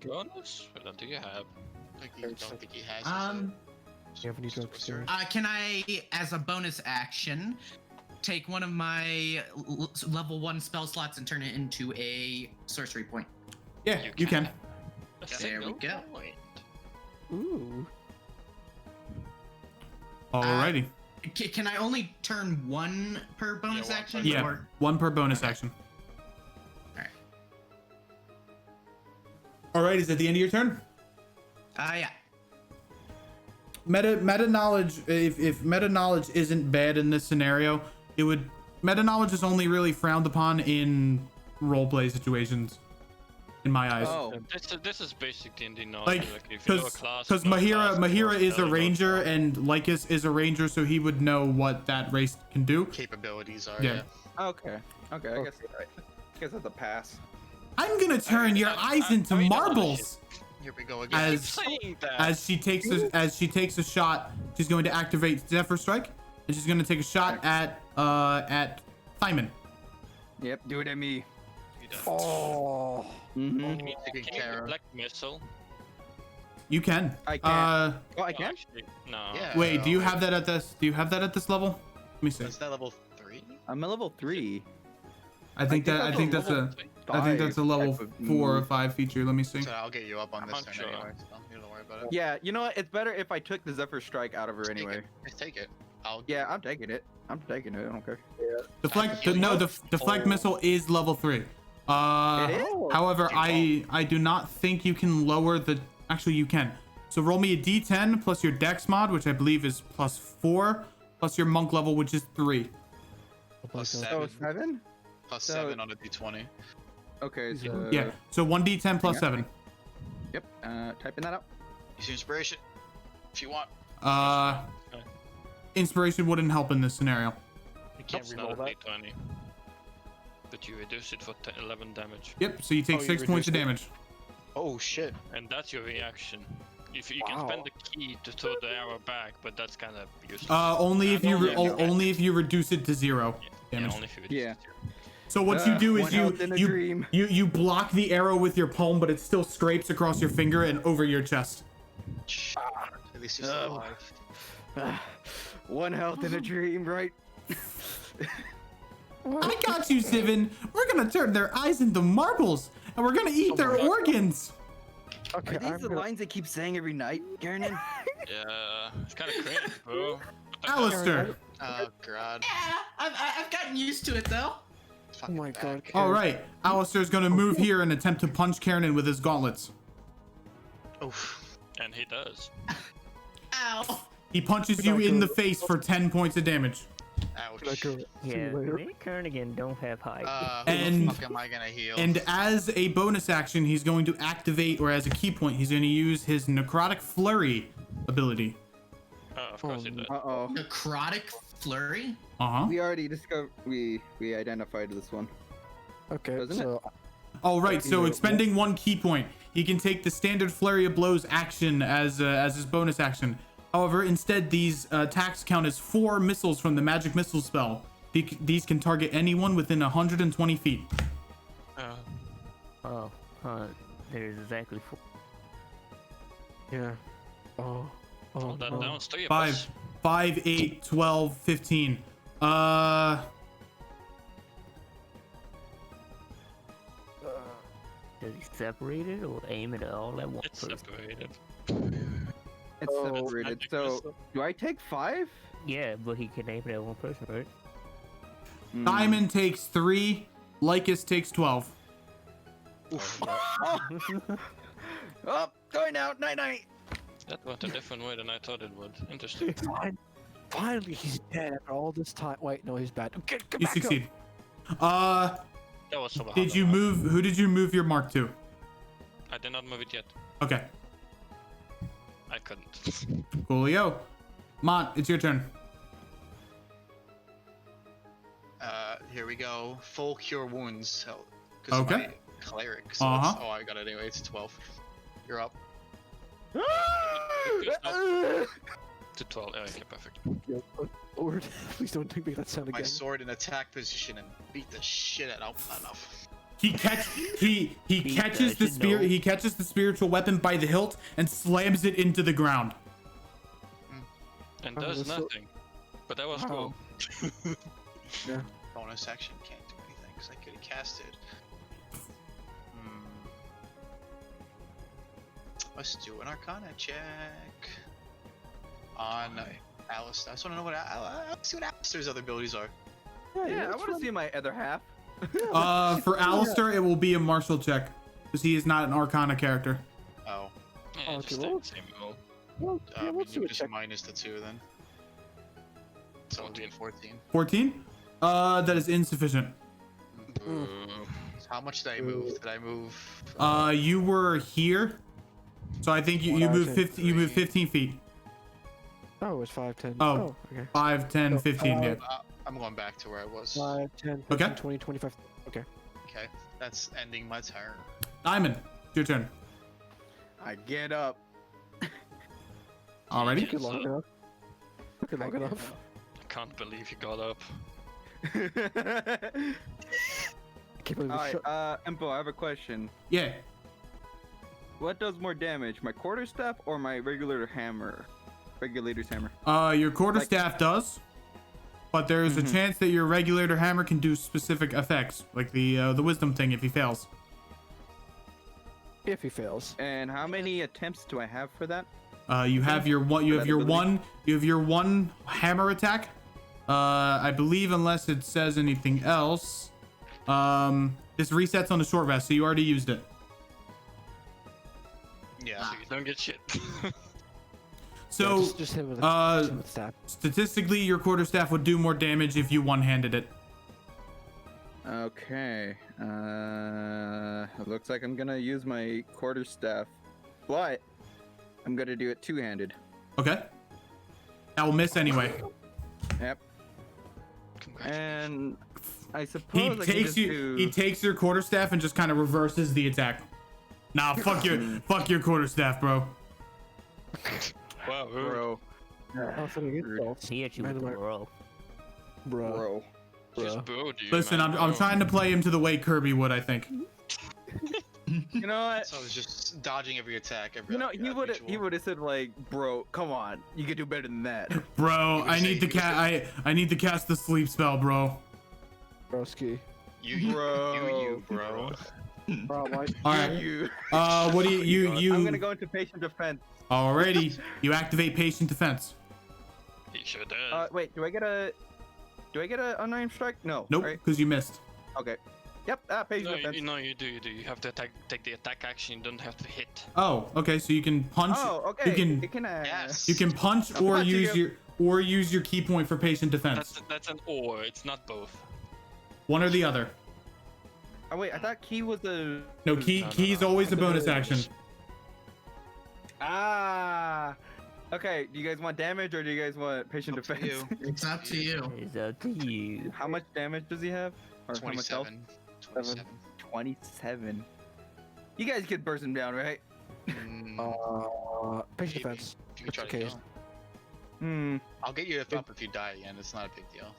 bonus? What do you have? I don't think he has. You have any drug experience? Can I, as a bonus action, take one of my level 1 spell slots and turn it into a sorcery point? Yeah, you can. There we go. Ooh. Alrighty. Can I only turn one per bonus one action? Yeah, Or... 1 per bonus action. Alright. Alright, is it the end of your turn? Yeah. Meta knowledge, if meta knowledge isn't bad in this scenario, meta knowledge is only really frowned upon in roleplay situations, in my eyes. Oh. This is basic D&D knowledge. Like, if you know a class, because you know a class, Mahira is a you know ranger class. and Lycus is a ranger, so he would know what that race can do. Capabilities are. Yeah. Okay. Okay. I guess that's a pass. I'm gonna turn your eyes into I mean, marbles. Here we go again. As Saying that. as she takes a shot, she's going to activate Zephyr Strike, and she's going to take a shot at Simon. Yep. Do it at me. Oh. Mm-hmm. Taking Can you care of. black missile? You can. I can. Oh, I Oh, can. actually, no. Yeah. Wait, do you have that at this? Do you have that at this level? Let me see. Is that level 3? I'm a level 3. I think that's a level type of 4 or move. 5 feature. Let me see. So I'll get you up on I'm this not turn sure. anyway. So you don't worry about it. Yeah, you know what? It's better if I took the Zephyr Strike out of her Just take anyway. it. Just take it. Yeah, I'm taking it. I don't care. Deflect. heal you. Deflect missile is level 3. It is? However, I do not think you can lower the. Actually, you can. So roll me a D10 plus your Dex mod, which I believe is +4, plus your monk level, which is 3. Plus Oh, 7. 7? Plus So- 7 on a d20. Okay, so... Yeah. So 1D10 plus yeah. 7. Yep, typing that out. Use your inspiration if you want. Inspiration wouldn't help in this scenario. You can't It's reroll not a that. D20. But you reduce it for 11 damage. Yep. So you take Oh, you 6 points of reduced it? damage. Oh shit. And that's your reaction. If you can Wow. spend the key to throw the arrow back, but that's kind of useless. Only if you Yeah. only if you reduce it to 0 Yeah, damage. only if you reduce Yeah. it to 0. So what you do is one health in a dream. you block the arrow with your palm, but it still scrapes across your finger and over your chest. At least you're still alive. One health in a dream, right? I got you, Sivan. We're gonna turn their eyes into marbles, and we're gonna eat their organs. Okay, Are these the lines they keep saying every night, Garnon? Yeah, it's kind of cringe, bro. Alistair. Oh god. Yeah, I've gotten used to it though. Oh Fucking my back. god. All right, Alistair's gonna move here and attempt to punch Karen with his gauntlets. Oof. And he does. Ow. He punches you in the face for 10 points of damage. Ouch. Yeah, me Kernigan don't have height. Who And- the fuck am I gonna heal? And as a bonus action, he's going to activate, or as a key point, he's going to use his Necrotic Flurry ability. Of course he does. Uh-oh. Necrotic flurry. Uh-huh. We already discovered... We identified this one. Okay, Doesn't it? so Oh, right. So Yeah. expending 1 key point, he can take the standard Flurry of Blows action as his bonus action. However, instead, these attacks count as 4 missiles from the magic missile spell. These can target anyone within 120 feet. There's exactly 4. yeah. Oh. Well, that no. downs 3 of 5, us. 5, 8, 12, 15. Does he separate it or aim it all at one It's person? separated. It's Oh, separated. magic So, missile. do I take 5? Yeah, but he can aim it at one person, right? Diamond takes 3. Lycus takes 12. Oh, going out. Night-night. That went a different way than I thought it would. Interesting. Finally, he's dead after all this time. Wait, no, he's bad. Get You back succeed. That was so hard. Did you move? Who did you move your mark to? I did not move it yet. Okay. I couldn't. Coolio. Mont, it's your turn. Here we go. Full cure wounds. So, 'cause Okay. my cleric. So Uh-huh. oh, I got it anyway. It's 12. You're up. To 12. Oh, okay, perfect. Yo, Lord, please don't make that sound My again. sword in attack position and beat the shit out. Oh, not enough. He catches the should spirit. know. He catches the spiritual weapon by the hilt and slams it into the ground. And Oh, does that's so- nothing. But that was Wow. cool. Bonus action can't do anything because I could have cast it. Let's do an Arcana check on Alistair. I just want to know what see what Alistair's other abilities are. Yeah, I want to see my other half. For Alistair, it will be a martial check because he is not an Arcana character. Oh, Yeah, Okay, just well, the same roll. Well, yeah, let's do you a just check. minus the 2 then. So it'll be 14. 14. That is insufficient. So how much did I move? Did I move? You were here, so I think you Well, moved I 50. You moved 15 feet. Oh, it's 5, 10. Oh. Okay. 5, 10, So, 15. Yeah. I'm going back to where I was. 5, 10, Okay. 15, 20, 25. Okay. Okay, that's ending my turn. Diamond, it's your turn. I get up. Already. Took it long enough. Took it long enough. I can't believe you got up. I can't believe Alright, this Empo, I have a question. Yeah. What does more damage, my quarterstaff or my regular hammer? Regulator's hammer. Your Like- quarterstaff does. but there is a chance that your regulator hammer can do specific effects, like the wisdom thing if he fails. If he fails. And how many attempts do I have for that? You have your one. You have your one. You have your one hammer attack. I believe, unless it says anything else. This resets on the short rest, so you already used it. Yeah. So you don't get shit. So, just hit with a staff. statistically, your quarterstaff would do more damage if you one-handed it. Okay. It looks like I'm gonna use my quarterstaff, but I'm gonna do it two-handed. Okay. That will miss anyway. Yep. And I He suppose He takes your quarterstaff and just kind of reverses the attack. Nah, fuck your quarterstaff, bro. Wow, Bro. He hit you with the bro. Bro. just booed you. Listen, man, I'm bro. trying to play him to the way Kirby would, I think. You know what? So I was just dodging every attack. Every You know, he would ritual. have said like, bro, come on, you could do better than that. Bro, would I say- need to you would cast. I need to cast the sleep spell, bro. Broski. You, Bro. bro. Bro, why? All right. You. What do you? I'm gonna go into patient defense. Alrighty. You activate patient defense. He sure does. Wait, do I get a unarmed strike? No. Nope, Right? because you missed. Okay. Yep. Patient No, defense. you do. You have to take the attack action. You don't have to hit. Oh, okay. So you can punch. Oh, okay. You can. It can. Yes. You can punch I'm or punching use you. your key point for patient defense. That's an or. It's not both. One or the other. Oh wait, I thought key was the. No, key's always a bonus action. Ah. Okay. Do you guys want damage or do you guys want patient Up to defense? you. It's up to you. It's up to you. How much damage does he have? Or how much health? 27. 27. You guys could burst him down, right? Maybe. Patient If defense. you try to Okay. kill. Hmm. I'll get you up if you die again. It's not a big deal.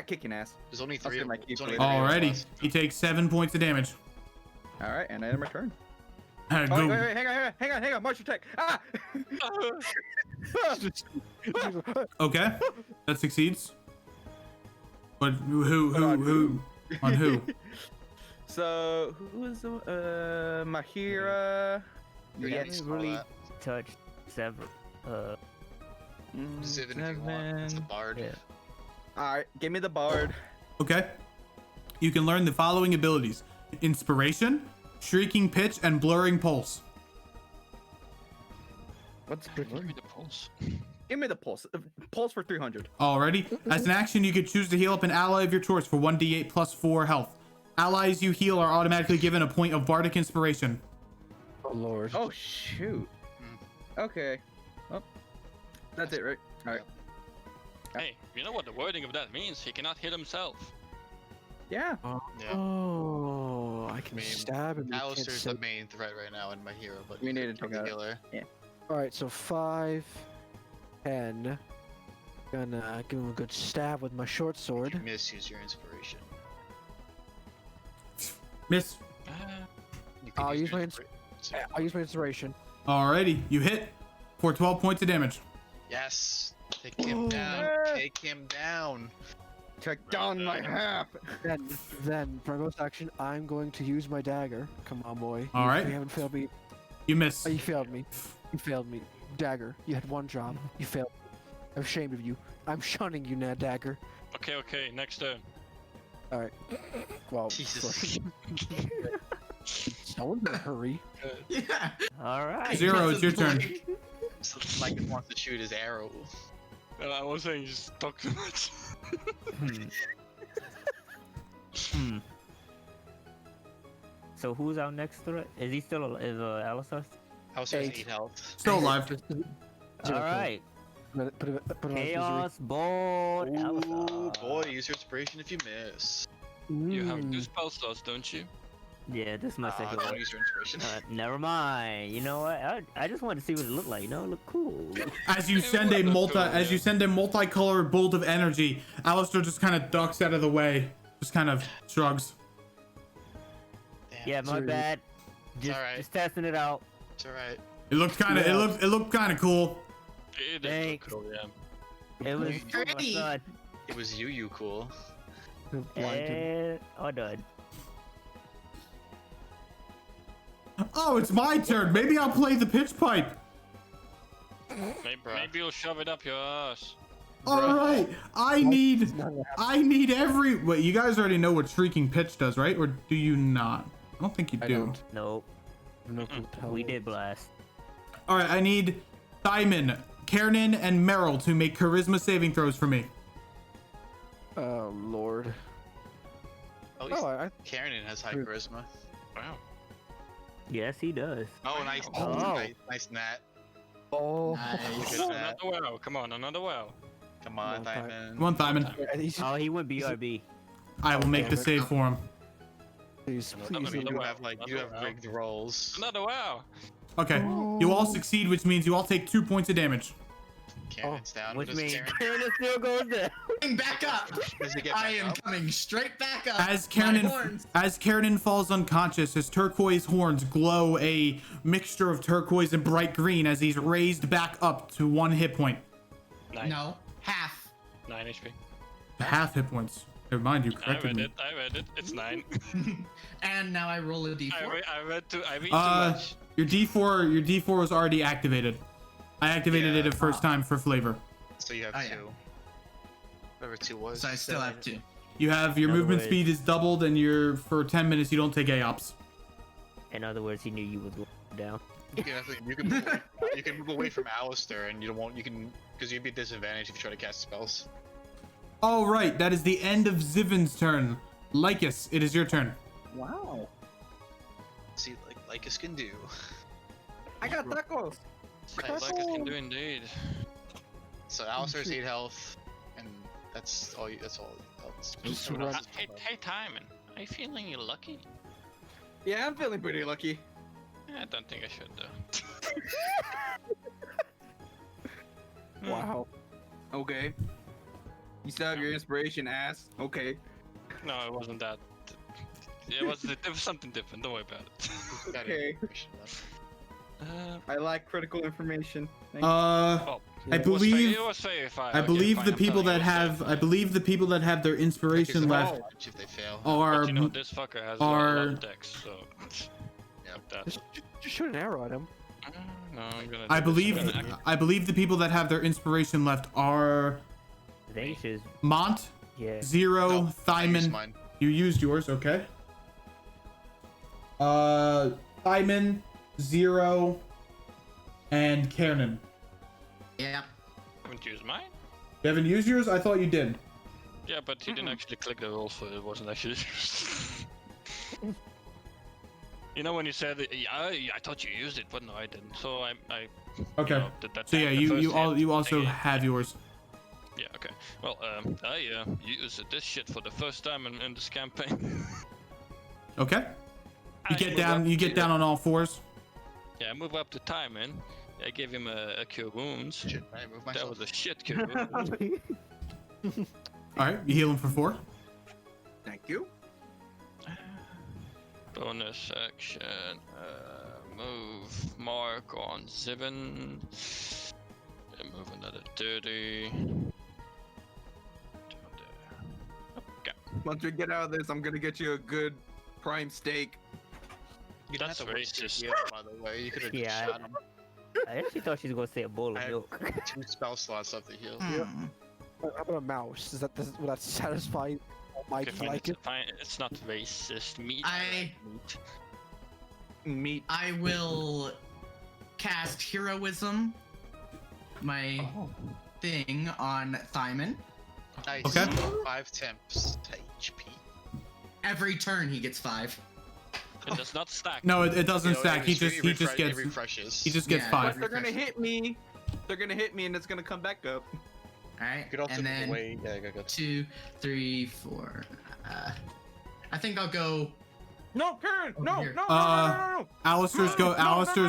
Kicking ass. There's only I'll three. say my There's key only point. three of us Alrighty. left. He takes 7 points of damage. All right, and I end my turn. Go. Oh, wait, hang on, martial tech. Ah! Okay. That succeeds. But who on who? So who is the Mahira? You're Yeah, gonna really really touch several. Ziven if you want. It's a bard. Yeah. All right, give me the bard. Okay. You can learn the following abilities: Inspiration, Shrieking Pitch, and Blurring Pulse. What's Give me the pulse. Give me the pulse. Pulse for 300. Alrighty. As an action, you could choose to heal up an ally of your choice for 1d8 plus 4 health. Allies you heal are automatically given a point of bardic inspiration. Oh lord. Oh shoot. Okay. Oh, that's it, right? All right. Hey, you know what the wording of that means? He cannot hit himself. Yeah. Yeah. Oh, I can I mean, stab him. Alistair's the main threat right now in my hero, but We you need could to take kill out- the healer. All right, so 5, 10. Gonna give him a good stab with my short If sword. you miss, use your inspiration. Miss. You can I'll use your my inspira- I'll use my inspiration. Alrighty. You hit for 12 points of damage. Yes. Take him down. Take him down. Check down my half. Then for my bonus action, I'm going to use my dagger. Come on, boy. All right. You haven't failed me. You miss. Oh, you failed me. You failed me. Dagger. You had one job. You failed. I'm ashamed of you. I'm shunning you now, dagger. Okay, next turn. All right. Well, Jesus. someone's in a hurry. Yeah. All right. Zero, it's your turn. So Mike wants to shoot his arrow. Well, I was saying just talk too much. So who's our next threat? Is he still is Alistar? Alistair's 8. 8 health. Still alive. Zero All kill. right. Put it on his Chaos Bolt Ooh, Alistar. boy, use your inspiration if you miss. misery. You have 2 spell slots, don't you? Yeah, this is my second Don't one. use your inspiration. Never mind. You know what? I just wanted to see what it looked like. You know, it looked cool. As you send a multicolored bolt of energy, Alistair just kind of ducks out of the way. Just kind of shrugs. Damn, Yeah, my Sorry. bad. Just, alright. just testing it out. it's alright. It looked kind of it looked kind of cool. It is Thanks. cool, yeah. It was Pretty. my son. It was you cool. And all done. Oh, it's my turn. Maybe I'll play the pitch pipe. Maybe you'll shove it up your ass. All right. I need every. Wait, you guys already know what shrieking pitch does, right? Or do you not? I don't think you I do. don't. Nope. No clue how We it did blast. All right. I need Simon, Kiernan, and Meryl to make charisma saving throws for me. Oh Lord. At least Oh, I Karen has high charisma. Wow. Yes, he does. Oh, nice. Oh. Nice Nat. oh. Nice. Another wow. Come on, another wow. Come on, Well, Diamond. Come on, Simon. Oh, he went BRB. I will make the save for him. Please, Another please. wow. You have you have Another rigged rolls. Another wow. Okay. You all succeed, which means you all take 2 points of damage. Karen's down. Which Does means Karen, Karen still goes down. Coming back up. does he get I back am up? coming straight back up. As My horns. Kiernan falls unconscious, his turquoise horns glow a mixture of turquoise and bright green as he's raised back up to 1 hit point. 9. No, half. 9 HP. Half hit points. Never mind, you I corrected read me. it. I read it. It's 9. And now I roll a d4. I read too much. Your D4 was already activated. I activated it the first time for flavor. So you have Oh, yeah. 2. Whatever 2 was. So I still have 2. You have your In other movement words- speed is doubled, and for 10 minutes you don't take AOPs. In other words, he knew you would go down. You can move away from Alistair, and you can because you'd be disadvantaged if you try to cast spells. All right, that is the end of Zivin's turn. Lycus, it is your turn. Wow. See, like us can do. I got tacos. Like it can do indeed. So Alistair's 8 health, and that's all. That's all. Just everyone run- else is Hey, Timon. Are you feeling you lucky? Yeah, I'm feeling pretty lucky. I don't think I should though. Wow. Okay. You still have your inspiration, ass. Okay. No, it wasn't that. It was something different. Don't worry about it. got Okay. information left. I like critical information. Thank Oh, I it was believe fair, it was fair if I believe the people that have their Because inspiration they're left advantage if they fail. are But you know, this fucker has a are- lot of decks, so. Yeah. Like that. Just shoot an arrow at him. No, I'm gonna. I do this believe again. I believe the people that have their inspiration left are I think it's just, Mont, yeah. Zero, No, I used Thyman. mine. You used yours, okay. Thyman, Zero, and Kiernan. Yeah. Haven't used mine. You haven't used yours? I thought you did. Yeah, but he didn't actually click the roll, so it wasn't actually. You know when you said, yeah, I thought you used it, but no, I didn't. So I Okay. you know, did that So yeah, the you first hit you also again. have yours. Yeah, okay. Well, I used this shit for the first time in this campaign. Okay. You I get move down. up You to- get down on all fours. Yeah, I move up to Timon. I gave him a cure wounds. Shit, I moved That myself. was a shit cure wounds. All right. You heal him for 4. Thank you. Bonus action. Move mark on Zivin. And move another 30. Down there. Okay. Once we get out of this, I'm gonna get you a good prime steak. You didn't That's have to waste your racist. heal, by the way. You could have Yeah, just shot him. I actually thought she was gonna say a bowl I of have milk. 2 spell slots left to heal. Hmm. How about a mouse? Will that satisfy my Okay, fine, like it's, it? fine. It's not racist. Meat. I- Meat. Meat. I will cast Heroism, my thing, on Thyman. Nice. Okay. 5 temps to HP. Every turn he gets 5. It does not stack. No, it doesn't You know, stack. He it just refresh- gets it refreshes. he just gets Yeah. 5. They're gonna hit me. They're gonna hit me, and it's gonna come back up. Alright. You could also And move then away. Yeah, go. 2, 3, 4. I think I'll go. No, Karen! No, here. no, no, no, no, no! Alistair's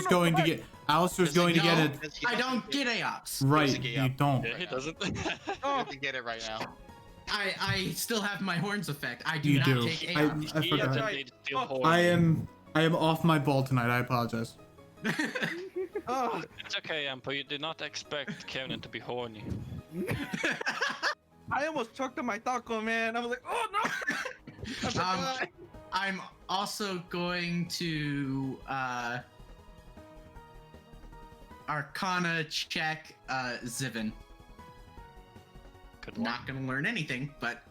no, going to wait. get. Alistair's Does he going to get know? it. Does he I have don't to get AOPs. Right. Does he get You up? don't. Yeah, he doesn't. You have to get it right now. I still have my horns effect. I do You not do. take I AOPs. He forgot. doesn't need steel Oh, horn. I am off my ball tonight. I apologize. Oh, It's okay, Ampo. You did not expect Kevin to be horny. I almost choked on my taco, man. I was like, oh no. I forgot. I'm also going to Arcana check Zivin. Good one. Not gonna learn anything, but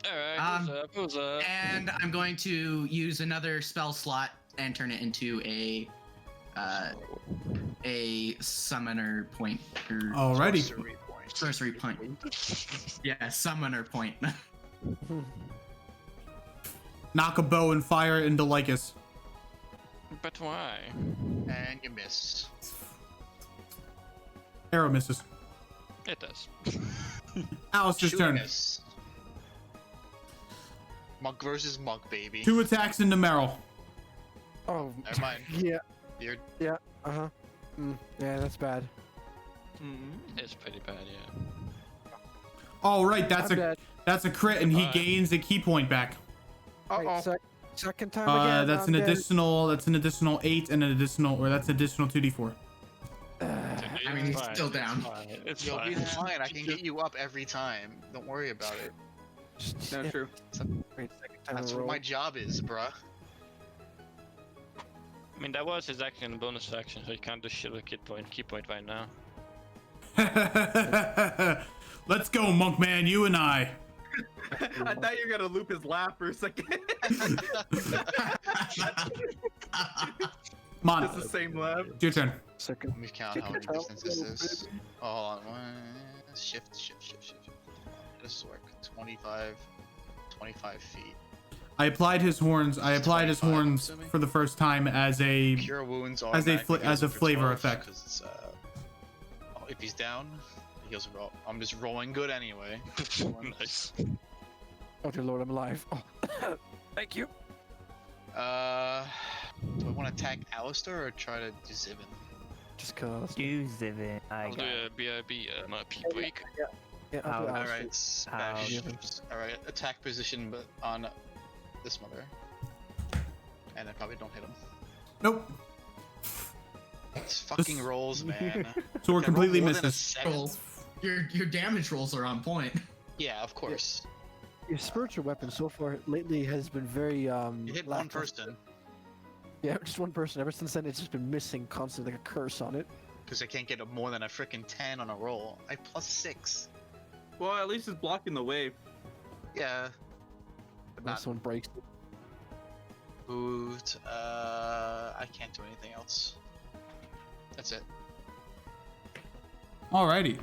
Alright, who's up? and I'm going to use another spell slot and turn it into a summoner point or Alrighty. sorcery point. Yeah, summoner point. Knock a bow and fire it into Lycus. But why? And you miss. Arrow misses. It does. Alistair's Shoot, turn. miss. Monk versus monk, baby. 2 attacks into Meryl. Oh, Never mind. yeah, You're yeah, uh-huh. Yeah, that's bad. It's pretty bad, yeah. All right, that's I'm a dead. that's a crit, and he Alright. gains a key point back. Wait, second time again. That's I'm an dead. additional 8 and an additional, or that's additional 2d4. I mean, he's still down. It's You'll be fine. fine. I can get you up every time. Don't worry about it. No, Yeah, true. wait, second time That's in a what row. my job is, bruh. I mean, that was his action and bonus action, so you can't just shield a key point right now. Let's go, Monk Man, you and I. I thought you were gonna loop his laugh for a second. Come on, It's the same laugh. it's your turn. Second. Let me count how many distances this is. Oh, hold on. Shift. This is work. 25 feet. I applied his horns. I applied his 25, I'm horns assuming? for the first time as a Cure wounds as a automatically as a heals for flavor 12, effect. 'cause it's, if he's down, he heals roll. I'm just rolling good anyway. Nice. Oh dear lord, I'm alive. Oh. Thank you. Do I want to attack Alistair or try to do Zivin? Just cause. Do Zivin. I I'll do got a BRB, not a P break. Yeah, I'll do How- Alistair. Alright, How- smash. Alright, attack position, but on this mother. And I probably don't hit him. Nope. It's fucking rolls, man. So we're Can I roll completely more than a misses. seven? Rolls. Your damage rolls are on point. Yeah, of course. Your spiritual weapon so far lately has been very You hit one lackluster. person, Yeah, just one person. Ever since then, it's just been missing constantly, like a curse on it. because I can't get more than a freaking 10 on a roll. I plus 6. Well, at least it's blocking the wave. Yeah. But When not someone breaks it. moved. I can't do anything else. That's it. Alrighty.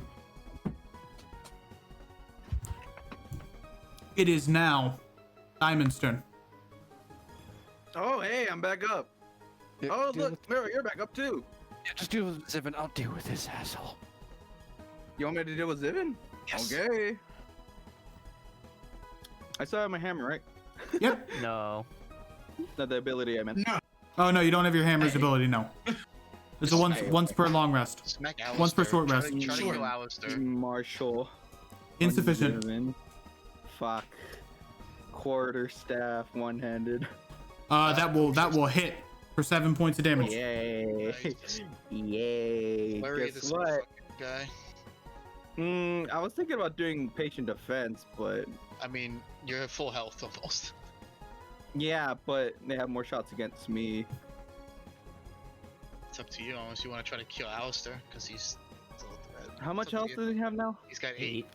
It is now Diamond's turn. Oh, hey, I'm back up. Yeah, Oh, deal look, Mary, you're back up too. Yeah, just deal with Zivin. I'll deal with this asshole. You want me to deal with Zivin? Yes. Okay. I still have my hammer, right? Yep. no. Not the ability I meant. No. Oh no, you don't have your hammer's Hey. ability. No. It's a once per long rest. Smack Alistair. Once per short Try rest. to- Try to Short. kill Alistair. Marshall. Insufficient. Zivin. Fuck. Quarter staff, one-handed. That will hit for 7 points of damage. Yay. Nice. Yay. Larry, Guess this what? fucking guy. I was thinking about doing patient defense, but I mean, you're at full health almost. yeah, but they have more shots against me. It's up to you, unless you want to try to kill Alistair, because he's still at the red. How much It's up health to you. does he have now? He's got 8. 8.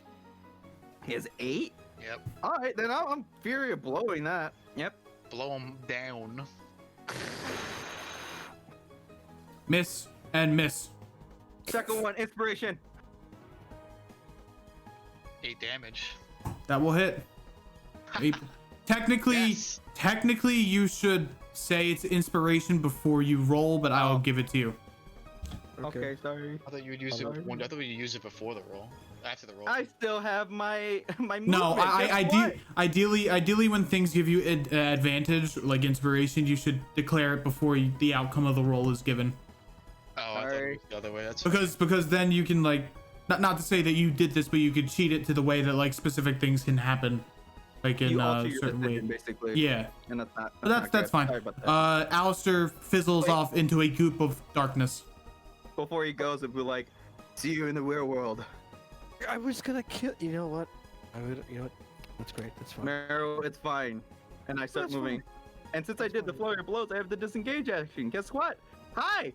He has 8? Yep. Alright, then I'm Fury of blowing that. Yep. Blow him down. Miss and miss. Second one, inspiration. 8 damage. That will hit. Technically, Yes. technically, you should say it's inspiration before you roll, but I'll Oh. give it to you. Okay, sorry. I thought you would use it. Alright. I thought you'd use it before the roll. After the roll. I still have my movement. No, Guess what? ideally, when things give you advantage, like inspiration, you should declare it before the outcome of the roll is given. Oh, I thought it was the other way. That's Because then you can like, not to say that you did this, but you could cheat it to the way that like specific things can happen, like in You alter your certain way. decision, basically. Yeah, And that's not. but not that's good. fine. Sorry about that. Alistair fizzles Wait. off into a goop of darkness. Before he goes, it'll be like, "See you in the real world." I was gonna kill. You know what? I would. You know what? That's great. That's fine. Meryl, it's fine. And I start That's moving. And since I did the flurry of blows, I have the disengage action. Guess what? Hi!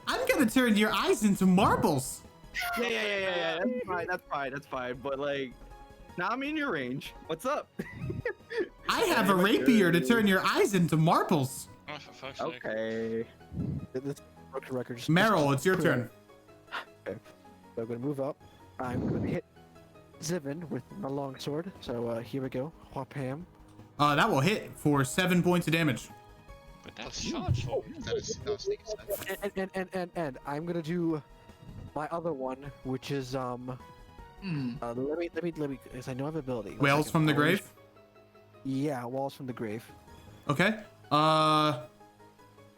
I'm gonna turn your eyes into marbles. Yeah. That's fine. But like, now I'm in your range. What's up? I have a rapier to turn your eyes into marbles. Oh, for fuck's sake. Okay. This broken record. Meryl, it's your turn. Okay. So I'm gonna move up. I'm gonna hit Zivin with my longsword. So here we go. Whapam. That will hit for 7 points of damage. But that's chargeful. That was sneak attack. And I'm gonna do my other one, which is let me, because I know I have ability. One Whales second. from the I'll grave? use- Yeah, walls from the grave. Okay.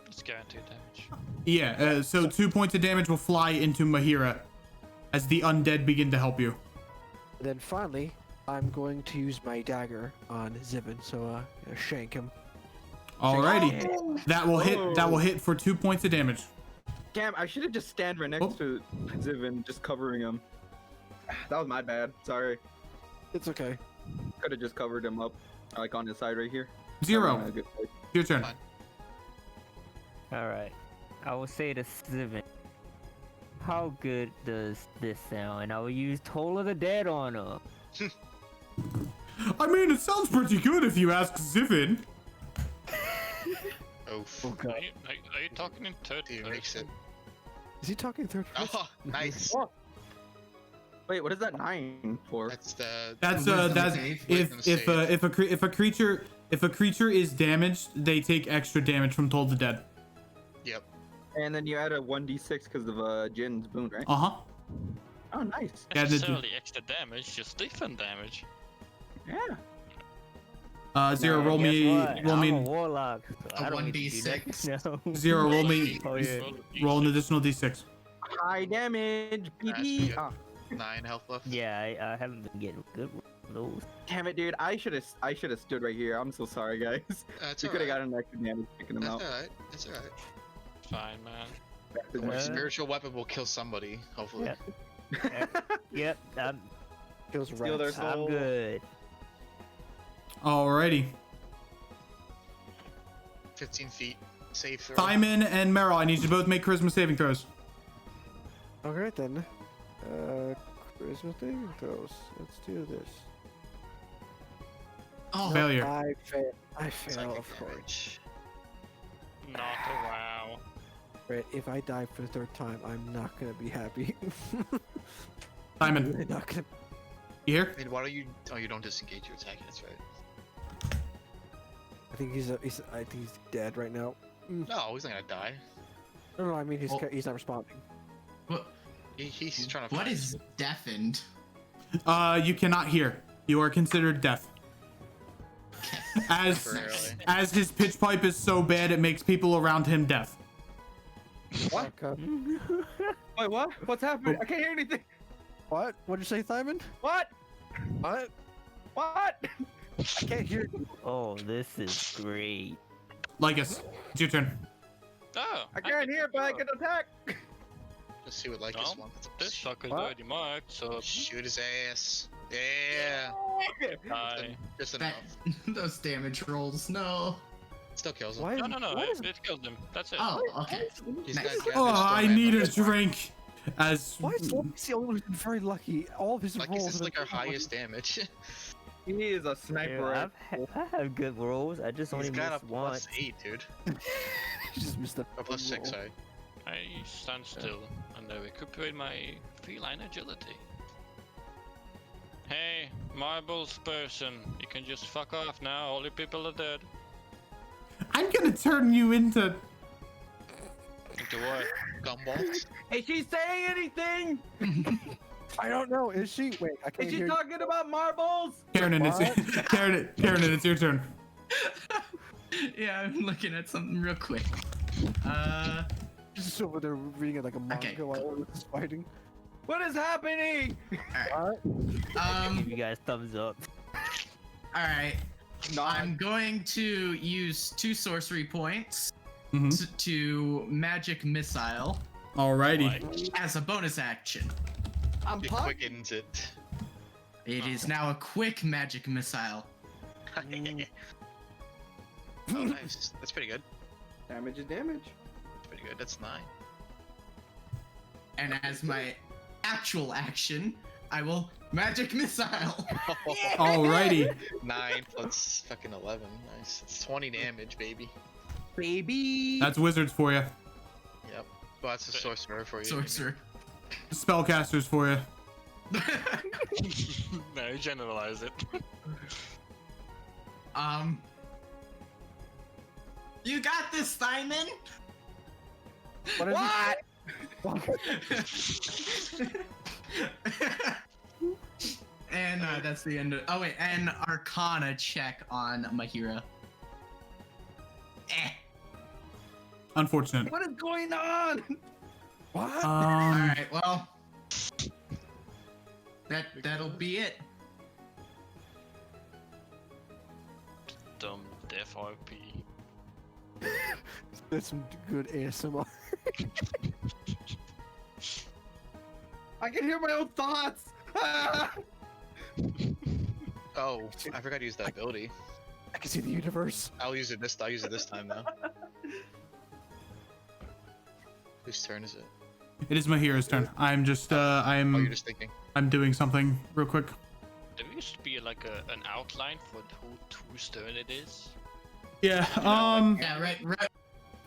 It's guaranteed damage. Yeah, so 2 points of damage will fly into Mahira as the undead begin to help you. And then finally, I'm going to use my dagger on Zivin, so shank him. Alrighty. That will hit. That will hit for 2 points of damage. Damn, I should have just stand right next to Zivin, just covering him. That was my bad. Sorry. It's okay. Could have just covered him up, like on his side right here. Zero. That would've been a good place. Your turn. Fine. Alright. I will say to Sivin, how good does this sound? And I will use Toll of the Dead on her. I mean, it sounds pretty good if you ask Zivin. Oof. Okay. Are you talking in third Do you mix it? person? Is he talking third person? Oh, nice. Wait, what is that 9 for? That's the. That's Wisdom that's save. if a creature is damaged, they take extra damage from Toll the Dead. Yep. And then you add a 1d6 because of Jin's boon, right? Uh huh. Oh, nice. Yeah, Not necessarily extra damage, just different damage. Yeah. Zero. Nah, Roll guess me. what? Roll I'm a me. warlock. So A I don't need to do that. 1d6. No. Zero. Roll me. Oh yeah. Roll an additional d6. High damage, Nice, BB. good. Ah, 9 health left. Yeah, I haven't been getting good rolls. damn it, dude. I should have stood right here. I'm so sorry, guys. That's You could have alright. gotten extra damage picking him That's out. alright. That's alright. Fine, man. My Uh, spiritual weapon will kill somebody, hopefully. Yeah. Yep, Kills Steal their rats. soul. I'm good. Alrighty. 15 feet. Safe throw. Simon and Meryl, I need you to both make charisma saving throws. Alright then. Charisma saving throws. Let's do this. Oh, Failure. I fail. I fail, Psychic of course. damage. Not a wow. Right, if I die for the third time, I'm not gonna be happy. Simon, I'm not gonna. you here? I mean, why don't you? Oh, you don't disengage your attack. That's right. I think I think he's dead right now. No, he's not gonna die. No, I mean Oh. he's not responding. what, He's trying to. what find is deafened? You cannot hear. You are considered deaf. As Temporarily. his pitch pipe is so bad it makes people around him deaf. What? Okay. Wait, what? What's happening? I can't hear anything. What? What'd you say, Simon? What? What? What? I can't hear you. Oh, this is great. Lycus, it's your turn. Oh, I can't hear, but I can attack. Let's see what Lycus wants. This sucker's What? already marked, so Shoot his ass. Yeah. die. Just That, enough. those damage rolls. No. Still kills him. Why? No, What is- it killed him. That's it. Oh, okay. He's Nice. got Oh, damage to I land need on a this one. drink. As Why is Lucas the only one who's been very lucky? All of his Like, rolls. is this have like our been so highest damage? He is a sniper. Yeah, I have good rolls. I just He's only got a missed once. +8, dude. lucky. He just missed a Or +6, roll. sorry. I stand still and I recuperate my feline agility. Hey, marbles person, you can just fuck off now. All your people are dead. I'm gonna turn you into. Into what? Gumballs? Is she saying anything? I don't know. Is she? Wait, I can't Is she hear. talking about marbles? Karen, Karen, it's your turn. Yeah, I'm looking at something real quick. Just over there reading it like a manga Okay, while everyone's is fighting. What is happening? Give you guys thumbs up. All right. No, I'm going to use 2 sorcery points Mhm. to magic missile Alrighty. As a bonus action, I'm It pumped. quickens it. it is now a quick magic missile. Oh, nice. That's pretty good. Damage is damage. That's pretty good. That's 9. And as my actual action, I will magic missile. Alrighty. 9 plus fucking 11. Nice. It's 20 damage, baby. Baby. That's wizards for you. Yep. Well, that's a sorcerer for you. Sorcerer. Spellcasters for you. No, you generalize it. You got this, Simon. What? And that's the end of. Oh wait, and Arcana check on Mahira. Unfortunate. What is going on? What? All right, well, that'll be it. Dumb death RP. That's some good ASMR. I can hear my own thoughts. Ah! Oh, I forgot to use that ability. I can see the universe. I'll use it this time though. Whose turn is it? It is Mahira's turn. I'm just Oh, I'm you're just thinking. I'm doing something real quick. There used to be like an outline for whose turn it is. Yeah. Yeah, right.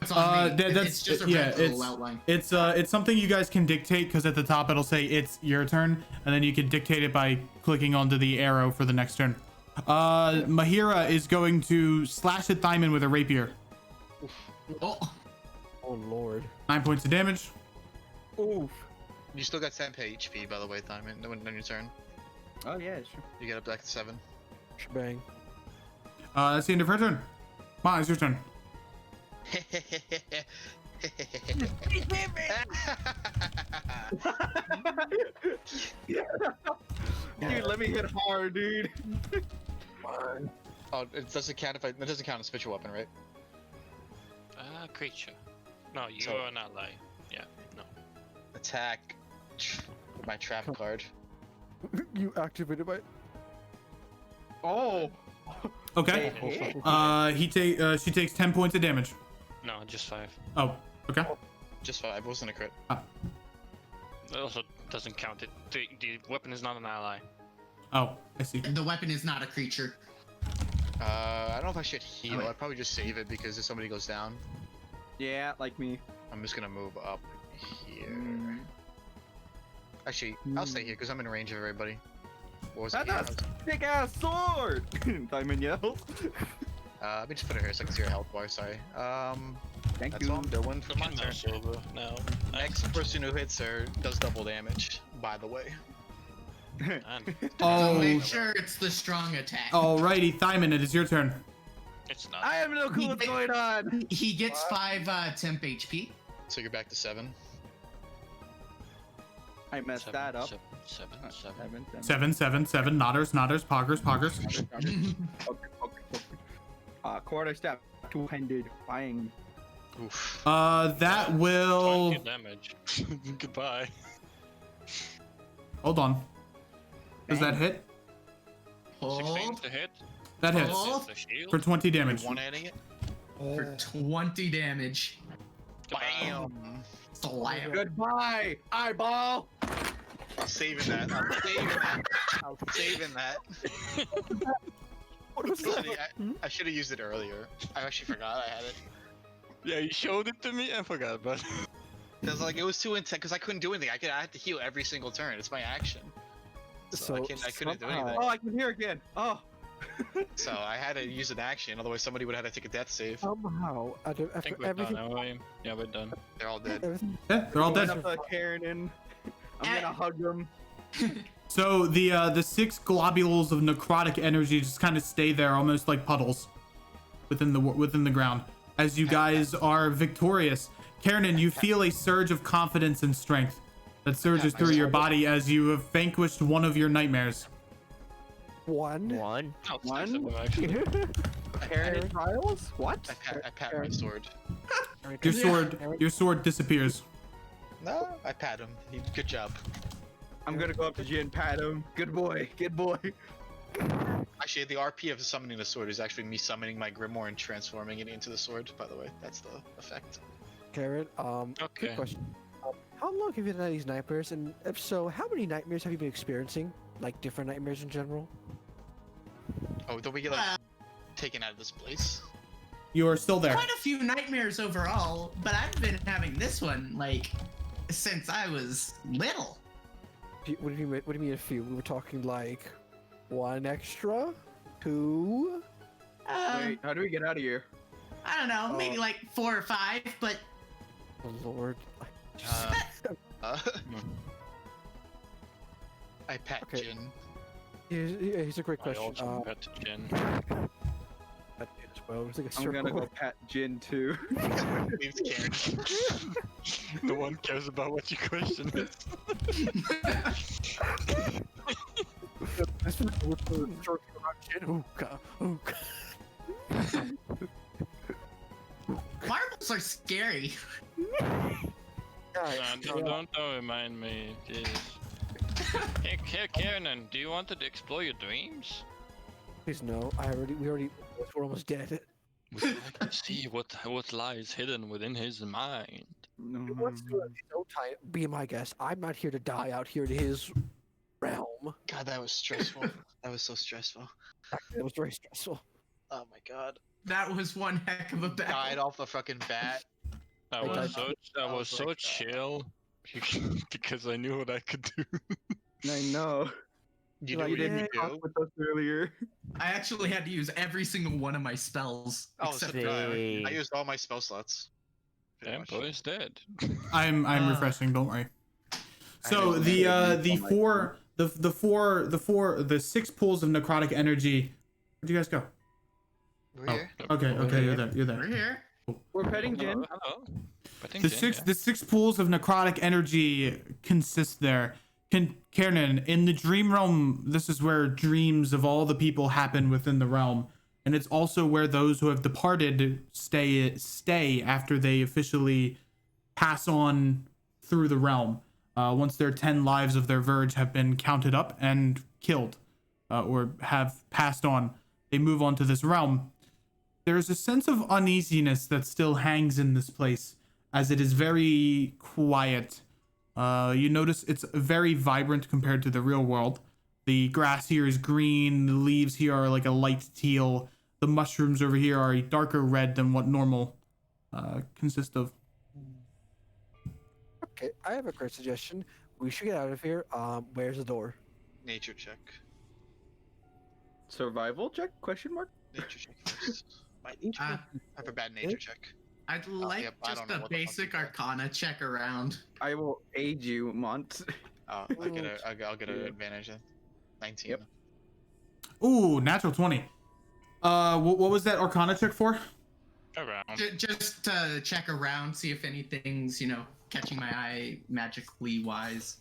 It's on me. That's it's just a yeah. red little outline. It's something you guys can dictate because at the top it'll say it's your turn, and then you can dictate it by clicking onto the arrow for the next turn. Mahira is going to slash at Thyman with a rapier. Oh, Oh lord. 9 points of damage. Oof. You still got 10 HP, by the way, Thyman. On your turn. Oh yeah, sure. You get up back to 7. Shebang. That's the end of her turn. Ma, it's your turn. Dude, let me hit hard, dude. Oh, it doesn't count if it doesn't count as special weapon, right? Creature. No, you're So- an ally. Yeah, no. Attack. With my trap card. You activated my. Oh. Okay. She takes 10 points of damage. No, just 5. Oh, okay. Just 5. It wasn't a crit. It also doesn't count it. The weapon is not an ally. Oh, I see. the weapon is not a creature. I don't know if I should heal. Alright. I'd probably just save it because if somebody goes down, Yeah, like me. I'm just gonna move up here. Actually, I'll stay here because I'm in range of everybody. What was it? That's a big ass sword! Diamond yells. Let me just put it here so I can see your health bar. Sorry. Thank That's you. all I'm doing for my No turn. silver. No. Next person who hits her does double damage. By the way. And So Oh, make sure it's the strong attack. alrighty, Thyman, it is your turn. it's not. I have no clue what's going on. He gets 5 temp HP. So you're back to 7. I messed that up. 7. 7, nodders, poggers. Okay. Quarter step, two-handed flying. Oof. That will. 20 damage. Goodbye. Hold on. Does that hit? 16 Hold to hit. That hits Oh. The shield. for 20 You're damage. one adding it? for 20 damage. Goodbye. Bam! Slam. Goodbye, eyeball. I'm saving that. I'm saving that. What was Honestly, I should have used it earlier. I actually forgot I had it. Yeah, you showed it to me. I forgot, but Cause like it was too intense. Cause I couldn't do anything. I had to heal every single turn. It's my action. So, I couldn't do anything. Oh, I can hear again. Oh. So I had to use an action. Otherwise, somebody would have had to take a death save. Somehow, I after think we're everything, done. Aren't we? Yeah, we're done. They're all dead. everything, Yeah, they're all Going dead. up to Karen and I'm gonna hug them. So the 6 globules of necrotic energy just kind of stay there, almost like puddles, within the ground. As you guys are victorious, Karen, you feel a surge of confidence and strength that surges through your body as you have vanquished one of your nightmares. one. One. Oh, it's One? nice of them, actually. Karen trials? What? I pat my sword. Your sword disappears. No, I pat him. Good job. I'm gonna go up to Jin, pat him. Good boy, good boy. Actually, the RP of summoning the sword is actually me summoning my grimoire and transforming it into the sword. By the way, that's the effect. Karen, Okay. quick question. How long have you had these nightmares? And if so, how many nightmares have you been experiencing? Like different nightmares in general? Oh, don't we get like taken out of this place? You are still there. Quite a few nightmares overall, but I've been having this one like since I was little. What do you mean a few? We were talking like 1 extra, 2. Wait, how do we get out of here? I don't know, maybe like 4 or 5, but Oh Lord. I pat Okay. Jin. Here's a great I question. also pet Jin. As well. It's like a I'm circle. gonna go pat Jin too. Leaves Karen. No one cares about what your question is. This is Ooka, ooka. marbles are scary. Guys, Don't remind me, jeez. Hey, Kiernan, do you want to explore your dreams? please no. We're almost dead. Would you like to see what lies hidden within his mind? He wants to don't be my guest. I'm not here to die out here in his realm. God, that was stressful. That was so stressful. It was very stressful. Oh my god. That was one heck of a Died battle. off a fucking bat. I Like was Oh so my God. chill because I knew what I could do. I know. You Like, know what you didn't can talk do? with us earlier. I actually had to use every single one of my spells. Oh, so except did I Sick. used all my spell slots. Pretty Damn, much. boy's dead. I'm refreshing. Don't worry. So know, the maybe the 6 pools of necrotic energy. Where'd you guys go? We're Oh, here. okay, you're there. You're we're there. here. We're petting Jin. Hello. Petting The Jin, the 6 pools of necrotic energy consist there. Kiernan, in the dream realm, this is where dreams of all the people happen within the realm, and it's also where those who have departed stay after they officially pass on through the realm. Once their 10 lives of their verge have been counted up and killed, or have passed on, they move on to this realm. There's a sense of uneasiness that still hangs in this place, as it is very quiet. You notice it's very vibrant compared to the real world. The grass here is green, the leaves here are like a light teal, the mushrooms over here are a darker red than what normal consist of. Okay, I have a great suggestion. We should get out of here. Where's the door? Nature check. Survival check? Question mark? Nature check first. Uh, I have a bad nature check. I'd like yep, I just don't know a what the fuck basic you got. Arcana check around. I will aid you, Mont. Oh, I'll get an advantage then. 19. Yep. Ooh, natural 20. What was that Arcana check for? Around. Just to check around, see if anything's, catching my eye magical wise.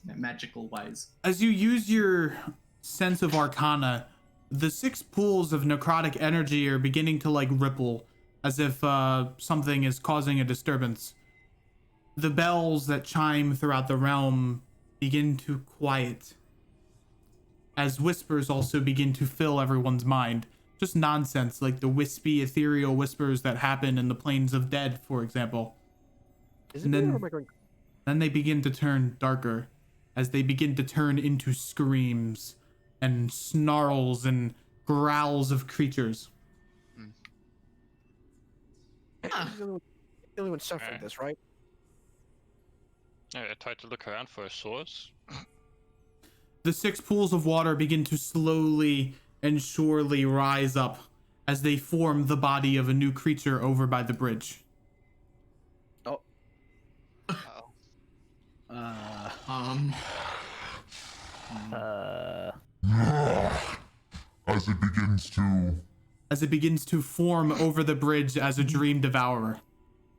As you use your sense of Arcana, the 6 pools of necrotic energy are beginning to ripple, as if something is causing a disturbance. The bells that chime throughout the realm begin to quiet, as whispers also begin to fill everyone's mind. Just nonsense, like the wispy, ethereal whispers that happen in the plains of dead, for example. Is And it me, then- or am I going? Then they begin to turn darker, as they begin to turn into screams and snarls and growls of creatures. He's the only one suffering this, right? I tried to look around for a source. The 6 pools of water begin to slowly and surely rise up as they form the body of a new creature over by the bridge. Uh-oh. As it begins to. As it begins to form over the bridge as a dream devourer.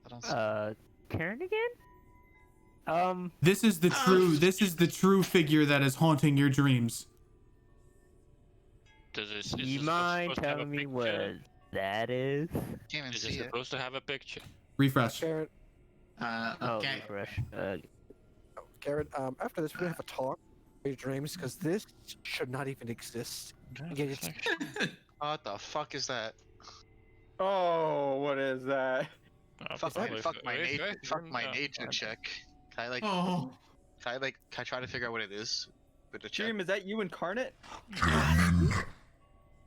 I don't see. Karen again? This is the true figure that is haunting your dreams. Is You this mind supposed to have a telling me picture? what that is? Can't even Is it see it. supposed to have a picture? Refresh. Karen, Oh, Okay. refresh. Garrett, after this, we're gonna have a talk about your dreams, because this should not even exist. Again, it's- What the fuck is that? Oh, what is that? Fuck my nature check. Can I like? Oh. Can I try to figure out what it is? With the check. Dream, is that you incarnate? Kiernan,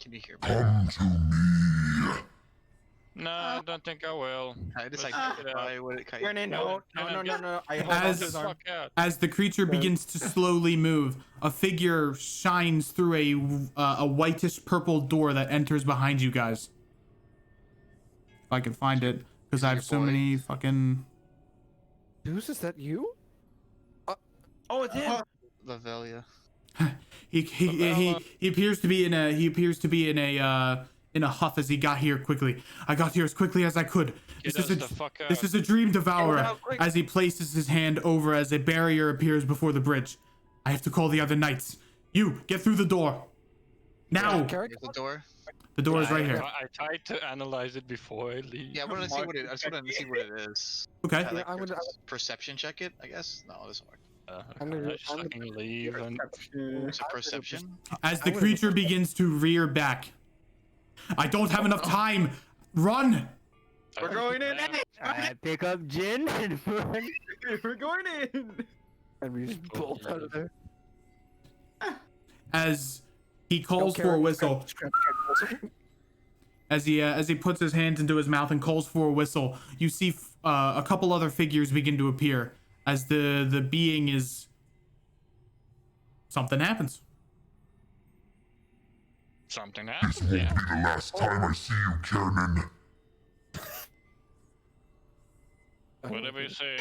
Can you hear me? come to me. No, I don't think I will. Can I just Let's like check it out. verify what it? Can I, Kiernan, no. I hold As- on to his arm. Fuck out. As the creature begins to slowly move, a figure shines through a whitish purple door that enters behind you guys. If I can find it, because I have so Your boy. many fucking. Zeus, is that you? Oh, it's him. Lavelia. He appears to be in a huff as he got here quickly. I got here as quickly as I could. Get This us is the fuck out. this is a dream devourer. out quick. As he places his hand over as a barrier appears before the bridge. I have to call the other knights. You get through the door. Now. Garrett, Here's the door. The door is right here. I tried to analyze it before I leave. Yeah, I want to see what it. I just want to see what it is. Okay. Can I, like, I'm gonna- perception check it. I guess. No, it doesn't work. I'm gonna- I just fucking leave and It's a perception. As the creature begins to rear back. I don't have enough time. Run! We're going in. I pick up Jin and run. We're going in. and we just bolt out of there. As he No, calls for a Garrett, whistle. As he puts his hands into his mouth and calls for a whistle, you see a couple other figures begin to appear. As the being is. Something happens. something This happens. won't Yeah. be the last time I see you, Kiernan. Whatever you say.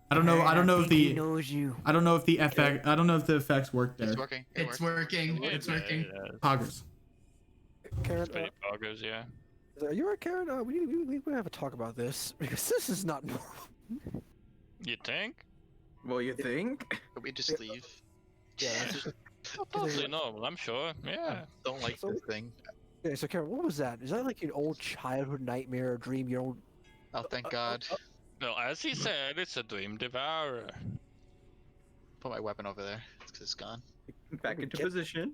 I don't know. I don't know if He the. knows you. I don't know if the effect. I don't know if the effects work there. It's working. It It's worked. working. It's working. Poggers. Karen, Pretty boggers, yeah. are you alright, Karen? We gotta have a talk about this because this is not normal. You think? Well, you think? Could we just leave? Yeah. That's Totally normal, I'm sure. Yeah. Don't like So- this thing. okay, so Karen, what was that? Is that like an old childhood nightmare or dream? Your old. Oh, thank God. No, as he said, it's a dream devourer. Put my weapon over there. It's 'cause it's gone. Back into position.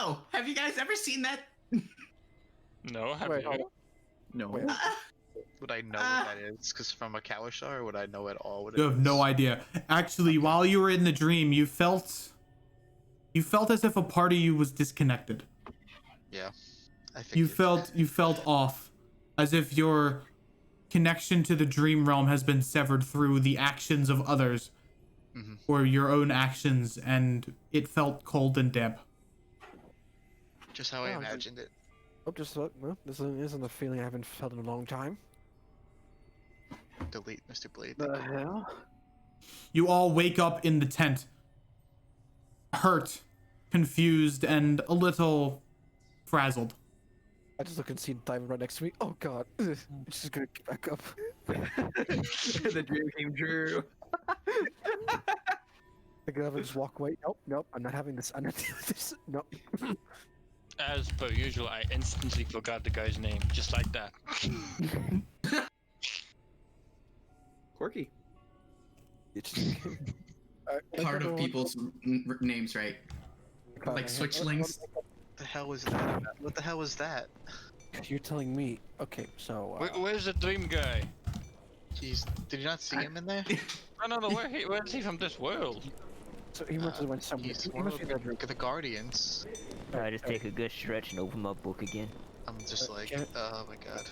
Oh, have you guys ever seen that? No, have Wait, you? No. Where? Would I know what that is? 'Cause from a Kawisha, or would I know at all what it You have no is? idea. Actually, while you were in the dream, you felt as if a part of you was disconnected. Yeah. I think You felt off, as if your connection to the dream realm has been severed through the actions of others Mhm. or your own actions, and it felt cold and damp. just how I Oh, imagined it. Oh, just look. Well, this isn't a feeling I haven't felt in a long time. Delete Mr. Blade. The hell? You all wake up in the tent, hurt, confused, and a little frazzled. I just look and see Diamond right next to me. Oh God, I'm just gonna get back up. The dream came true. I get up and just walk away. Nope, I'm not having this. I'm not doing this. Nope. As per usual, I instantly forgot the guy's name, just like that. Quirky. It's just, Part of people's names, right? Like switchlings. What the hell was that? What the hell was that? You're telling me. Okay, so. Where's the dream guy? Jeez, did you not see him in there? No, where is he from this world? So he must have went somewhere. He's He one must of be that the Guardians. I just take a good stretch and open my book again. I'm just like, Garrett? oh my God.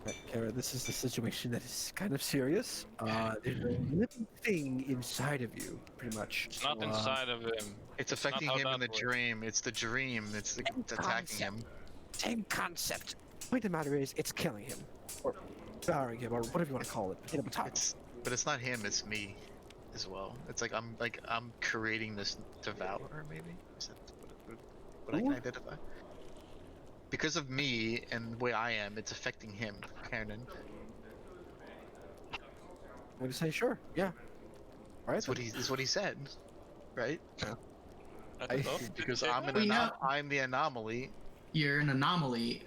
Right, Kara, this is a situation that is kind of serious. There's a living thing inside of you, pretty much. It's not So, inside of him. It's affecting how him in that the works. dream. It's the dream. It's attacking him. Same concept. Point of the matter is, it's killing him, or devouring him, or whatever you want to call it. Hit him top. But it's not him. It's me, as well. It's like I'm creating this devourer. Maybe is that what I can identify? Because of me and the way I am, it's affecting him, Kiernan. I'm gonna say sure. Yeah. All right. That's what he said, right? I don't know. Because Did he say I'm that? We know- I'm the anomaly. You're an anomaly.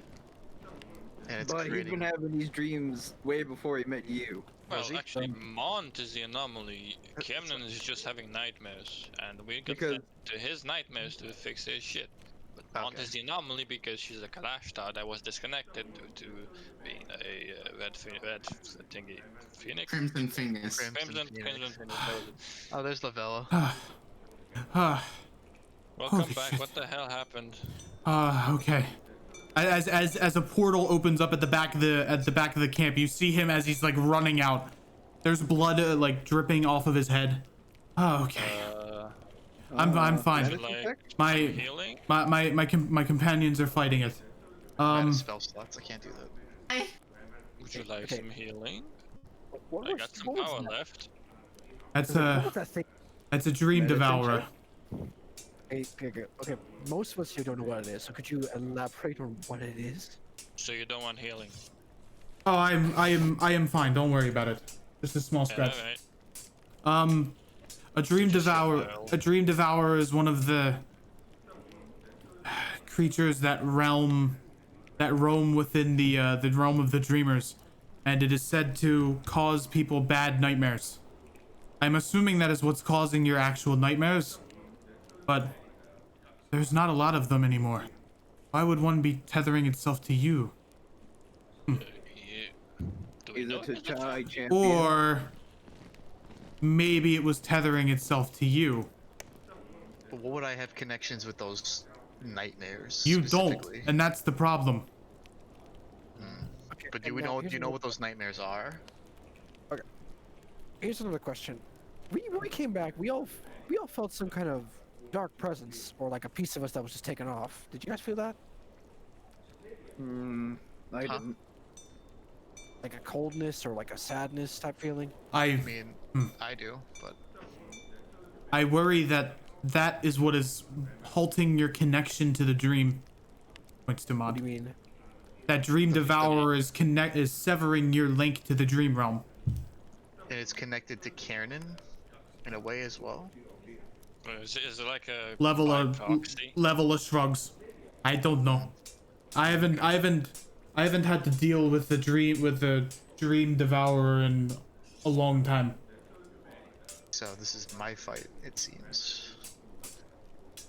Yeah, and it's But he's creating. been having these dreams way before he met you. Well, Was he? actually, Mont is the anomaly. Kemnan is just having nightmares, and we got Because- sent to his nightmares to fix his shit. But Mont Okay. is the anomaly because she's a Kalashtar that was disconnected due to being a red thingy phoenix. Crimson Fingers. Crimson Phoenix. Phoenix, that was it. Oh, there's Lavella. Welcome Holy back. shit. What the hell happened? Okay. As a portal opens up at the back of the camp, you see him as he's like running out. There's blood like dripping off of his head. Oh, okay. I'm fine. Would you like My healing? my companions are fighting it. I'm out of spell slots. I can't do that. Would you like Okay. some healing? What I was- got some what was power that? left. That's What a was that thing? dream Meditation devourer. Okay. Most of us here don't know what it is, so could you elaborate on what it is? So you don't want healing? Oh, I am fine. Don't worry about it. Just a small Yeah, scratch. alright. A dream Just devourer. well. A dream devourer is one of the creatures that roam within the realm of the dreamers, and it is said to cause people bad nightmares. I'm assuming that is what's causing your actual nightmares, but there's not a lot of them anymore. Why would one be tethering itself to you? Do we He's know a if it's a T'Chai champion. Or maybe it was tethering itself to you. But what would I have connections with those nightmares? You don't, specifically? and that's the problem. Okay, But do and we now know? here's Do you know another- what those nightmares are? Here's another question. When we came back, we all felt some kind of dark presence, or like a piece of us that was just taken off. Did you guys feel that? I Huh? didn't. Like a coldness or like a sadness type feeling? I mean, I do, but I worry that is what is halting your connection to the dream. Points to What do Mod. you mean? That dream devourer is severing your link to the dream realm. and it's connected to Kiernan in a way as well. Is it like a Level by of proxy? shrugs. I don't know. I haven't had to deal with the dream devourer in a long time. So this is my fight, it seems.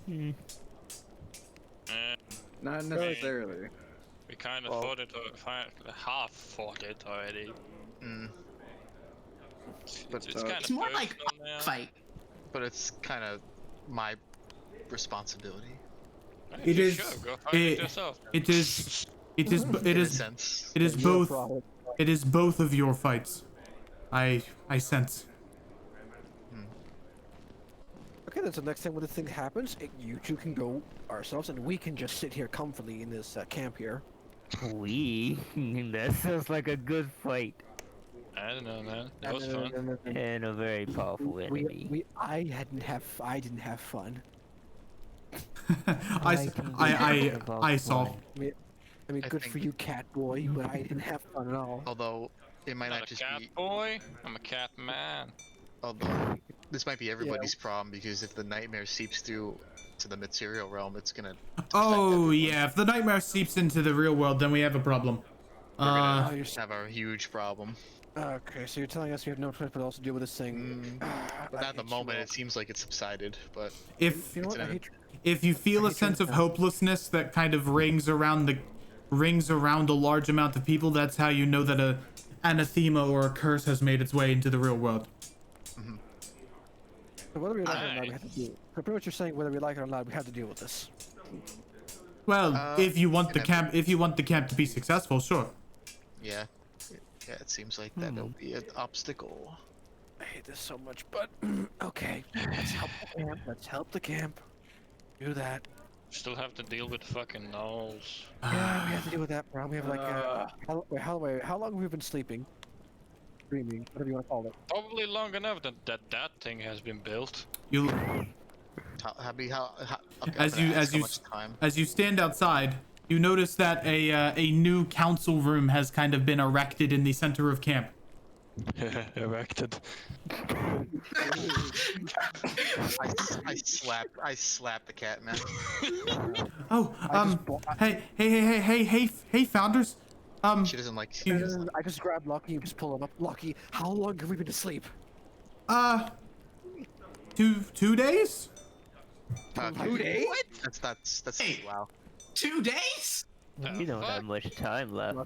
Eh, Not necessarily. we kind of Well- fought it, half fought it already. Mm, But, It's uh, kind It's of more like personal now. fight. but it's kind of my responsibility Hey, It is- Sure, go fight it it- yourself. It is in a sense. it is Yeah, no both problem. it is both of your fights. I sense. Okay, then so next time when this thing happens, you two can go ourselves, and we can just sit here comfortably in this camp here. That sounds like a good fight. I don't know, man. That was fun. And a very powerful enemy. I didn't have fun. I saw. I mean, I good think- for you, cat boy, but I didn't have fun at all. Although it might Not not a just cat be. boy. I'm a cat man. Although this might be everybody's problem because if the nightmare seeps through to the material realm, it's gonna. Oh yeah, if the nightmare seeps into the real world, then we have a problem. We're gonna Oh, you're have a huge problem. Okay, so you're telling us we have no choice but also deal with this thing. But I at the hate you moment, all. it seems like it's subsided. But If You know what? I It's hate you. if you feel a hate sense you. of hopelessness that kind of rings around a large amount of people, that's how you know that a anathema or a curse has made its way into the real world. So whether we like it or not, we Alright. have to deal. So pretty much you're saying whether we like it or not, we have to deal with this. Well, if you want the and camp to be successful, sure. yeah, it seems like that'll be an obstacle. I hate this so much, but okay. Let's help the camp. Let's help the camp. Do that. Still have to deal with fucking gnolls. Yeah, we have to deal with that, Bron. We have like how long have we been sleeping? Dreaming, whatever you want to call it. Probably long enough that thing has been built. You Okay, As I'm gonna you- ask as how you much time. as you stand outside, you notice that a new council room has kind of been erected in the center of camp. Erected. I slap the cat, man. Oh, I just bought- hey, founders. She doesn't like. I just grab Lucky and just pull him up. Lucky, how long have we been asleep? 2 days? 2 days? That's Hey. wow. 2 days? You don't have much time left.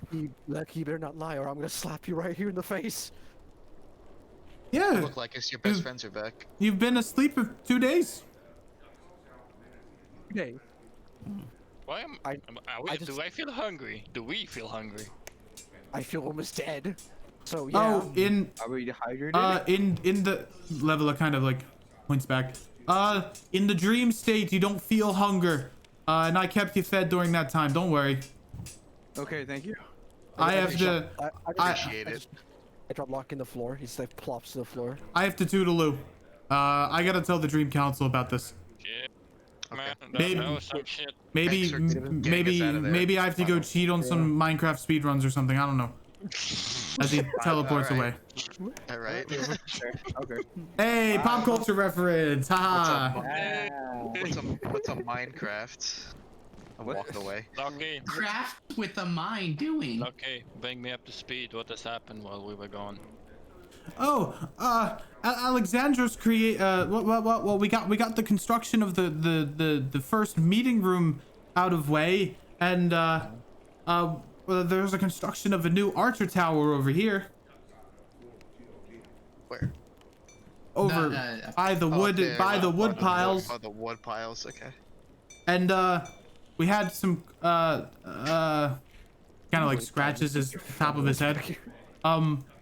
Lucky, you better not lie, or I'm gonna slap you right here in the face. Yeah. Look like your best friends are back. You've been asleep for 2 days. Okay. Why am I do I feel hungry? Do we feel hungry? I feel almost dead. So yeah. Oh, in Are we dehydrated? in the leveler kind of like points back. In the dream state, you don't feel hunger. And I kept you fed during that time. Don't worry. Okay, thank you. I have to. Appreciate it. I drop Lucky in the floor. He's like plops to the floor. I have to toodaloo. I gotta tell the dream council about this. Shit. Okay. Man, Maybe- that was some shit. Maybe, Thanks for getting us out of there. maybe I have to go cheat on some Minecraft speedruns or something. I don't know. As he teleports alright. away. All right. Okay. Hey, pop culture reference. Haha. What's a Minecraft? I What? walked away. Lucky, Craft with a mind doing. Lucky, bring me up to speed. What has happened while we were gone? Oh, Alexandra's well, we got the construction of the first meeting room out of way, and well, there's a construction of a new archer tower over here. Where? Over by the wood, there, by the wood piles, Oh, the wood piles. Okay. and we had some kind of like scratches his top of his head.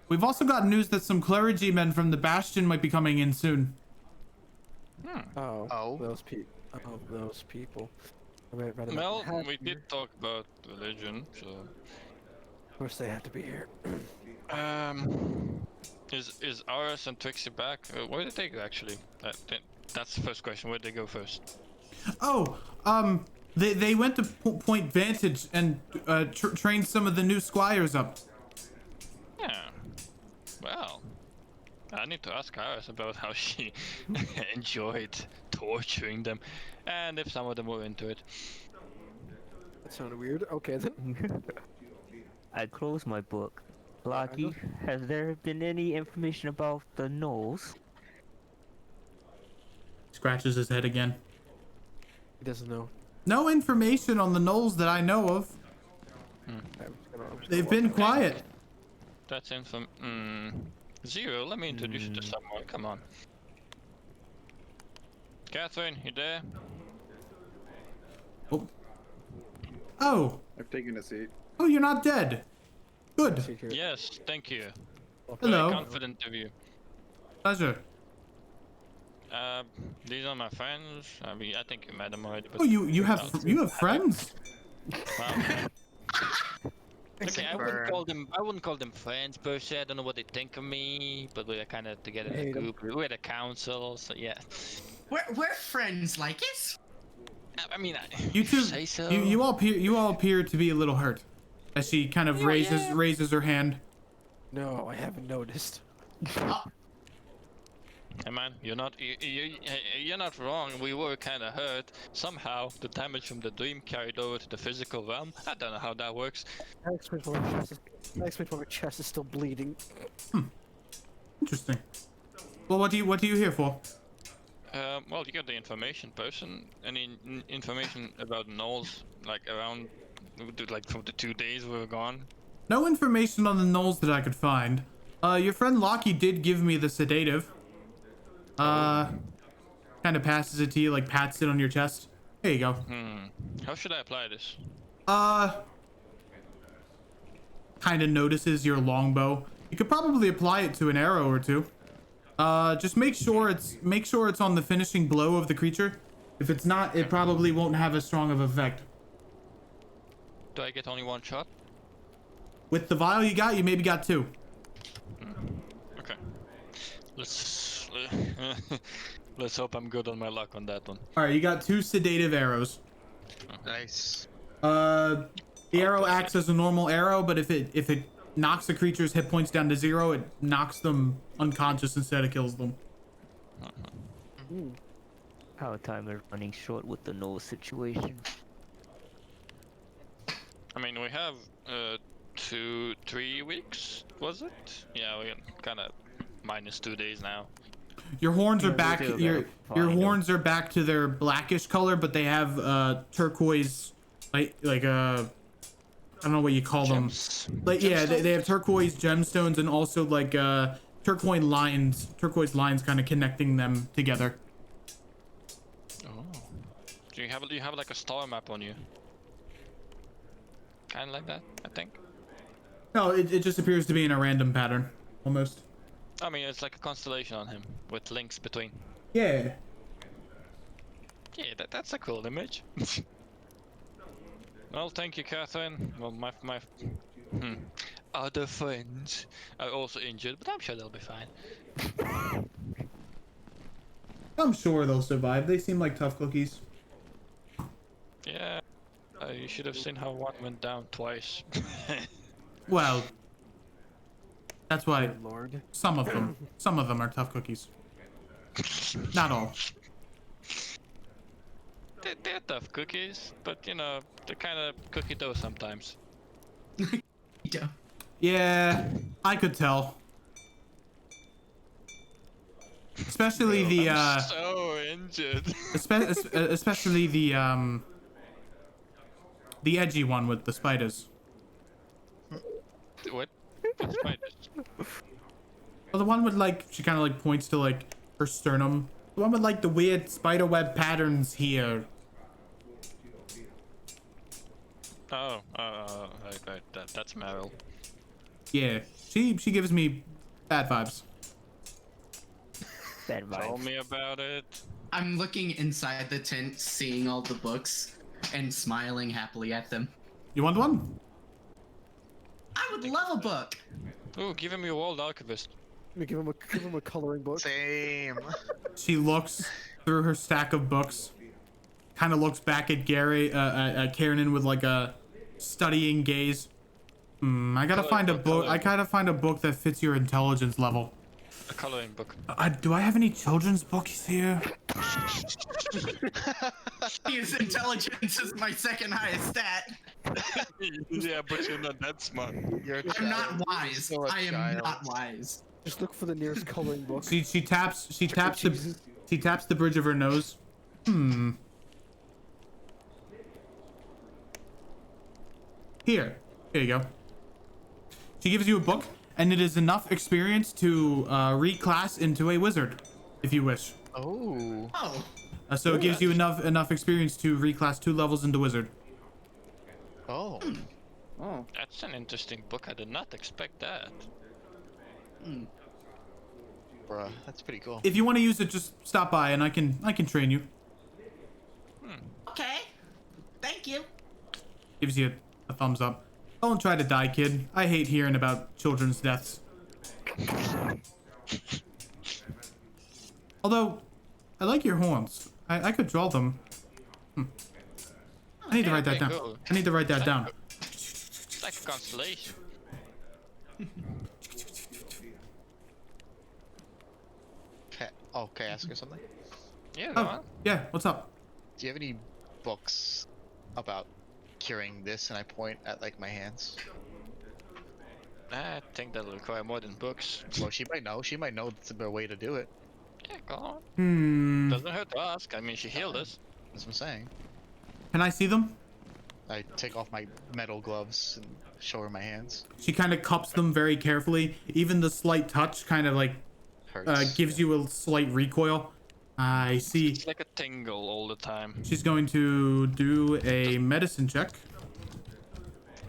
We've also got news that some clergymen from the Bastion might be coming in soon. Oh. Those people. Oh, those people. I'd rather not Well, have we here. did talk about religion, so. Of course, they have to be here. Is Aris and Trixie back? Where did they go actually? That's the first question. Where did they go first? Oh, they went to Point Vantage and trained some of the new squires up. Yeah. Well, I need to ask Aris about how she enjoyed torturing them, and if some of them were into it. That sounded weird. Okay then. I close my book. Lucky, has there been any information about the gnolls? Scratches his head again. He doesn't know. No information on the gnolls that I know of. They've been quiet. That's Zero, let me introduce you to someone. Come on. Catherine, you there? Oh. Oh. I've taken a seat. Oh, you're not dead. Good. Yes, thank you. Hello. Very confident of you. Pleasure. These are my friends. I mean, I think you met them already. But Oh, you have friends? Wow. Okay, I wouldn't call them friends per se. I don't know what they think of me, but we're kind of together as a group. We're at a council, so yeah. We're friends like it. I mean, You two, say so. you all appear to be a little hurt, as she kind of raises her hand. No, I haven't noticed. Hey man, you're not wrong. We were kind of hurt. Somehow, the damage from the dream carried over to the physical realm. I don't know how that works. That explains why my chest is still bleeding. Interesting. Well, what do you here for? Well, you got the information person. Any information about gnolls, like around, like from the 2 days we were gone? No information on the gnolls that I could find. Your friend Lockie did give me the sedative. Kind of passes it to you, like pats it on your chest. There you go. How should I apply this? Kind of notices your longbow. You could probably apply it to an arrow or two. Just make sure it's on the finishing blow of the creature. If it's not, it probably won't have as strong of effect. Do I get only one shot? With the vial you got, you maybe got two. Okay. Let's hope I'm good on my luck on that one. All right, you got two sedative arrows. Nice. The arrow acts as a normal arrow, but if it knocks a creature's hit points down to 0, it knocks them unconscious instead of kills them. Our time is running short with the gnoll situation. I mean, we have 2-3 weeks, was it? Yeah, we're kind of minus 2 days now. Your horns are Yeah, we back. do Your gotta find 'em. horns are back to their blackish color, but they have turquoise, like I don't know what you call Gems. them. Like yeah, they have turquoise gemstones and also like turquoise lines kind of connecting them together. Oh. Do you have like a star map on you? Kind of like that, I think. No, it just appears to be in a random pattern, almost. I mean, it's like a constellation on him with links between. Yeah. Yeah, that's a cool image. Well, thank you, Catherine. Well, my other friends are also injured, but I'm sure they'll be fine. I'm sure they'll survive. They seem like tough cookies. Yeah, you should have seen how one went down twice. Well, that's why Lord. some of them are tough cookies. Not all. They're tough cookies, but you know, they're kind of cookie dough sometimes. Yeah. Yeah, I could tell. Especially I'm so injured. especially the edgy one with the spiders. What? Spiders. Well, the one with like she kind of like points to like her sternum. The one with like the weird spider web patterns here. Oh, right, that's Meryl. Yeah, she gives me bad vibes. Bad Tell vibes. me about it. I'm looking inside the tent, seeing all the books, and smiling happily at them. You want one? I would love a book. Ooh, give him your World Archivist. Give him a coloring book. Same. She looks through her stack of books, kind of looks back at at Kiernan with like a studying gaze. I gotta find a book. I gotta find a book that fits your intelligence level. A coloring book. Do I have any children's books here? His intelligence is my second highest stat. Yeah, but you're not that smart. You're a I'm not child. wise. Still a I am child. not wise. Just look for the nearest coloring book. She taps Jesus. she taps the bridge of her nose. Here you go. She gives you a book, and it is enough experience to reclass into a wizard, if you wish. Oh. Oh, So it gives you enough experience to reclass 2 levels into wizard. Oh. Oh. That's an interesting book. I did not expect that. Bruh, that's pretty cool. If you want to use it, just stop by, and I can train you. okay. Thank you. Gives you a thumbs up. Don't try to die, kid. I hate hearing about children's deaths. Although, I like your horns. I could draw them. I need to write that down. cool. I need to write that down. It's like a constellation. Can I ask you something? Yeah, go Oh, on. yeah. What's up? Do you have any books about curing this? And I point at like my hands. I think that'll require more than books. Well, she might know. She might know the way to do it. Yeah, go on. Hmm. Doesn't hurt to ask. I mean, she healed us. That's what I'm saying. Can I see them? I take off my metal gloves and show her my hands. She kind of cups them very carefully. Even the slight touch kind of like Hurts. gives you a slight recoil. I see. It's like a tingle all the time. She's going to do a medicine check.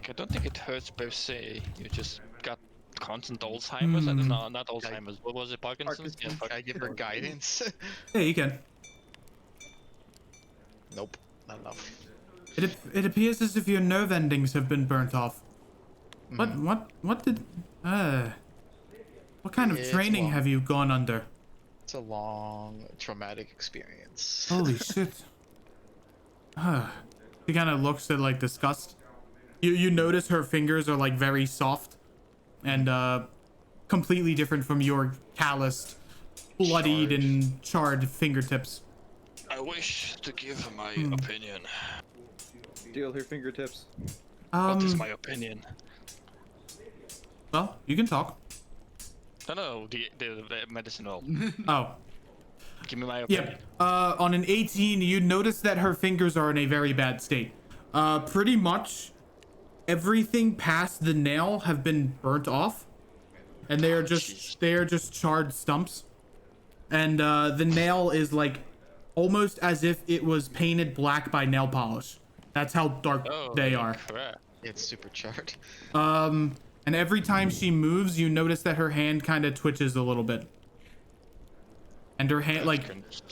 I don't think it hurts per se. You just got constant Alzheimer's. I don't know, not Alzheimer's. What was it? Parkinson's? Yeah, Can I give her guidance? Yeah, you can. Nope, not enough. It appears as if your nerve endings have been burnt off. What kind of It's training long. have you gone under? It's a long, traumatic experience. Holy shit. She kind of looks at like disgust. You notice her fingers are like very soft and completely different from your calloused, bloodied Charred. and charred fingertips. I wish to give my opinion. Deal her fingertips. What is my opinion? Well, you can talk. No, the medicine roll. Oh. Give me my opinion. Yep. On an 18, you notice that her fingers are in a very bad state. Pretty much everything past the nail have been burnt off, and they are just charred stumps. And the nail is like almost as if it was painted black by nail polish. That's how dark they are. Crap. It's super charred. And every time she moves, you notice that her hand kind of twitches a little bit. And her hand, like,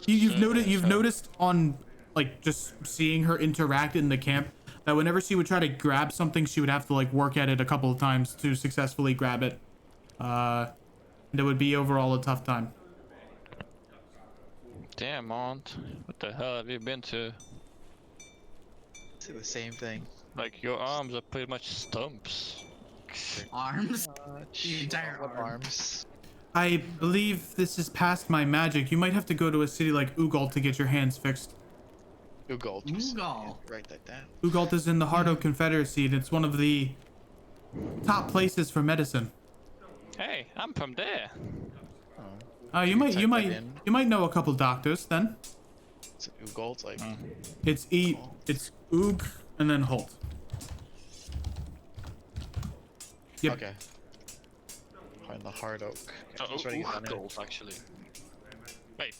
you've noticed on, like, just seeing her interact in the camp, that whenever she would try to grab something, she would have to, like, work at it a couple of times to successfully grab it. And it would be overall a tough time. Damn, Aunt. What the hell have you been to? Say the same thing. Like, your arms are pretty much stumps. Arms? The entire What arm. arms? I believe this is past my magic. You might have to go to a city like Ugalt to get your hands fixed. Ugalt. Ugal. Write that down. Ugalt is in the Hardo Confederacy, and it's one of the top places for medicine. Hey, I'm from there. You might know a couple doctors then. Is it Ugalt? Like, It's Ug and then Holt. Yep. okay. Find the hard oak. Oh, Just writing it down now. gold, actually. Wait.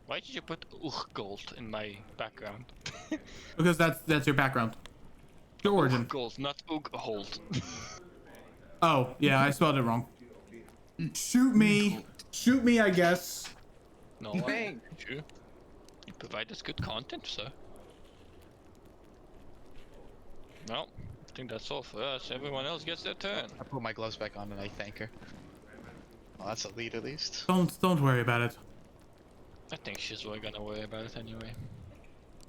Why did you put gold in my background? Because that's your background. Your origin. Gold, not Holt. Oh, yeah, I spelled it wrong. Shoot me, I guess. No, Bang. you provide us good content, sir. Well, I think that's all for us. Everyone else gets their turn. I put my gloves back on and I thank her. Well, that's a lead at least. Don't worry about it. I think she's gonna worry about it anyway.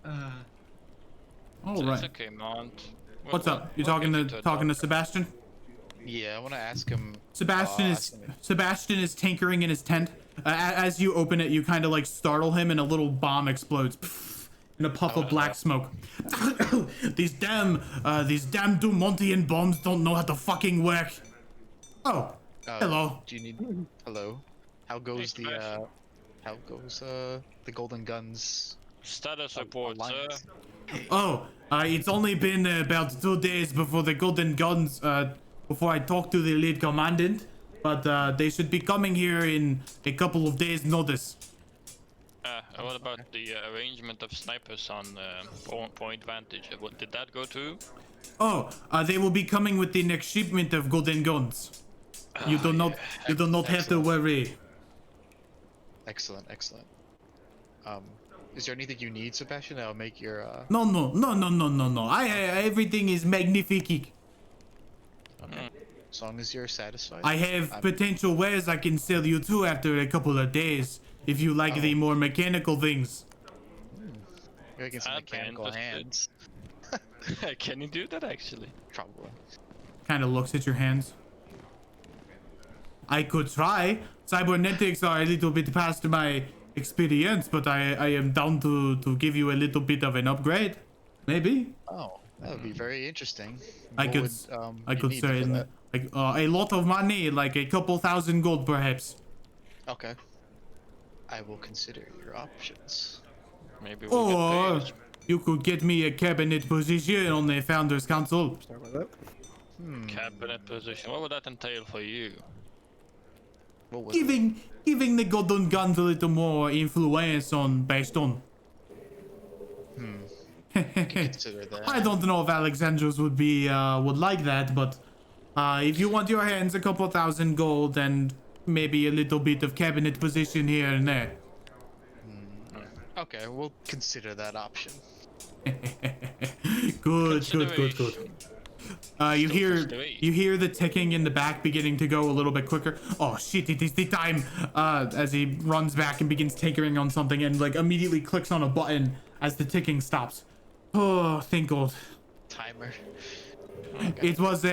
All So right. it's okay, Mont. What's up? You talking to Sebastian? Yeah, I want to ask him. Sebastian is tinkering in his tent. As you open it, you kind of like startle him, and a little bomb explodes in a puff of black smoke. These damn Dumontian bombs don't know how to fucking work. Oh, hello. Do you need? Hello. How goes the golden guns? Status report, sir. alliance? Oh, it's only been about 2 days before the golden guns. Before I talk to the lead commandant, but they should be coming here in a couple of days' notice. What about the arrangement of snipers on point vantage? What did that go to? Oh, they will be coming with the next shipment of golden guns. You do not have to worry. Excellent. Is there anything you need, Sebastian? That'll make your No. Everything is magnifique. Okay. As long as you're satisfied. I have potential wares I can sell you too after a couple of days, if you like the more mechanical things. You're getting some I'd be mechanical interested. hands. Can you do that actually? Probably. Kind of looks at your hands. I could try. Cybernetics are a little bit past my experience, but I am down to give you a little bit of an upgrade. Maybe. Oh, that would be very interesting. I What could you need say for that? like a lot of money, like a couple thousand gold perhaps. Okay. I will consider your options. Maybe we'll Or get paid. you could get me a cabinet position on the Founders Council. Start with that. Cabinet position. What would that entail for you? What was it? Giving the golden guns a little more influence on Bastion. Consider that. I don't know if Alexandros would like that, but if you want your hands a couple thousand gold and maybe a little bit of cabinet position here and there. Okay, we'll consider that option. Good. You hear the ticking in the back beginning to go a little bit quicker. Oh shit, it is the time. As he runs back and begins tinkering on something and like immediately clicks on a button as the ticking stops. Oh, thank God. Timer. It was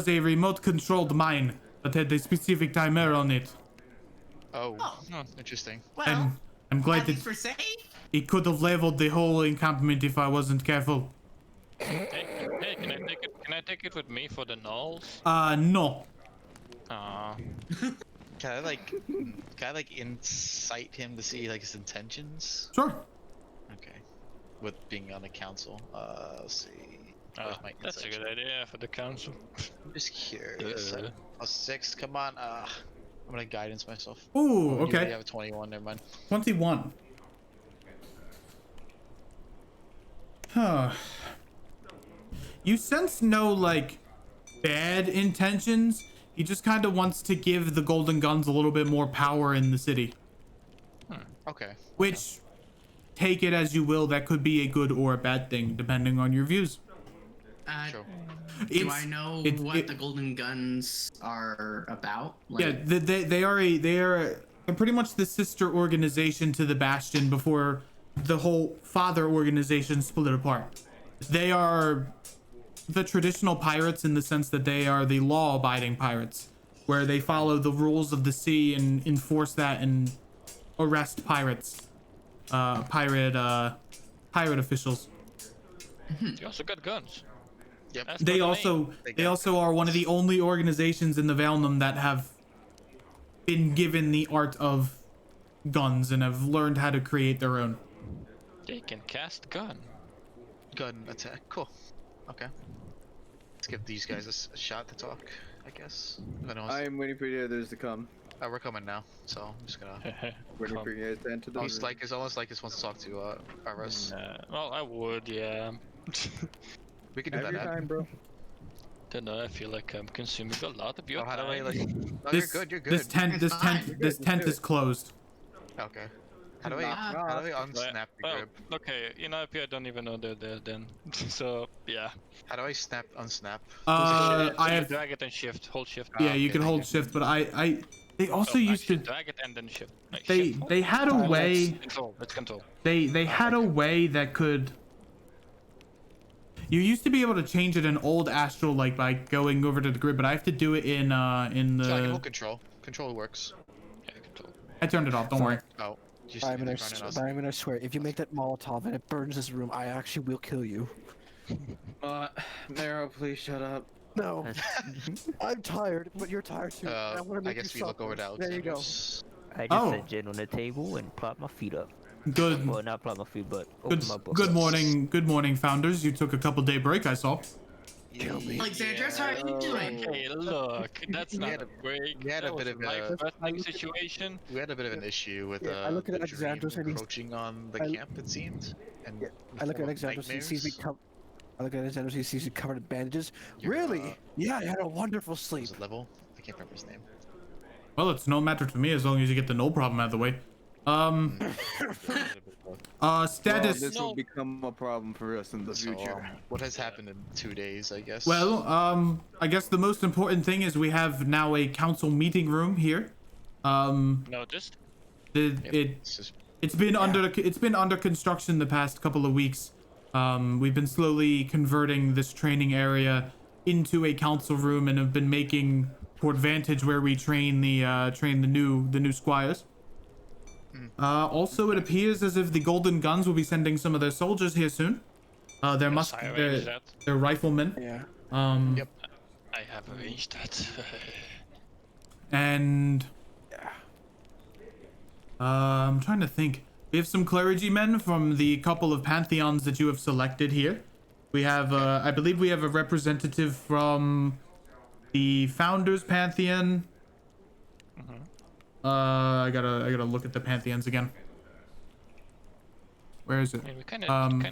a remote controlled mine that had a specific timer on it. Oh, interesting. Well, I'm glad at least that we're safe. it could have leveled the whole encampment if I wasn't careful. Hey, can Can I take it with me for the nulls? No. Aw. Can I like incite him to see like his intentions? Sure. Okay. With being on the council. Let's see. Where's my That's a insight good idea for the council. check? I'm just curious. Uh. +6. Come on. I'm gonna guidance myself. Ooh, You already okay. have a 21. Never mind. 21. Huh. You sense no, like, bad intentions. He just kind of wants to give the Golden Guns a little bit more power in the city. Okay. Which, take it as you will, that could be a good or a bad thing, depending on your views. Sure. Do I know what the Golden Guns are about? Yeah, they are pretty much the sister organization to the Bastion before the whole father organization split apart. They are the traditional pirates in the sense that they are the law-abiding pirates, where they follow the rules of the sea and enforce that and arrest pirates, pirate officials. You also got guns. Yep. That's They what I mean. also are one of the only organizations in the Valnum that have been given the art of guns and have learned how to create their own. They can cast gun. Gun attack. Cool. Okay. Let's give these guys a shot to talk, I guess. If anyone wants I am waiting for the others to come. we're coming now, so I'm just gonna. Waiting for you guys to enter the Almost like it's almost like this wants to talk to Iris. Well, I would, yeah. We can do Every that. time, bro. Don't know. I feel like I'm consuming a lot of your Oh, how do I time. like? No, This, you're good. You're good. This tent Let's do is it. closed. Okay. How do I Knock, unsnap the Well, grip? okay, in IP I don't even know they're there then. So, yeah. How do I unsnap? I have, Drag it and shift. Hold shift. yeah, you okay, can thank hold you. shift, but they also Oh, used to, actually, drag it and then shift. Like, they shift. had a way, Control. Let's control. they had a way that could, you used to be able to change it in old Astral, like by going over to the grid, but I have to do it in So I can hold the, control. Control works. Yeah, control. I turned it off, don't worry. Oh. Just Diamond, need to run it outside. Diamond, I swear, if you make that Molotov and it burns this room, I actually will kill you. Nero, please shut up. No, I'm tired, but you're tired too. I want to I make guess you we look over suffer. to There you go. Alexander's. I just Oh. sat Jen on the table and propped my feet up. Good, Well, not prop my feet, but good, open my book. good morning, founders. You took a couple day break, I saw. Kill me. Alexandros, how are you doing? Hey, look, that's We not had a break. we had That a bit was of life a- threatening situation. We had a bit of an issue with Yeah, I look at the dream Alexandros and he's- encroaching on the camp. It seemed. And Yeah, in I look the at form of Alexandros, he sees me nightmares. come. I look at Alexandros, he sees me covered in bandages. You're, Really? Yeah, I had a wonderful What sleep. was it, level? I can't remember his name. Well, it's no matter to me as long as you get the no problem out of the way. Status. Well, this will become a problem for us in the So, future. what has happened in 2 days? I guess. Well, I guess the most important thing is we have now a council meeting room here. No, just It's just It's been under construction the past couple of weeks. We've been slowly converting this training area into a council room and have been making Port Vantage where we train the new squires. Also, it appears as if the Golden Guns will be sending some of their soldiers here soon. They're I arranged that. they're riflemen. Yeah. Yep. I have arranged that. And I'm trying to think. We have some clergymen from the couple of pantheons that you have selected here. We have, I believe we have a representative from the Founders Pantheon. I gotta look at the pantheons again. Where is it? And we kind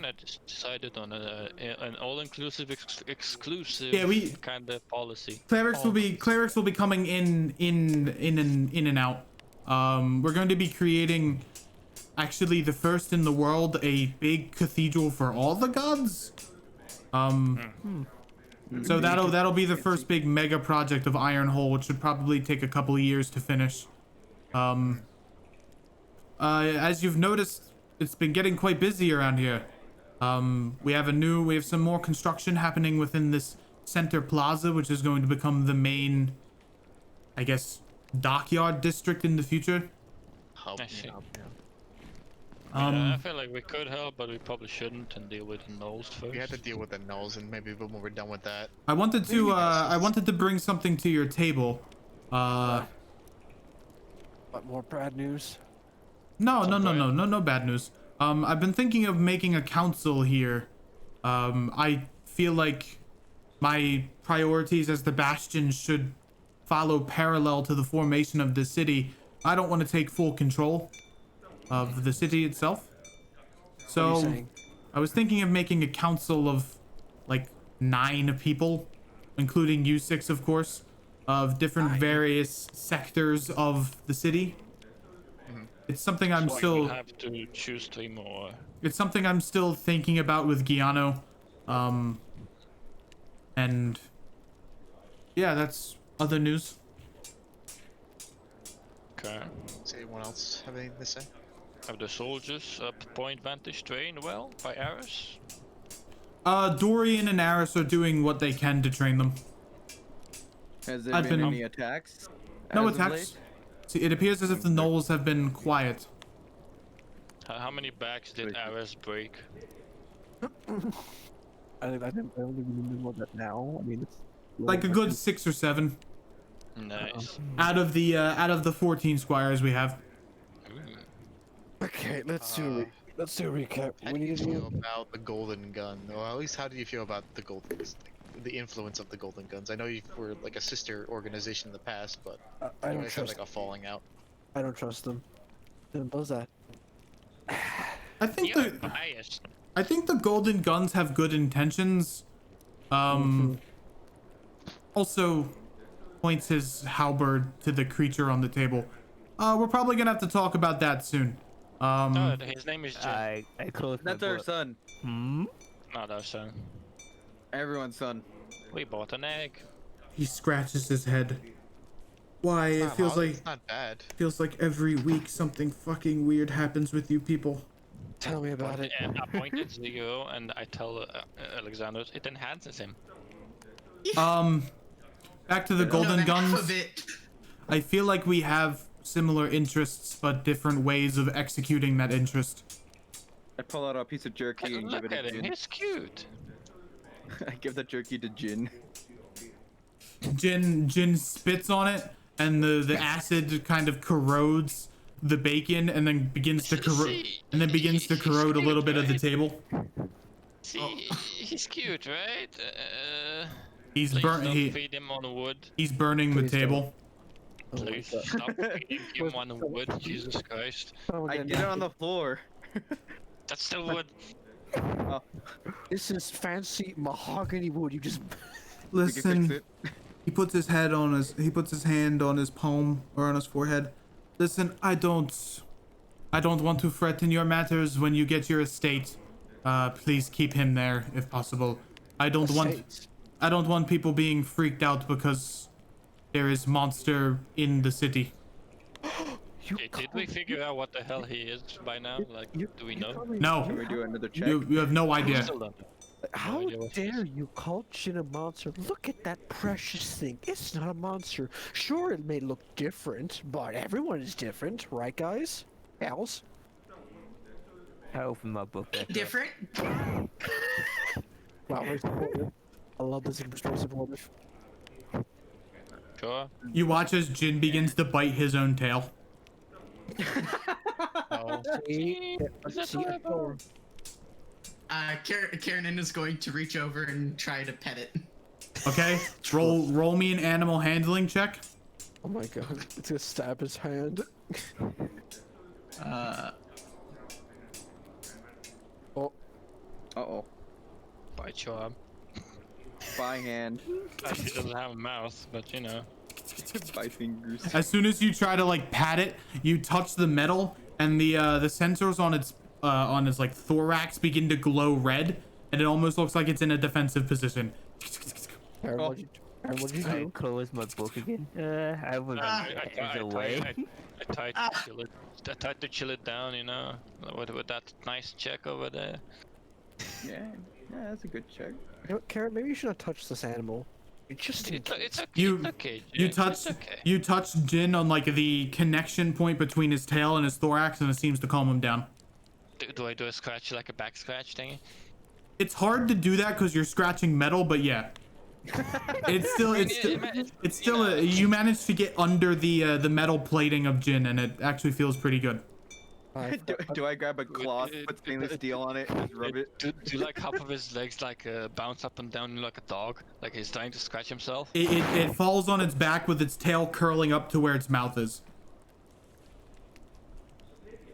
of just decided on an all-inclusive, exclusive Yeah, we- kind of policy. Clerics will be coming in and out. We're going to be creating, actually, the first in the world, a big cathedral for all the gods. So that'll be the first big mega project of Ironhull, which should probably take a couple of years to finish. As you've noticed, it's been getting quite busy around here. We have some more construction happening within this center plaza, which is going to become the main, I guess, dockyard district in the future. Help I me see. out. Yeah, I feel like we could help, but we probably shouldn't and deal with the gnolls first. We had to deal with the gnolls, and maybe when we're done with that. I wanted to bring something to your table. What more bad news? No bad news. I've been thinking of making a council here. I feel like my priorities as the Bastion should follow parallel to the formation of the city. I don't want to take full control of the city itself. So I was thinking of making a council of like 9 people, including you 6, of course, of different various sectors of the city. It's something I'm So still you have to choose 3 more. it's something I'm still thinking about with Giano. And yeah, that's other news. Okay. Does anyone else have anything to say? Have the soldiers up point vantage trained well by Aris? Dorian and Aris are doing what they can to train them. Has there I've been been- any attacks? No as of attacks. late? See, it appears as if the gnolls have been quiet. How many backs did Aris break? I don't even know that now. I mean, it's Like a good 6 or 7 Nice. out of the 14 squires we have. Okay, let's do a recap. How do you feel about the golden gun? Or at least how do you feel about the golden, the influence of the golden guns? I know you were like a sister organization in the past, but I you don't guys had trust. like a falling out. I don't trust them. Simple as that. I think You're the biased. I think the golden guns have good intentions. Also points his halberd to the creature on the table. We're probably gonna have to talk about that soon. No, his name is Jin. I closed That's my our book. son. Not our son. Everyone's son. We bought an egg. He scratches his head. Why? It feels like it's not bad. every week something fucking weird happens with you people. Tell me about it. And I pointed 0 and I tell Alexander it enhances him. Back to the No, golden half guns. of it. I feel like we have similar interests, but different ways of executing that interest. I pull out a piece of jerky and give Look it at to him, Jin. he's cute. I give the jerky to Jin. Jin spits on it, and the acid kind of corrodes the bacon, and then begins to corrode a little bit of the table. See, he's cute, right? He's Please burnt. don't He, feed him on wood. he's burning the Please don't. table. Please stop feeding him on wood, Jesus Christ. I get it on the floor. That's still wood. This is fancy mahogany wood. You just. We can fix Listen, it. he puts his hand on his palm or on his forehead. Listen, I don't want to threaten your matters when you get your estate. Please keep him there if possible. I don't want people being freaked out because there is monster in the city. Did we figure out what the hell he is by now? Like, do we know? No, Can we do another check? you have no idea. Still don't know. How idea what it is. dare you call Jin a monster? Look at that precious thing. It's not a monster. Sure, it may look different, but everyone is different, right, guys? Gals? I opened my book. back up. Different. Wow, very supportive. I love this persuasive woman. Sure. You watch as Jin begins to bite his own tail. Oh. See, That's see it adorable. forward. Karen is going to reach over and try to pet it. Okay, roll me an animal handling check. Oh my god, it's gonna stab his hand. Oh, Uh-oh. Bite your arm. By hand. He doesn't have a mouth, but you know. By fingers. As soon as you try to like pat it, you touch the metal, and the sensors on its like thorax begin to glow red, and it almost looks like it's in a defensive position. Aaron, Oh. what'd you I do? closed my book again. I was away. I tried to chill it down, you know, with that nice check over there. Yeah, that's a good check. You know what, Karen, maybe you should not touch this animal. Just in It's case. okay. You- it's okay. You Jin, touch it's okay. you touch Jin on like the connection point between his tail and his thorax, and it seems to calm him down. Do I do a scratch like a back scratch thing? It's hard to do that because you're scratching metal, but yeah. You managed to get under the metal plating of Jin, and it actually feels pretty good. Do I grab a cloth, put stainless steel on it, and just rub it? Do like half of his legs like bounce up and down like a dog, like he's trying to scratch himself? It falls on its back with its tail curling up to where its mouth is.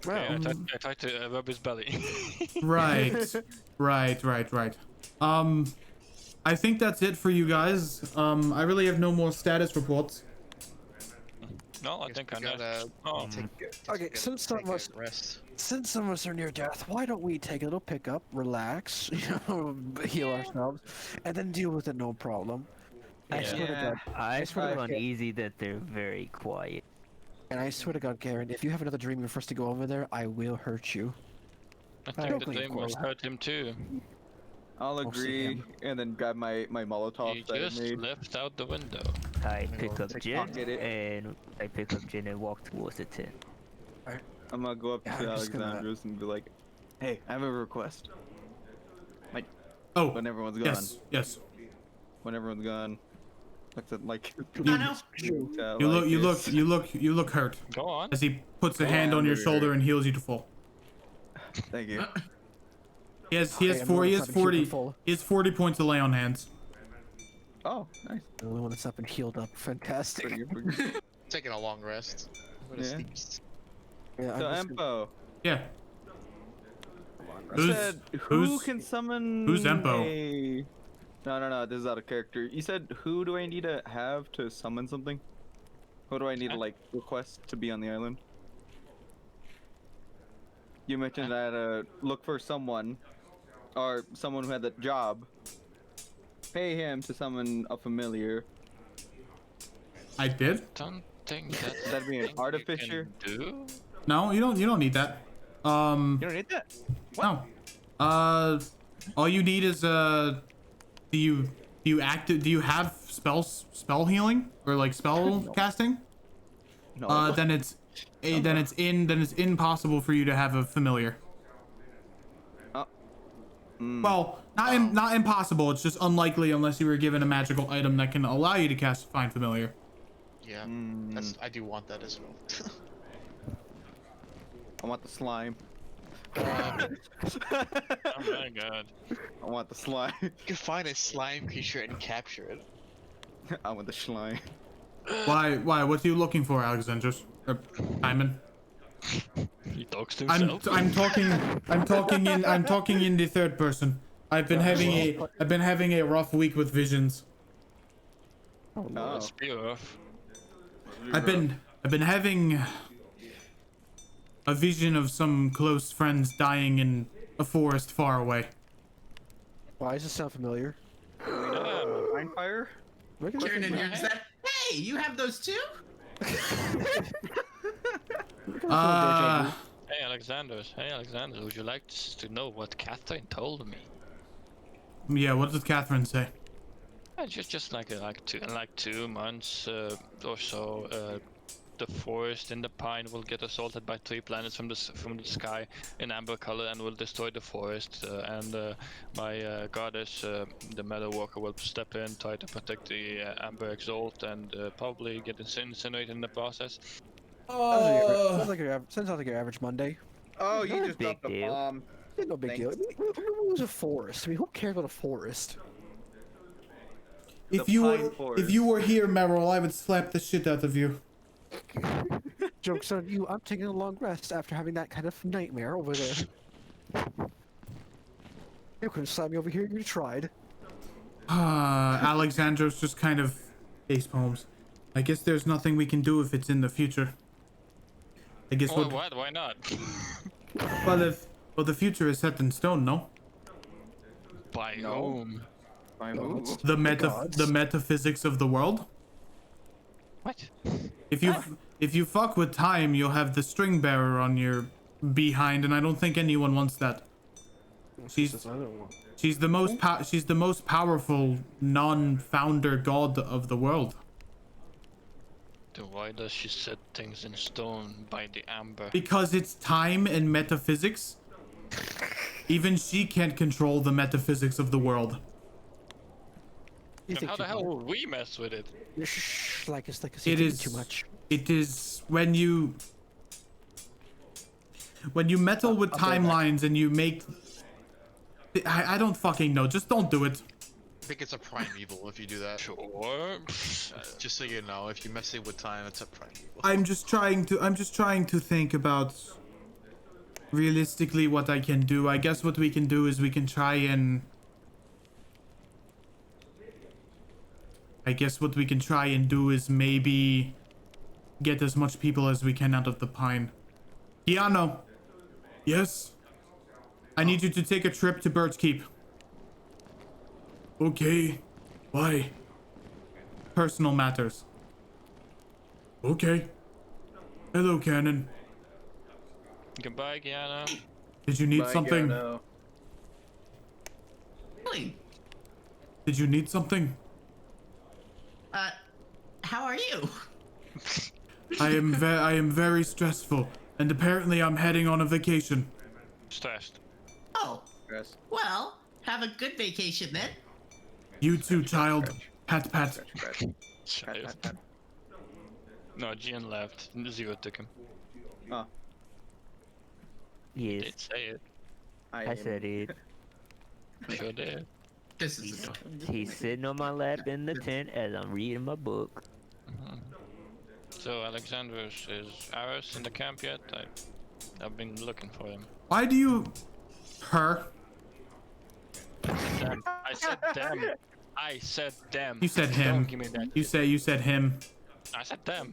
Yeah, I tried to rub his belly. Right. I think that's it for you guys. I really have no more status reports. No, I think I know. Okay, since some of us are near death, why don't we take a little pickup, relax, heal ourselves, and then deal with it no problem. I swear to God. I swear on easy that they're very quiet. And I swear to God, Garen, if you have another dream for us to go over there, I will hurt you. I think the dream was hurt him too. I'll agree, and then grab my Molotov He that I just made. left out the window. I pick up Jin pocket it. and walk towards the tent. I'm gonna go up Yeah, to I'm just gonna- Alexandra's and be like, "Hey, I have a request." Like, Oh, when everyone's gone. yes. When everyone's gone. Like, No. You look hurt. Go on. As he puts a hand on your shoulder and heals you to full. Thank you. He has Okay, I'm the one that's not been healed full. 40 points to lay on hands. Oh, nice. The only one that's not been healed up. Fantastic. Pretty good. Taking a long rest. What a Yeah. steep- Yeah, So, I'm just Empo, Yeah. you said who can summon who's Empo? a... No, this is out of character. You said who do I need to have to summon something? Who do I need to, like, request to be on the island? You mentioned that look for someone, or someone who had that job. Pay him to summon a familiar. I did. Don't think that's That'd be an something you artificer. can do. No, you don't need that. You don't need that. No. All you need is do you have spell healing or like spell casting? No. Then it's impossible for you to have a familiar. Well, not impossible. It's just unlikely unless you were given a magical item that can allow you to cast Find Familiar. Yeah, I do want that as well. I want the slime. Oh my god. I want the slime. You can find a slime creature and capture it. I want the slime. Why? What are you looking for, Alexandros? Or Simon? He talks to I'm himself. I'm talking in the third person. I've been having a rough week with visions. Oh. Spear off. I've been having a vision of some close friends dying in a forest far away. Why does this sound familiar? Fine fire? Kieran hears that. Hey, you have those too? Hey Alexander, would you like to know what Catherine told me? Yeah, what does Catherine say? Just like 2 months or so, the forest in the pine will get assaulted by 3 planets from the sky in amber color and will destroy the forest. And my goddess, the Meadow Walker, will step in, try to protect the amber exalt, and probably get incinerated in the process. Sounds like your average Monday. Oh, you Not a just big dropped a deal. bomb. No big deal. It was a forest. I mean, who cares about a forest? If The you pine were forest. if you were here, Meryl, I would slap the shit out of you. Joke's on you. I'm taking a long rest after having that kind of nightmare over there. You couldn't slap me over here. You tried. Alexandros just kind of face palms. I guess there's nothing we can do if it's in the future. I guess Well, why not? well, the future is set in stone, no? By No. whom? Fine move. The gods. metaphysics of the world. What? If you fuck with time, you'll have the string bearer on your behind, and I don't think anyone wants that. She's the most powerful non-founder god of the world. Then why does she set things in stone by the amber? Because it's time and metaphysics. Even she can't control the metaphysics of the world. You And think how too the hell much. would we mess with it? Shh, like it's It thinking is too much. It is when you meddle with I'll go back. timelines and you make. I don't fucking know. Just don't do it. I think it's a primeval if you do that. Sure. Just so you know, if you mess it with time, it's a primeval. I'm just trying to think about realistically what I can do. I guess what we can do is we can try and. I guess what we can try and do is maybe get as much people as we can out of the pine. Keanu. Yes? I need you to take a trip to Bird's Keep. Okay. Why? Personal matters. Okay. Hello, Cannon. Goodbye, Kiana. Did you need Bye, something? Gano. Really? Did you need something? How are you? I am very stressful, and apparently I'm heading on a vacation. Stressed. Oh, Yes. well, have a good vacation then. You too, child. Pat, pat. Scratch. Child. No, Gian left. Zero took him. Oh, Yes, Did say it. I said it. Sure did. This is a He's sitting on my lap in the tent as I'm reading my book. So Alexandros, is Aris in the camp yet? I've been looking for him. Why do you... Her? Them. I said them. I said them. You said him. Don't give me that. You said him. I said them.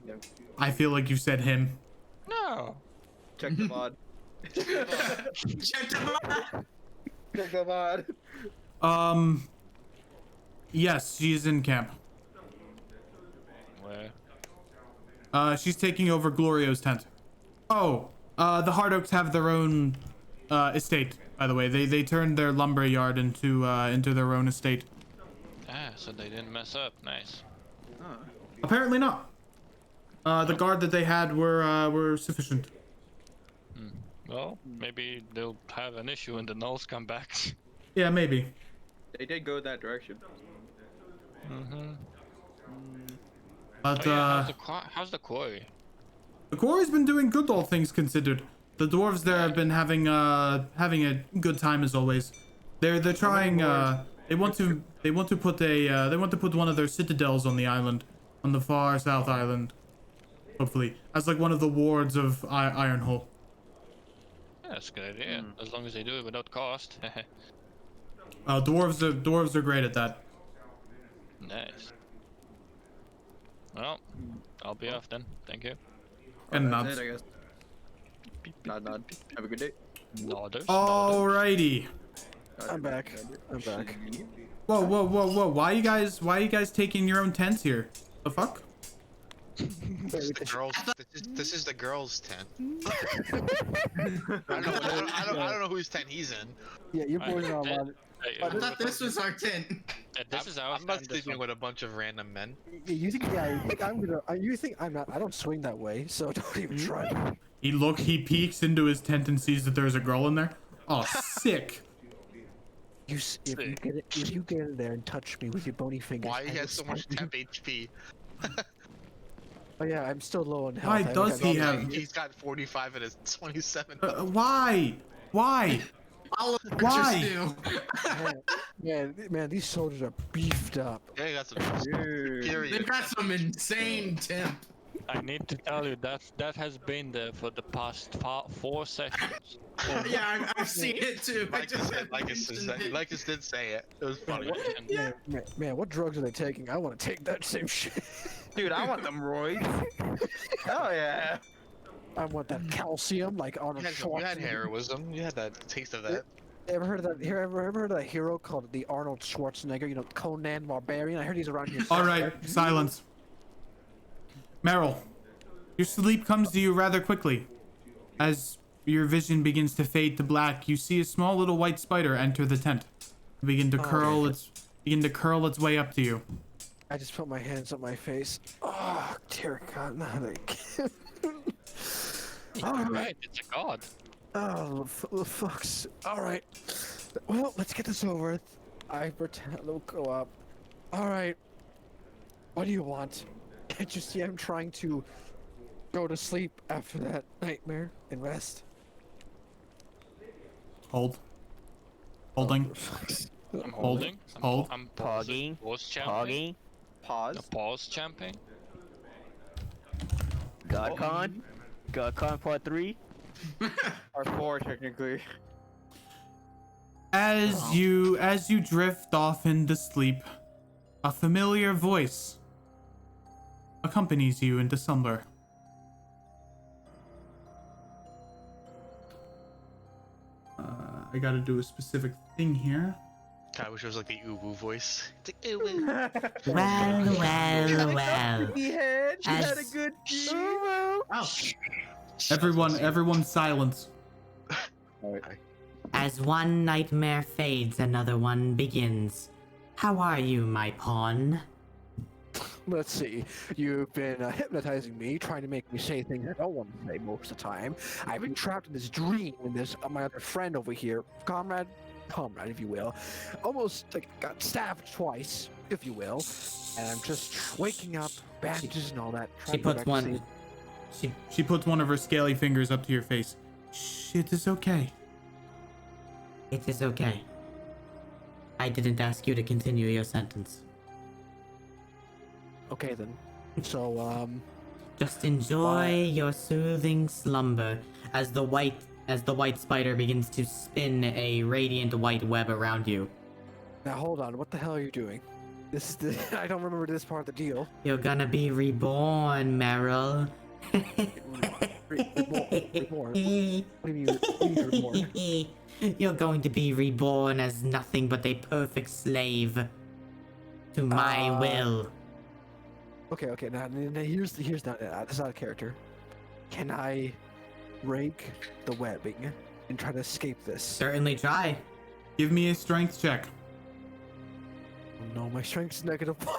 I feel like you said him. No. check the VOD. check them out. Check the VOD. Yes, she is in camp. Where? She's taking over Glorio's tent. Oh, the Hard Oaks have their own estate, by the way. They turned their lumber yard into their own estate. Ah, so they didn't mess up. Nice. Apparently not. The guard that they had were sufficient. Well, maybe they'll have an issue when the Nulls come back. Yeah, maybe. They did go that direction. But Oh, yeah, how's the quarry? the quarry's been doing good, all things considered. The dwarves there have been having a good time as always. They're trying. They want to put one of their citadels on the island, on the far south island. Hopefully, as like one of the wards of Ironhull. Yeah, that's a good idea. As long as they do it without cost. Dwarves are great at that. Nice. Well, I'll be off then. Thank you. And That's nods. it, I guess. Nod. Have a good day. Nodders. Alrighty. I'm back. I'm back. Whoa. Why you guys taking your own tents here? The fuck? This is the girls. This is the girls' tent. I don't know whose tent he's in. Yeah, your boys are allowed. I thought this was our tent. This is our I'm not stand, this sleeping one. with a bunch of random men. You think? Yeah, you think I'm gonna? You think I'm not? I don't swing that way, so don't even try. He peeks into his tent and sees that there's a girl in there. Oh, sick. If you get in there and touch me with your bony fingers. Why he I has so will much stab you. temp HP? Oh yeah, I'm still low on health. Why I don't does he have- have- He's got 45 and his 27. Why? All of Why? do. Man, these soldiers are beefed up. Yeah, he got some They've period. got some insane temp. I need to tell you that has been there for the past 4 sessions. Yeah, I've seen it too. I just haven't mentioned it. Lycus did say it. It was funny. Man, what drugs are they taking? I want to take that same shit. Dude, I want them roids. Hell yeah. I want that calcium, like Arnold You had Schwarzenegger. heroism. You had that taste of that. Ever heard of that? Ever heard of that hero called the Arnold Schwarzenegger? You know, Conan Barbarian. I heard he's around here. All right, silence. Meryl, your sleep comes to you rather quickly. As your vision begins to fade to black, you see a small little white spider enter the tent. Begin to curl its way up to you. I just put my hands on my face. Oh, dear God, not again. Alright, it's a god. Oh, fucks. All right. Well, let's get this over with. I pretend it'll go up. All right. What do you want? Can't you see I'm trying to go to sleep after that nightmare and rest? Hold. Holding. I'm holding. Hold. I'm Pogging. pause champing. Pogging. Pause. A pause champing. GodCon. GodCon Part 3. Or 4 technically. As you drift off into sleep, a familiar voice accompanies you into slumber. I gotta do a specific thing here. God, I wish it was like the uwu voice. It's like uwu. Well. She had a As- good Oh, Everyone silence. as one nightmare fades, another one begins. How are you, my pawn? Let's see. You've been hypnotizing me, trying to make me say things I don't want to say most of the time. I've been trapped in this dream, and this my other friend over here, comrade, if you will, almost like got stabbed twice, if you will. And I'm just waking up, bandages and all that. She trying to go puts back to one. sleep. She puts one of her scaly fingers up to your face. Shh, it is okay. It is okay. I didn't ask you to continue your sentence. Okay then. So Just enjoy your soothing slumber as the white spider begins to spin a radiant white web around you. now hold on. What the hell are you doing? This is the I don't remember this part of the deal. You're gonna be reborn, Meryl. Reborn. What do you mean reborn? You're going to be reborn as nothing but a perfect slave to my will. Okay. Now here's not that's not a character. Can I break the webbing and try to escape this? Certainly try. Give me a strength check. No, my strength's negative one.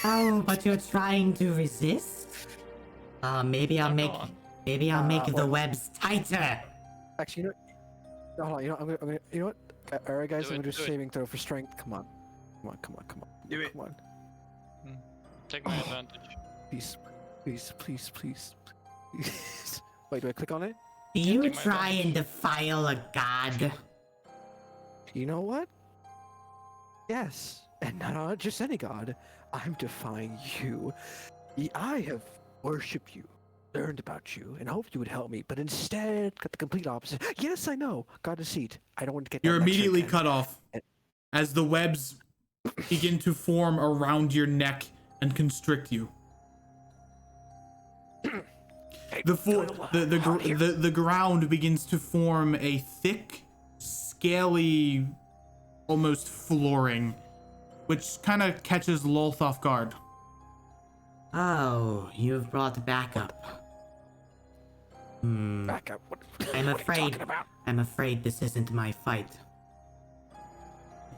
Oh, but you're trying to resist? Maybe I'll make the what? webs tighter. Actually, you know. No, hold on. You know, I'm gonna. You know what? All right, guys. Do I'm it, gonna do do it. saving throw for strength. Come on. Do it. Come on. Take my advantage. Please. Wait, do I click on it? Do you Take my try advantage. and defile a god? You know what? Yes, and not just any god. I'm defying you. I have worshipped you, learned about you, and hoped you would help me, but instead got the complete opposite. Yes, I know. Got deceit. I don't want to get. that You're lecture immediately again. cut off as the webs begin to form around your neck and constrict you. Hey, The ground begins to form a thick, scaly, almost flooring, which kind of catches Lolth off guard. Oh, you've brought backup. Back up. What I'm are you afraid. talking about? I'm afraid this isn't my fight.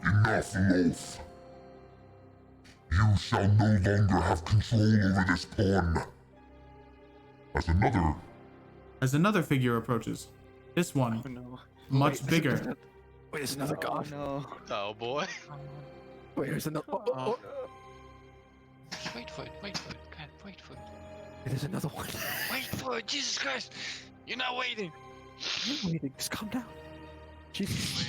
Enough, Loaf. You shall no longer have control over this pawn. As another figure approaches, this one no. much bigger. Wait, there's another god. No. Oh boy. Wait, there's another. Wait for it. God, wait for it. There's another one. Wait for it. Jesus Christ. You're not waiting. I'm waiting. Just calm down. Jesus,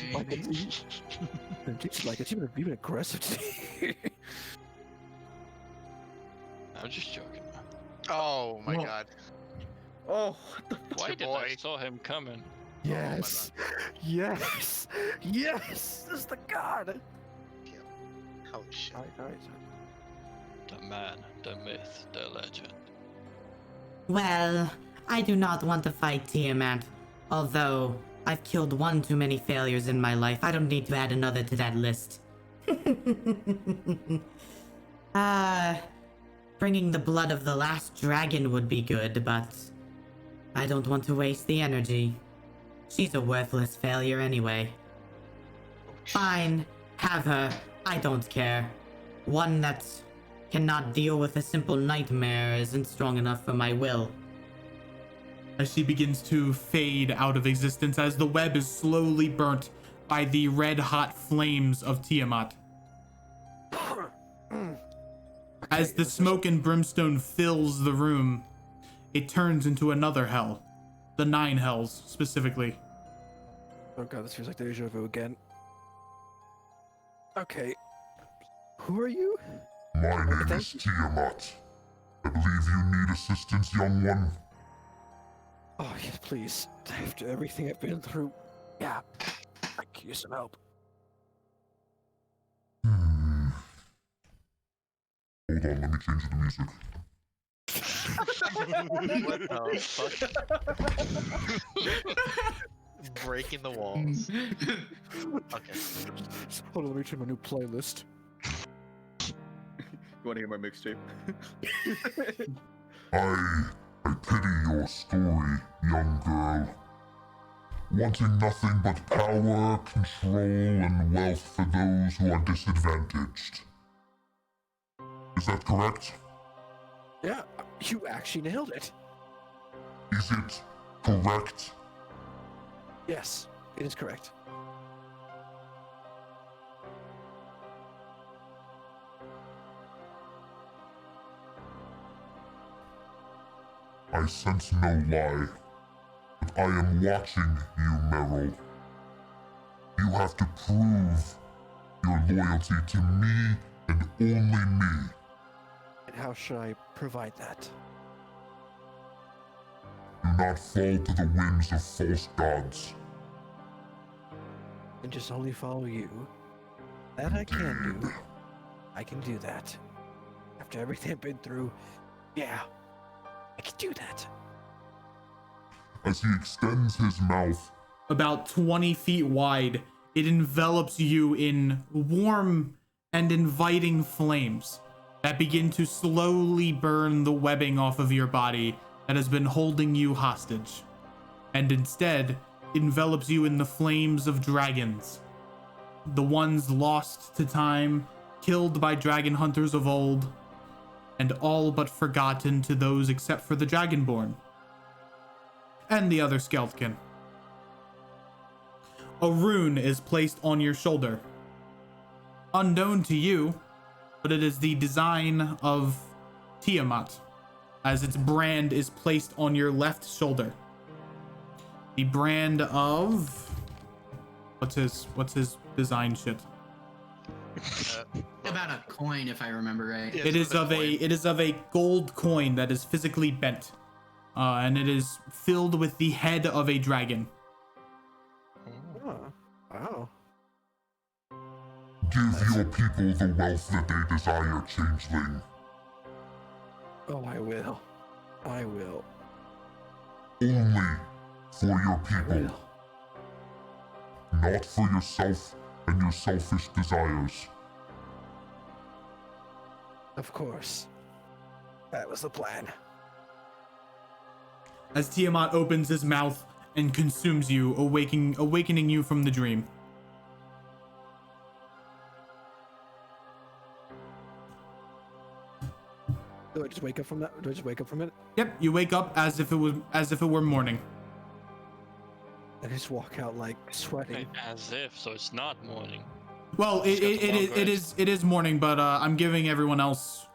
like it's even aggressive today. I'm just joking. Oh my Whoa. god. Oh, what the Why your did I boy. saw him coming? Yes, yes, yes. This is the god. Holy shit. Alright. The man, the myth, the legend. Well, I do not want to fight Tiamat. Although I've killed one too many failures in my life, I don't need to add another to that list. Bringing the blood of the last dragon would be good, but I don't want to waste the energy. She's a worthless failure anyway. Fine, have her. I don't care. One that cannot deal with a simple nightmare isn't strong enough for my will. as she begins to fade out of existence as the web is slowly burnt by the red-hot flames of Tiamat. As the smoke and brimstone fills the room, it turns into another hell. The 9 hells, specifically. Oh god, this feels like deja vu again. Okay. Who are you? My name is Tiamat. I believe you need assistance, young one. Oh, yes, please. After everything I've been through, yeah, I could use some help. Hold on, let me change the music. What the fuck? Breaking the walls. Okay. Hold on, let me turn my new playlist. You want to hear my mixtape? I pity your story, young girl. Wanting nothing but power, control, and wealth for those who are disadvantaged. Is that correct? Yeah, you actually nailed it. Is it correct? Yes, it is correct. I sense no lie, but I am watching you, Meryl. You have to prove your loyalty to me and only me. And how should I provide that? Do not fall to the whims of false gods. And just only follow you. That I can do. I can do that. After everything I've been through, yeah, I can do that. As he extends his mouth, About 20 feet wide, it envelops you in warm and inviting flames that begin to slowly burn the webbing off of your body that has been holding you hostage, and instead envelops you in the flames of dragons, the ones lost to time, killed by dragon hunters of old, and all but forgotten to those except for the Dragonborn and the other Skeldkin. A rune is placed on your shoulder. Unknown to you, but it is the design of Tiamat, as its brand is placed on your left shoulder. The brand of... What's his design shit? About a coin, if I remember right. Yeah, It is of a gold coin that is physically bent, and it is filled with the head of a dragon. Oh, wow. give your people the wealth that they desire, changeling. Oh, I will. I will. Only for your I people, will. not for yourself and your selfish desires. Of course. That was the plan. As Tiamat opens his mouth and consumes you, awakening you from the dream. Do I just wake up from that? Do I just wake up from it? Yep, you wake up as if it were morning. I just walk out like sweating. As if, so it's not morning. Well, Just got the long it is morning, but I'm giving everyone else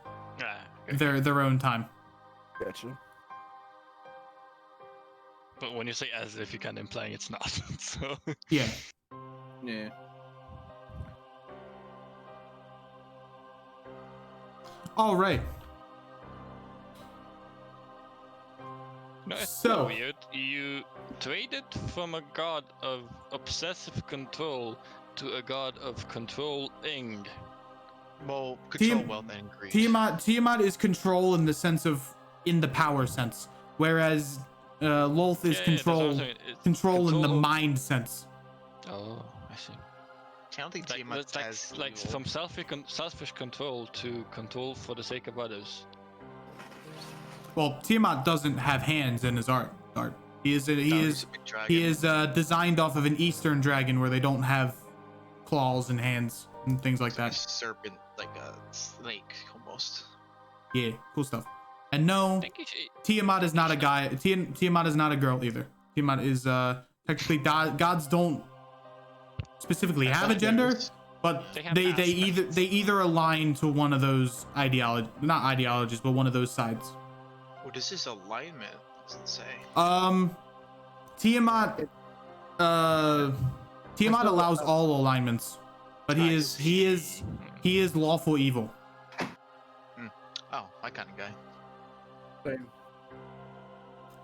Ah, okay. their own time. Gotcha. But when you say as if, you're kind of implying it's not. So Yeah. Yeah. All right. no, it's So- so weird. You traded from a god of obsessive control to a god of controlling. Well, control Tiam- wealth and greed. Tiamat is control in the sense of in the power sense, whereas Lolth is Yeah, control that's what I'm saying. It's control in the of- mind sense. Oh, I see. I don't think Like, Tiamat it's has like evil. from selfish control to control for the sake of others. Well, Tiamat doesn't have hands in his art. He is No, he's a big dragon. he is designed off of an Eastern dragon where they don't have claws and hands and things like He's like a that. serpent, like a snake almost. Yeah, cool stuff. And no, think you should. Tiamat is not a guy. Tiamat is not a girl either. Tiamat is technically gods don't specifically have a gender, but They have they aspects. either align to one of those not ideologies, but one of those sides. What is this alignment? Does it say? Tiamat allows all alignments, but he is lawful evil. Oh, my kind of guy. Same.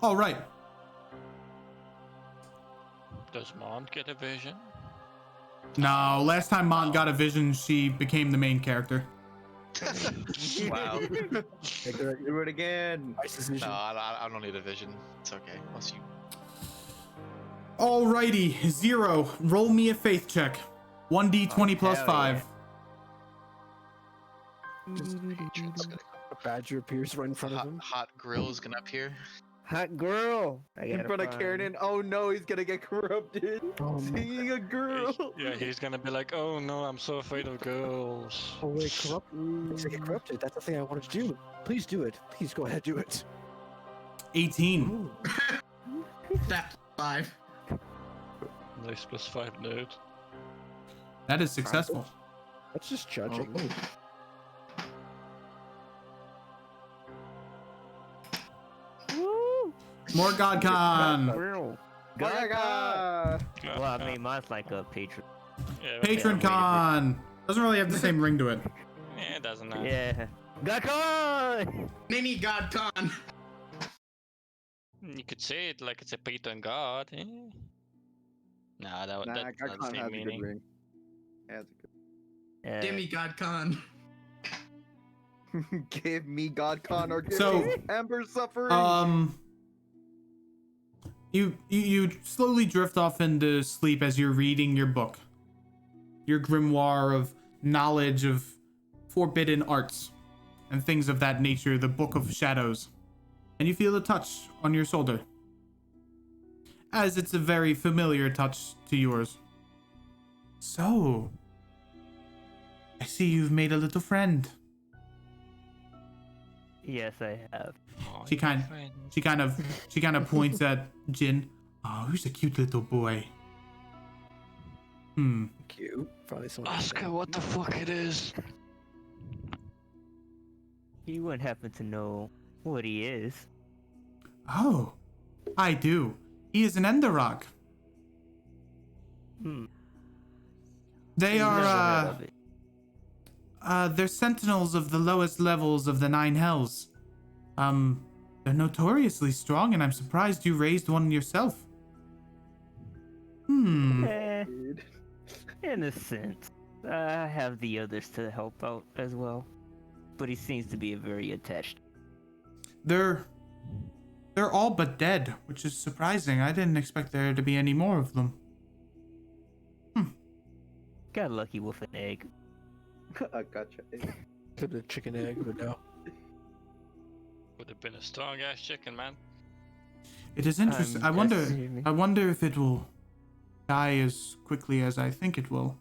All right. Does Mont get a vision? No, last time Mont got a vision, she became the main character. Wow. Do it again. Nice decision. No, I don't need a vision. It's okay. Unless you. Alrighty, 0. Roll me a faith check. 1d20 plus hell 5. A badger appears right in front of him. Hot grill is gonna appear. Hot girl. In front of Karen. Oh no, he's gonna get corrupted. Oh, no. Seeing a girl. Yeah, he's gonna be like, oh no, I'm so afraid of girls. Oh wait, corrupt. Get corrupted. That's the thing I wanted to do. Please do it. Please go ahead, do it. 18. That 5. Nice plus 5 nerd. That is successful. That's just judging. More GodCon. Real. Gaga. Well, I mean, mine's like a patron. Yeah, Patron Con. Doesn't really have the same ring to it. Yeah, it doesn't have. Yeah. Gakon! Mini GodCon. You could say it like it's a patron god. Eh? Nah, that's not the GodCon has same a good meaning. ring. Has a Yeah. Demi GodCon. good. Give me GodCon or give So, me Amber suffering. You slowly drift off into sleep as you're reading your book. Your grimoire of knowledge of forbidden arts and things of that nature, the Book of Shadows. And you feel a touch on your shoulder. As it's a very familiar touch to yours. So, I see you've made a little friend. Yes, I have. Oh, She you're kind my friend. she kind of points at Jin. Oh, who's a cute little boy? Cute. Probably someone. Ask her what the fuck it is. You wouldn't happen to know what he is. Oh, I do. He is an Enderrock. They Never heard are of it. they're sentinels of the lowest levels of the 9 hells. They're notoriously strong, and I'm surprised you raised one yourself. Eh, in a sense. I have the others to help out as well. But he seems to be very attached. They're all but dead, which is surprising. I didn't expect there to be any more of them. Got lucky with an egg. I gotcha. Could have chicken egg, but no. Would have been a strong ass chicken, man. It is interesting. I wonder if it will die as quickly as I think it will.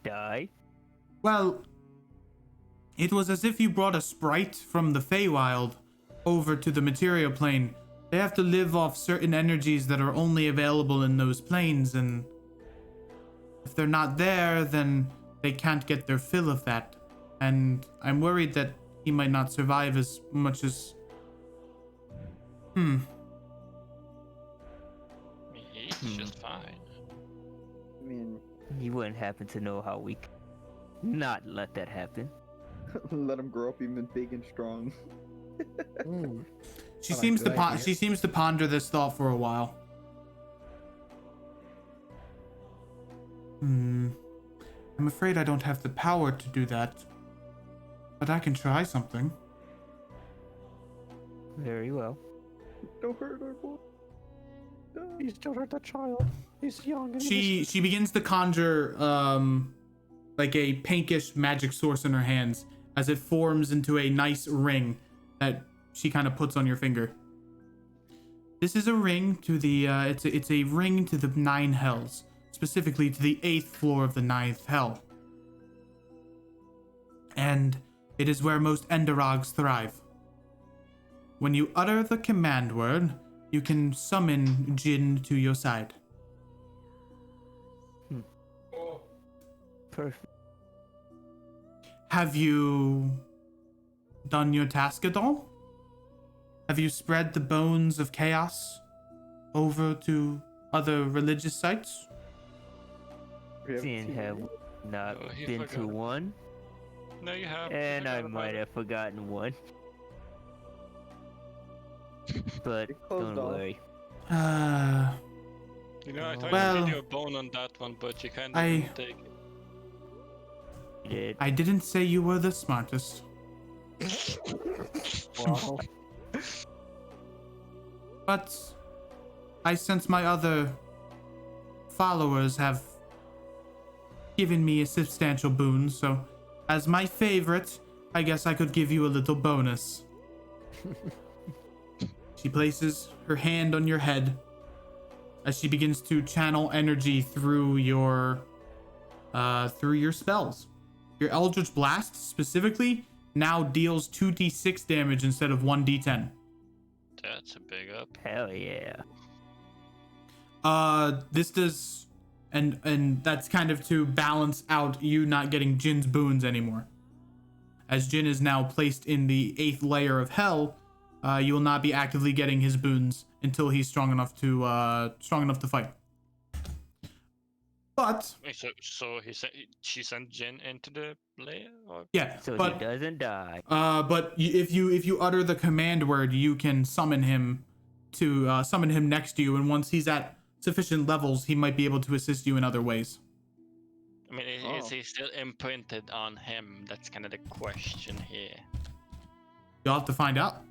Die? Well, it was as if you brought a sprite from the Feywild over to the material plane. They have to live off certain energies that are only available in those planes, and if they're not there, then they can't get their fill of that. And I'm worried that he might not survive as much as... He's just fine. I mean, You wouldn't happen to know how we could not let that happen. let him grow up even big and strong. She I like seems to that idea. she seems to ponder this thought for a while. I'm afraid I don't have the power to do that. But I can try something. Very well. Don't hurt our boy. Please don't hurt that child. He's young. And She begins to conjure like a pinkish magic source in her hands as it forms into a nice ring that she kind of puts on your finger. This is a ring to the it's a ring to the 9 hells, specifically to the 8th floor of the 9th hell. And It is where most Enderogs thrive. When you utter the command word, you can summon Jinn to your side. Perfect. Have you done your task at all? Have you spread the bones of chaos over to other religious sites? Seeing have not Oh, he been to forgot. one, No, you have. and I forgot about might it. have forgotten one. But It closed don't off. worry. You know, I tried Well, to give you a bone on that one, but you kind of I- didn't take it. You did. I didn't say you were the smartest. Wow. But I sense my other followers have given me a substantial boon, so as my favorite, I guess I could give you a little bonus. She places her hand on your head as she begins to channel energy through your spells. Your Eldritch Blast specifically now deals 2d6 damage instead of 1d10. That's a big up. Hell yeah. This does, and that's kind of to balance out you not getting Jin's boons anymore. As Jin is now placed in the 8th layer of hell, you will not be actively getting his boons until he's strong enough to fight. But Wait, so she sent Jin into the layer, or yeah, So but he doesn't die. if you utter the command word, you can summon him next to you, and once he's at sufficient levels, he might be able to assist you in other ways. I mean, is he still imprinted on him? That's kind of the question here. You'll have to find out.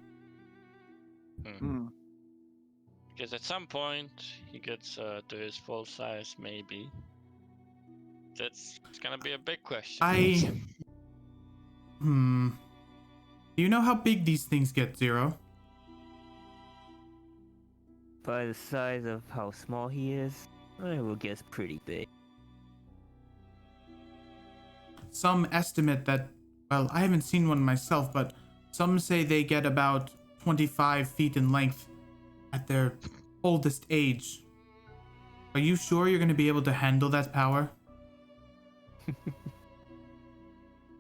Because at some point he gets to his full size, maybe. That's gonna be a big question. Do you know how big these things get, Zero? By the size of how small he is, I will guess pretty big. Some estimate that, well, I haven't seen one myself, but some say they get about 25 feet in length at their oldest age. Are you sure you're going to be able to handle that power?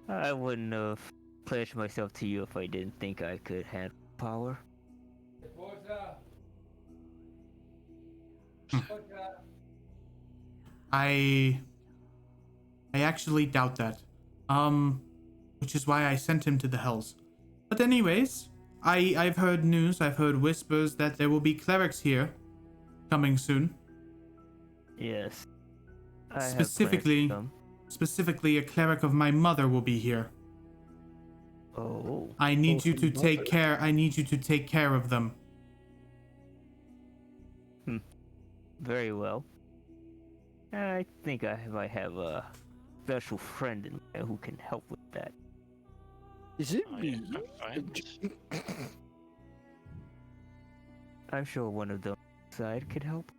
I wouldn't have pledged myself to you if I didn't think I could handle power. I actually doubt that. Which is why I sent him to the hells. But anyways, I've heard news, I've heard whispers that there will be clerics here coming soon. Yes. I have plans to Specifically, come. specifically a cleric of my mother will be here. Oh. I need Both you of to your take mother. care. I need you to take care of them. Very well. I think I might have a special friend in there who can help with that. Is it Oh, me? yeah, fine. I'm sure one of them side could help.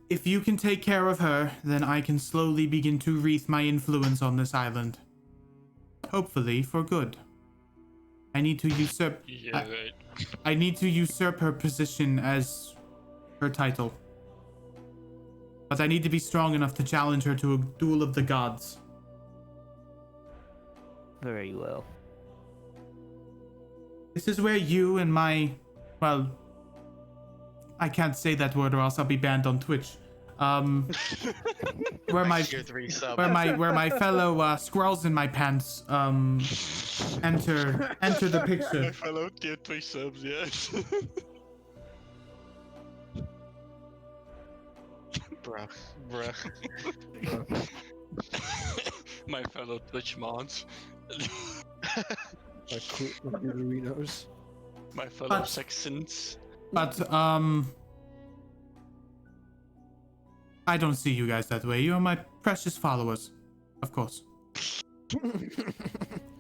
If you can take care of her, then I can slowly begin to wreath my influence on this island. Hopefully for good. I need to usurp. Yeah, right. I need to usurp her position as her title. But I need to be strong enough to challenge her to a duel of the gods. Very well. This is where you and my, well, I can't say that word or else I'll be banned on Twitch. Where my Tier 3 sub. where my fellow squirrels in my pants enter the picture. fellow tier 3 subs, yes. Bruh. My fellow Twitch mods. Like Doritos. My fellow But- Saxons. But I don't see you guys that way. You are my precious followers, of course.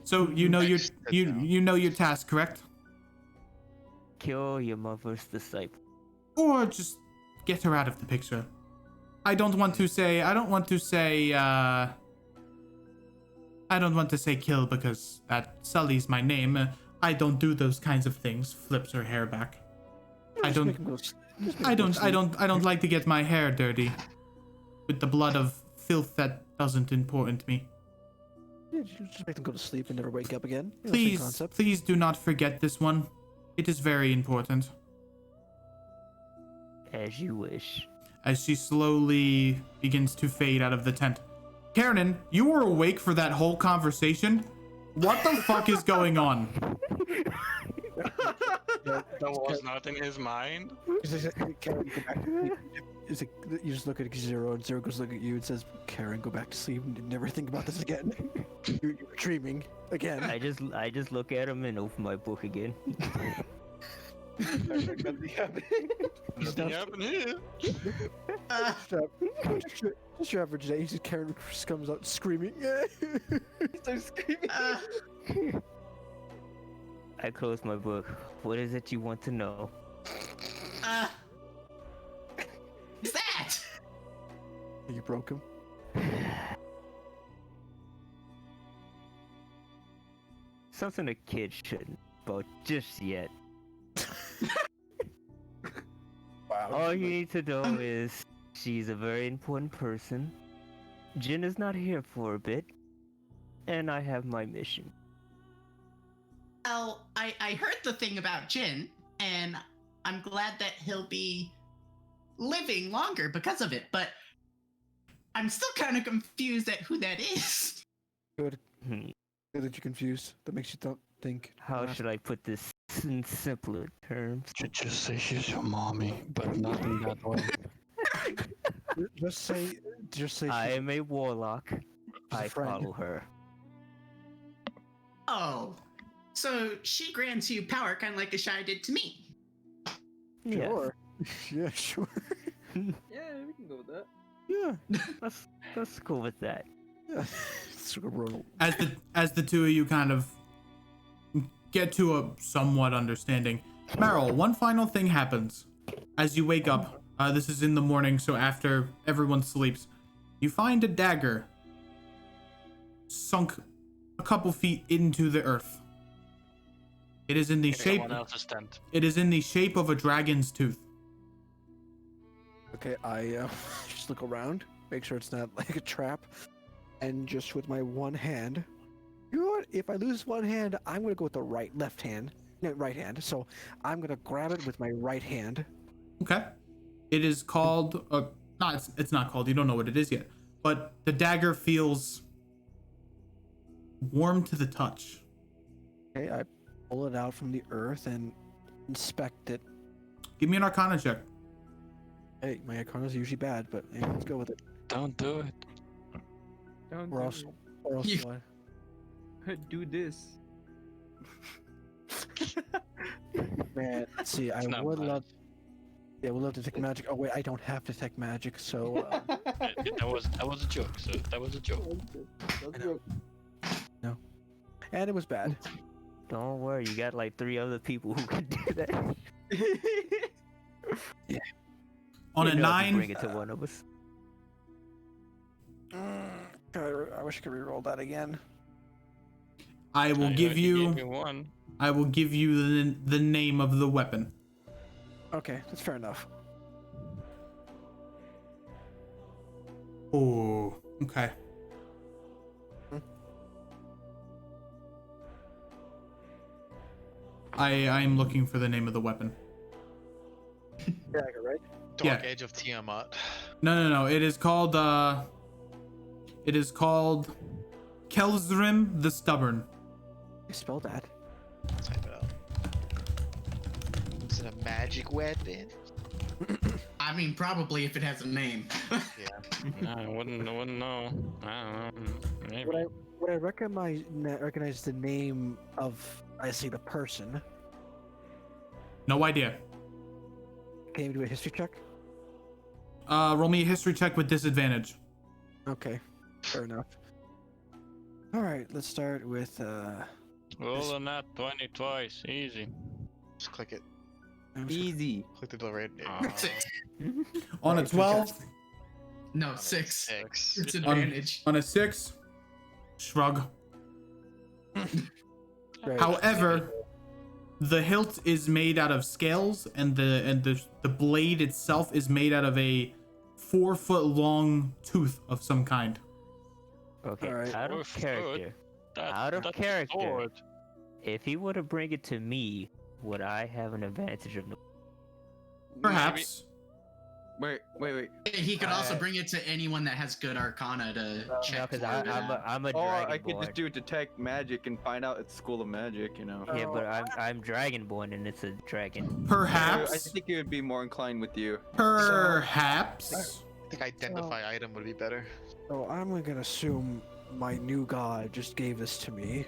So you know your you know your task, correct? Kill your mother's disciple. Or just get her out of the picture. I don't want to say I don't want to say kill because that sullies my name. I don't do those kinds of things. Flips her hair back. I Just don't. make him go s- just make I him go don't. I sleep. don't. I don't like to get my hair dirty with the blood of filth that doesn't important me. Yeah, just make them go to sleep and never wake up again. You know, same Please, concept. please do not forget this one. It is very important. As you wish. As she slowly begins to fade out of the tent. Karen, you were awake for that whole conversation? What the fuck is going on? That was not in his mind. Karen, go back to sleep. It's like, you just look at Zero, and Zero goes look at you and says, Karen, go back to sleep and never think about this again. You're dreaming again. I just look at him and open my book again. Nothing happened here. Just your average day. Just Karen just comes out screaming. He starts screaming. I close my book. What is it you want to know? What's that? You broke him. Something a kid shouldn't about just yet. Wow. All you need to know is she's a very important person. Jin is not here for a bit, and I have my mission. Well, I heard the thing about Jin, and I'm glad that he'll be living longer because of it, but I'm still kind of confused at who that is. Good. Hmm. Good that you're confused. That makes you think. How should I put this in simpler terms? Just say she's your mommy, but not in that way. Just say. I am a warlock. a I friend. follow her. Oh, so she grants you power kind of like Ashai did to me. Yes. Sure. Yeah, sure. Yeah, we can go with that. Yeah. Let's go with that. Yeah. Sort of roll. As the two of you kind of get to a somewhat understanding. Meryl, one final thing happens. As you wake up, this is in the morning, so after everyone sleeps, you find a dagger sunk a couple feet into the earth. It is in the shape. Someone else's tent. It is in the shape of a dragon's tooth. Okay, I just look around, make sure it's not like a trap, and just with my one hand. You know what? If I lose one hand, I'm gonna go with the right hand. So I'm gonna grab it with my right hand. Okay. It is called. No, it's not called. You don't know what it is yet. But the dagger feels warm to the touch. Okay, I pull it out from the earth and inspect it. Give me an Arcana check. Hey, my Arcana is usually bad, but yeah, let's go with it. Don't do it. Don't Or else, You- do this. man, let's see, I It's not would bad. love. Yeah, we'll love to detect magic. Oh wait, I don't have detect magic, so That was a joke. So that was a joke. and it was bad. Don't worry, you got like 3 other people who can do that. On You a know if you 9, bring it to one of us. I wish I could reroll that again. I will You give already you. gave me one. I will give you the name of the weapon. Okay, that's fair enough. Oh, okay. I am looking for the name of the weapon. Dagger, right? Dark Yeah. Age of Tiamat. No. It is called Kelsrim the Stubborn. I spelled that. Type it out. Is it a magic weapon? I mean, probably if it has a name. Yeah. No, I wouldn't know. I don't know. Maybe. Would I recognize the name of, I say, the person? No idea. Can you do a history check? Roll me a history check with disadvantage. Okay, fair enough. All right, let's start with Roll a nat 20 twice. Easy. Just click it. Easy. Click the red. Six. On a 12, No, 6. 6. It's On- advantage. on a 6, shrug. Right. However, the hilt is made out of scales, and the blade itself is made out of a 4-foot long tooth of some kind. Okay, Alright. out of 4 foot? character. Out of That's character. sword. If he were to bring it to me, would I have an advantage of the? Perhaps. Wait. He could also bring it to anyone that has good Arcana to No, check. because for that. I'm a Or I could dragonborn. just do detect magic and find out it's school of magic, you know. Yeah, but I'm dragonborn and it's a dragon. I Perhaps. think it would be more inclined with you. Perhaps. I think identify item would be better. So I'm gonna assume my new god just gave this to me,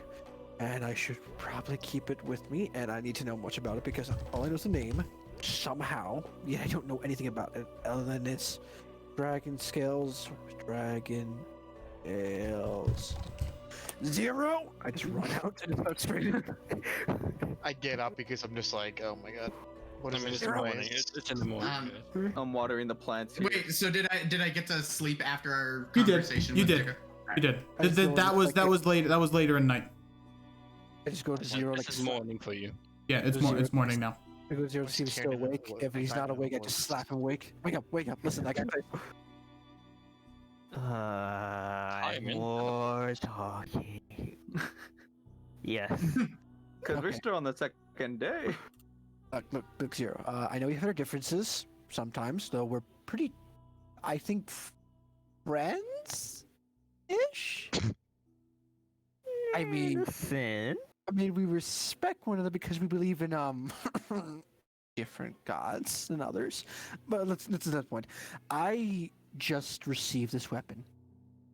and I should probably keep it with me. And I need to know much about it because all I know is the name. Somehow, yeah, I don't know anything about it other than it's dragon scales. Dragon scales. 0. I just run out and start straight. I get up because I'm just like, oh my god. What I is mean, this it's morning. noise? It's in the morning. guys. I'm watering the plants here. Wait, so did I get to sleep after our You did. conversation? You with did. Digger? You did. I just go That with, was like, later. That was later in night. I just go to This 0 is, like this is morning for you. Yeah, it's morning now. I go to 0 to see if he's still awake. If he's not awake, I just slap him awake. Wake up! Listen, I got this. I'm in. more talking. Yes. Because we're Okay. still on the second day. Look, 0. I know we have our differences sometimes, though we're pretty, I think, friends-ish? I mean, Sin. we respect one another because we believe in, different gods than others. But let's to that point. I just received this weapon,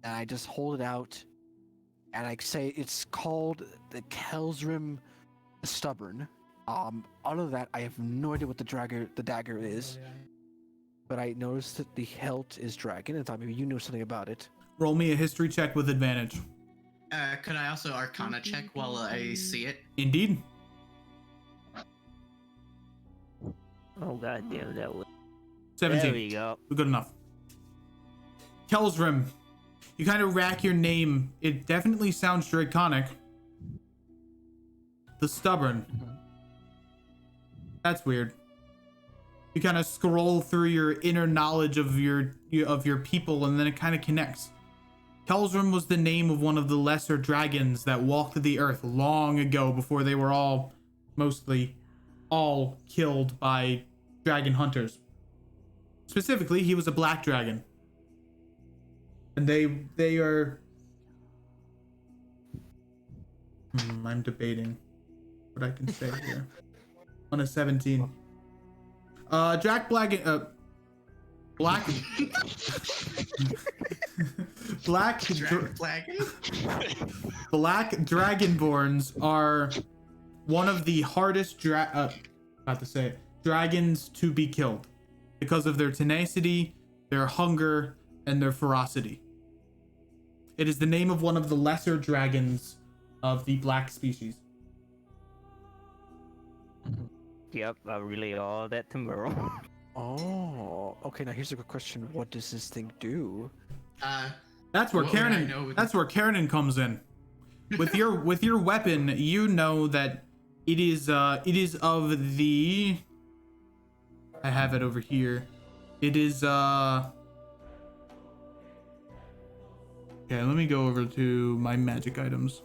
and I just hold it out, and I say it's called the Kelsrim the Stubborn. Other than that, I have no idea what the dagger is. But I noticed that the hilt is dragon, and thought maybe you know something about it. Roll me a history check with advantage. Could I also Arcana check while I see it? Indeed. Oh god damn, that was. 17. There we go. Good enough. Kelsrim. You kind of rack your name. It definitely sounds draconic. The Stubborn. That's weird. You kind of scroll through your inner knowledge of your people, and then it kind of connects. Kelsrim was the name of one of the lesser dragons that walked the earth long ago, before they were mostly all killed by dragon hunters. Specifically, he was a black dragon. And they are... I'm debating what I can say here. On a 17. Black Black Dragonborns are one of the hardest dragons to be killed because of their tenacity, their hunger, and their ferocity. It is the name of one of the lesser dragons of the black species. Yep, I'll relay all that tomorrow. Oh, okay. Now here's a good question. What does this thing do? That's where What would I Karen. know? That's where Karen comes in. With your weapon, you know that it is of the. I have it over here. It is Okay, let me go over to my magic items.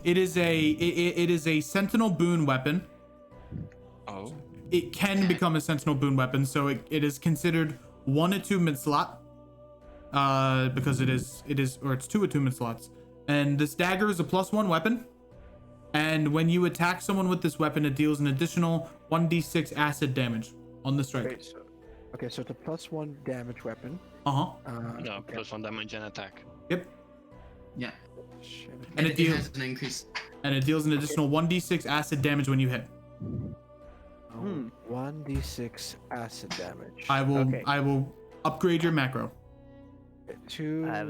It is a sentinel boon weapon. Oh. It can become a sentinel boon weapon, so it is considered 1 attunement slot. Because it's 2 attunement slots. And this dagger is a +1 weapon. And when you attack someone with this weapon, it deals an additional 1d6 acid damage on the strike. Okay, so it's a +1 damage weapon. Uh-huh. No, Okay. +1 damage and attack. Yep. Yeah. Shit. And it deals has an increase. and it deals an additional 1d6 acid damage when you hit. Oh, 1d6 acid damage. I Okay. will upgrade your macro. Two, I have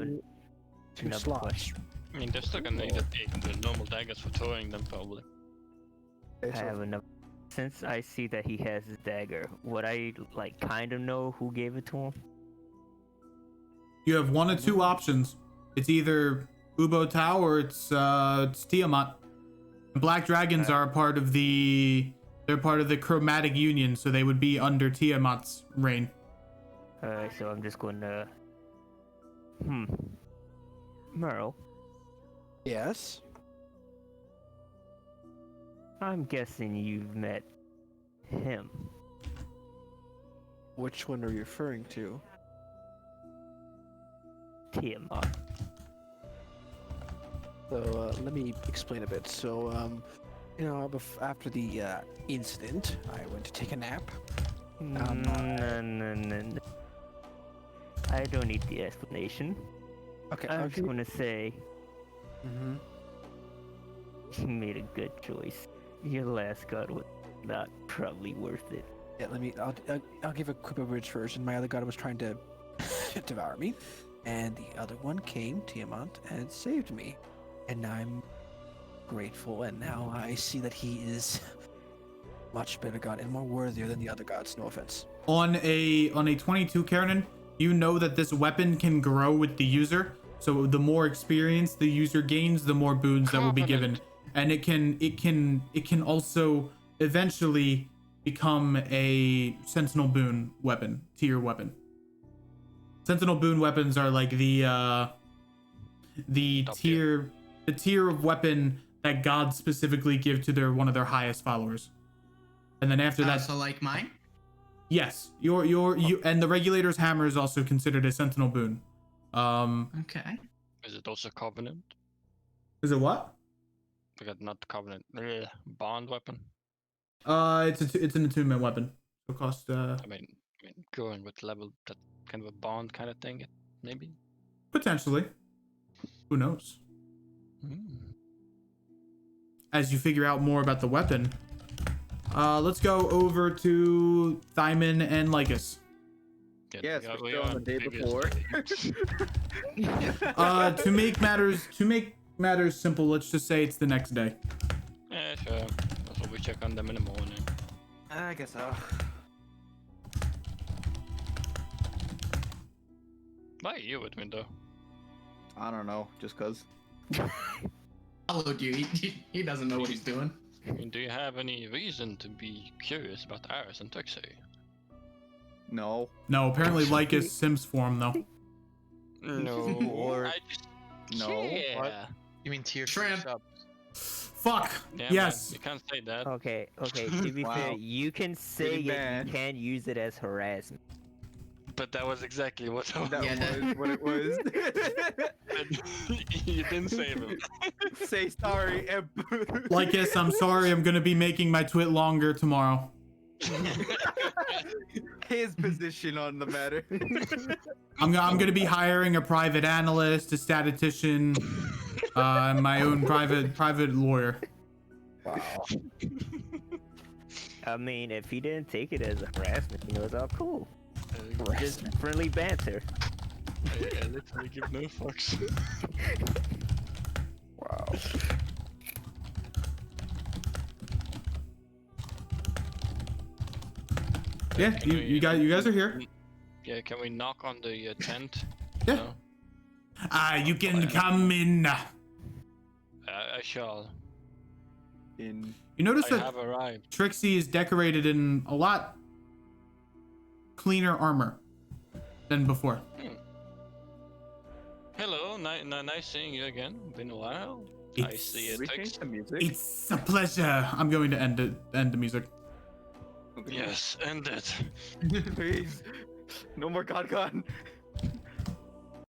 two another slots. question. I mean, they're still gonna need the normal daggers for throwing them, probably. Okay, I so have another. Since I see that he has his dagger, would I like kind of know who gave it to him? You have 1 of 2 options. It's either Ubo Tau or it's Tiamat. Black dragons are part of the chromatic union, so they would be under Tiamat's reign. Alright, so I'm just gonna. Merle, Yes. I'm guessing you've met him. Which one are you referring to? Tiamat. So let me explain a bit. So, after the incident, I went to take a nap. No. I don't need the explanation. Okay. I'm just gonna say Mm-hmm. you made a good choice. Your last god was not probably worth it. Yeah. I'll give a quick abridged version. My other god was trying to devour me, and the other one came, Tiamat, and saved me. And I'm grateful, and now I see that he is much better god and more worthier than the other gods. No offense. On a 22 Karen, you know that this weapon can grow with the user. So the more experience the user gains, the more boons that will be given, and it can also eventually become a Sentinel boon weapon, tier weapon. Sentinel boon weapons are like the tier of weapon that gods specifically give to one of their highest followers. And then after that, So like mine? yes, you and the Regulator's hammer is also considered a Sentinel boon. Okay. Is it also Covenant? Is it what? Forgot not Covenant. Bond weapon. It's an attunement weapon. It'll cost I mean, going with level, that kind of a bond kind of thing, maybe. potentially. Who knows? As you figure out more about the weapon, let's go over to Thyman and Lycus. Yes, Yeah, we're we still on are the day previous before. To make matters simple, let's just say it's the next day. Yeah, sure. That's what we check on them in the morning. I guess so. Why are you with me though? I don't know, just cause. Followed you. He doesn't know what he's doing. I mean, do you have any reason to be curious about Aris and Tuxie? No. No, apparently Lycus Sims form though. No. Or- I just... No. Yeah. What? You mean tier Shrimp. sub? Fuck. Yeah, Yes. Man, you can't say that. Okay, to be fair, Wow. you can say Pretty it, bad. you can use it as harassment. But that was exactly what I was. That Yeah, was what it was. You didn't save him. Say sorry, Eb. Lycus, I'm sorry. I'm gonna be making my twit longer tomorrow. His position on the matter. I'm gonna be hiring a private analyst, a statistician, and my own private lawyer. Wow. I mean, if he didn't take it as a harassment, it's all cool. Just friendly banter. I literally give no fucks. Wow. Yeah, Can you guys are here. Yeah, can we knock on the tent? Yeah. No? You can come in. I shall. In You notice I that have arrived. Trixie is decorated in a lot cleaner armor than before. Hello, nice seeing you again. Been a while. I see we it. changed the music. It's a pleasure. I'm going to end the music. Yes, end it. Please. No more God.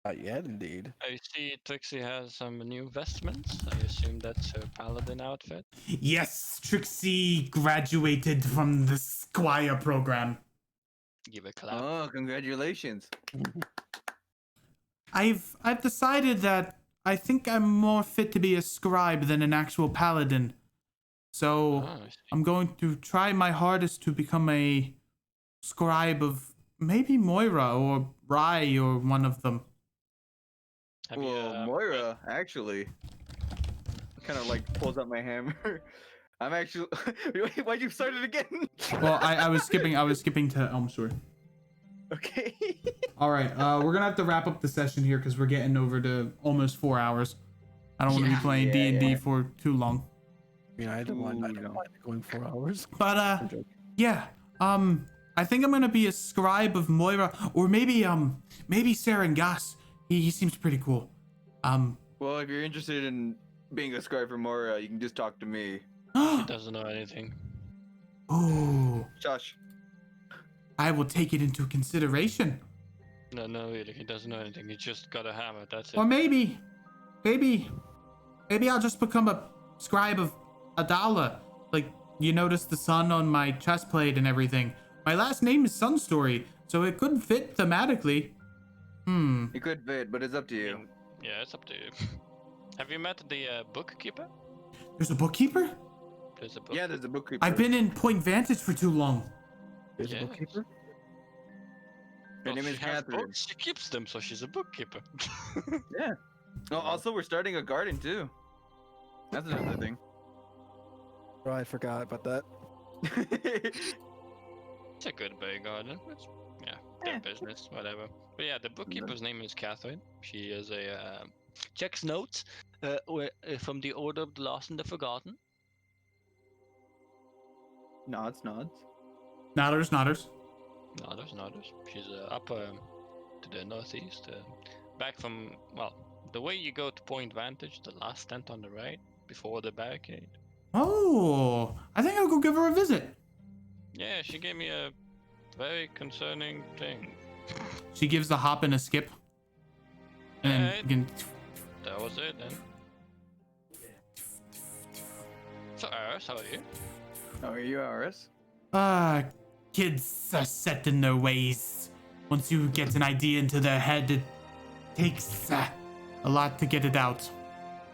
Not yet, indeed. I see Trixie has some new vestments. I assume that's her paladin outfit. Yes, Trixie graduated from the Squire program. Give a clap. Oh, congratulations. I've decided that I think I'm more fit to be a scribe than an actual paladin. So Ah, I see. I'm going to try my hardest to become a scribe of maybe Moira or Rai or one of them. Have you, Well, Moira, actually, kind of like pulls out my hammer. I'm actually. Why'd you start it again? Well, I was skipping to Elmshore. Okay. All right, we're gonna have to wrap up the session here because we're getting over to almost 4 hours. I don't want to Yeah. be playing Yeah, D&D yeah. for too long. I mean, I don't mind no. going 4 hours. But I'm joking. yeah. I think I'm gonna be a scribe of Moira, or maybe Sarangas. He seems pretty cool. Well, if you're interested in being a scribe for Mora, you can just talk to me. He doesn't know anything. Oh, Josh. I will take it into consideration. No, really, he doesn't know anything. He just got a hammer. That's it. Or maybe I'll just become a scribe of Adala. Like, you notice the sun on my chest plate and everything. My last name is Sunstory, so it could fit thematically. It could fit, but it's up to you. Yeah, it's up to you. Have you met the bookkeeper? There's a bookkeeper? There's a book. Yeah, there's a bookkeeper. I've been in Point Vantage for too long. There's Yes. a bookkeeper. Her name is she has Catherine. books, she keeps them, so she's a bookkeeper. Yeah. Oh, also, we're starting a garden too. That's another thing. Oh, I forgot about that. It's a good bay garden. It's, yeah, their business, whatever. But yeah, the bookkeeper's name is Catherine. She is a checks notes from the Order of the Lost and the Forgotten. Nods. Nodders. Nodders. She's up to the northeast, back from, well, the way you go to Point Vantage, the last tent on the right, before the barricade. Oh, I think I'll go give her a visit. Yeah, she gave me a very concerning thing. She gives a hop and a skip. And then Alright. you can... That was it then. So, Aris, how are you? Oh, are you Aris? Kids are set in their ways. Once you get an idea into their head, it takes a lot to get it out.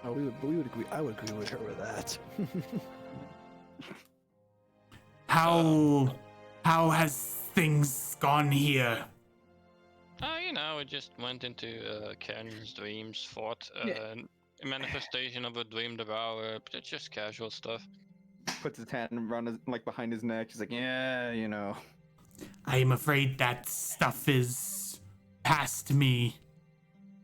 Oh, we would agree. I would agree with her with that. How has things gone here? You know, it just went into Karen's dreams, fought Yeah. a manifestation of a dream devourer, but it's just casual stuff. Puts his hand around his, like behind his neck. He's like, yeah, you know. I'm afraid that stuff is past me.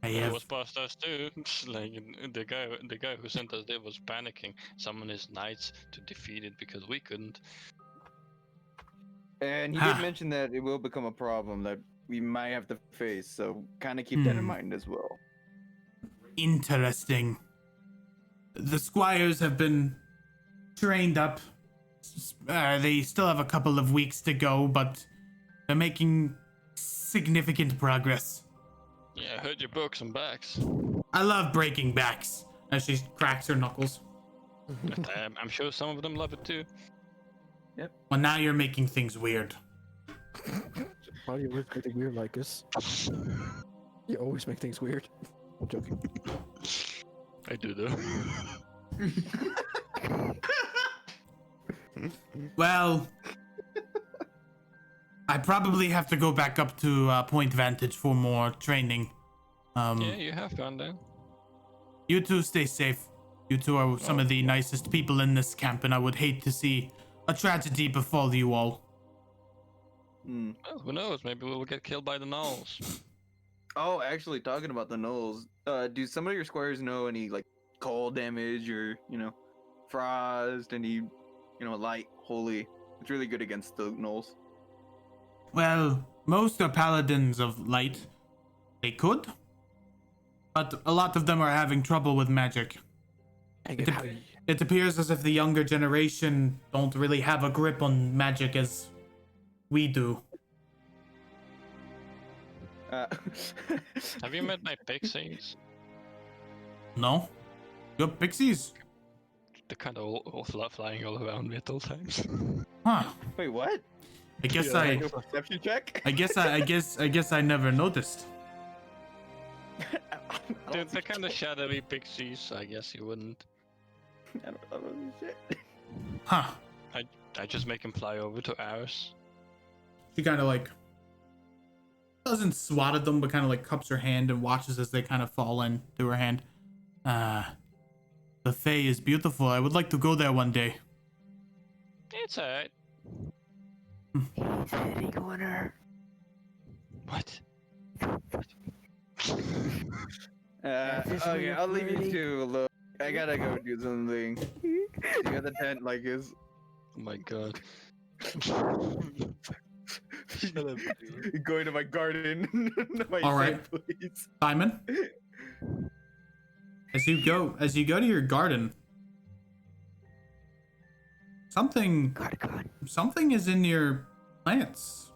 I It have... was past us too. Like the guy who sent us there was panicking, summoned his knights to defeat it because we couldn't. And he Ah. did mention that it will become a problem that we might have to face, so kind of keep that in mind as well. Interesting. The squires have been trained up. They still have a couple of weeks to go, but they're making significant progress. Yeah, I heard you broke some backs. I love breaking backs. As she cracks her knuckles. But, I'm sure some of them love it too. Well, now you're making things weird. Why do you always make things weird like this? You always make things weird. I'm joking. I do though. Well, I probably have to go back up to Point Vantage for more training. Yeah, you have gone there. You two stay safe. You two are some of the nicest people in this camp, and I would hate to see a tragedy befall you all. Well, who knows? Maybe we'll get killed by the gnolls. Oh, actually, talking about the gnolls, do some of your squires know any like cold damage or frost? Any light, holy? It's really good against the gnolls. Well, most are paladins of light. They could. But a lot of them are having trouble with magic. It appears as if the younger generation don't really have a grip on magic as we do. Have you met my pixies? No? You're pixies? They're kind of all flying all around me at all times. Huh. Wait, what? I guess Do a perception check. I guess I never noticed. They're kind of shadowy pixies. I guess you wouldn't. I don't know shit. Huh. I just make him fly over to ours. She kind of like doesn't swat at them, but kind of like cups her hand and watches as they kind of fall into her hand. The Fae is beautiful. I would like to go there one day. It's alright. He's hitting on her. What? Okay, I'll leave you two alone. I gotta go do something. You got the tent like is. Oh my god. Going to my garden. My All right. shed, please. Simon, as you go to your garden, something is in your plants.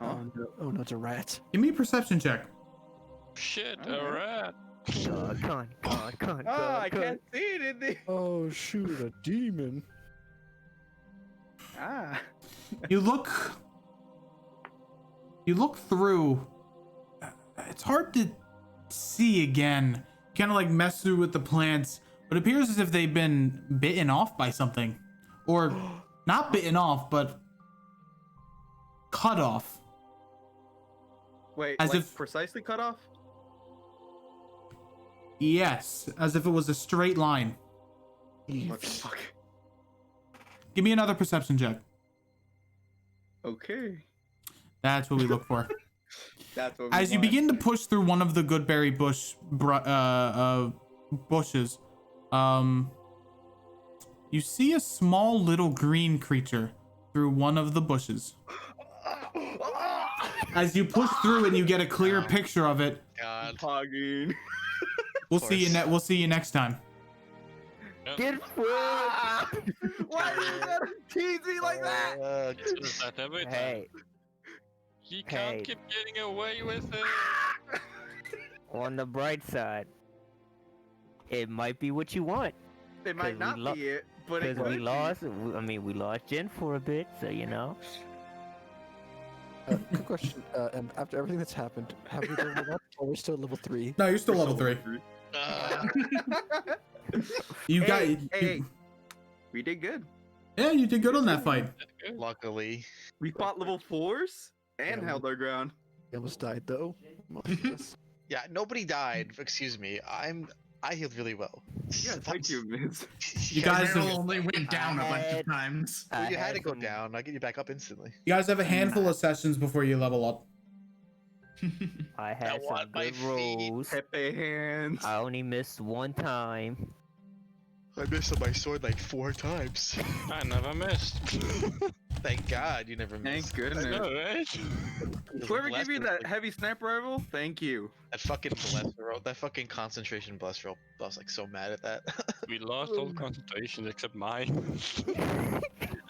Oh no, it's a rat. Give me a perception check. Shit, Alright. a rat. Con. I can't see it in there. Oh shoot, a demon. Ah. You look through. It's hard to see again. Kind of like mess through with the plants, but it appears as if they've been bitten off by something, or not bitten off, but cut off. Wait, As like if- precisely cut off? Yes, as if it was a straight line. What the fuck? Give me another perception check. Okay. That's what we look for. That's what we As you want. begin to push through one of the goodberry bushes, you see a small little green creature through one of the bushes. As you push through and you get a clear picture of it, God. Hogging. we'll see you. course. We'll see you next time. Get food. Why did you gotta tease me like that? Is that every time? Hey, He can't hey. keep getting away with it. on the bright side, it might be what you want. It might 'Cause we not be it, but it Because could we be. lost. We lost Jen for a bit, so you know. Quick question. And after everything that's happened, have we leveled up, or we're still at level 3? No, you're still level 3. You got. Hey, we did good. Yeah, you did good on that fight. Luckily. We fought level 4s and held our ground. I almost died though. Yeah, nobody died. Excuse me. I healed really well. Yeah, thank you, Miz. You guys Meryl have, only went down a bunch had- of times. Well, you had to go some- down. I get you back up instantly. you guys have a handful of sessions before you level up. I had want some my good feet. rolls. Pepe hands. I only missed one time. I missed on my sword like 4 times. I never missed. Thank God you never Thank missed. goodness. I know, right? Whoever gave you that heavy sniper rifle, thank you. That fucking bless roll, that fucking concentration bless roll. I was like so mad at that. We lost all concentration except mine.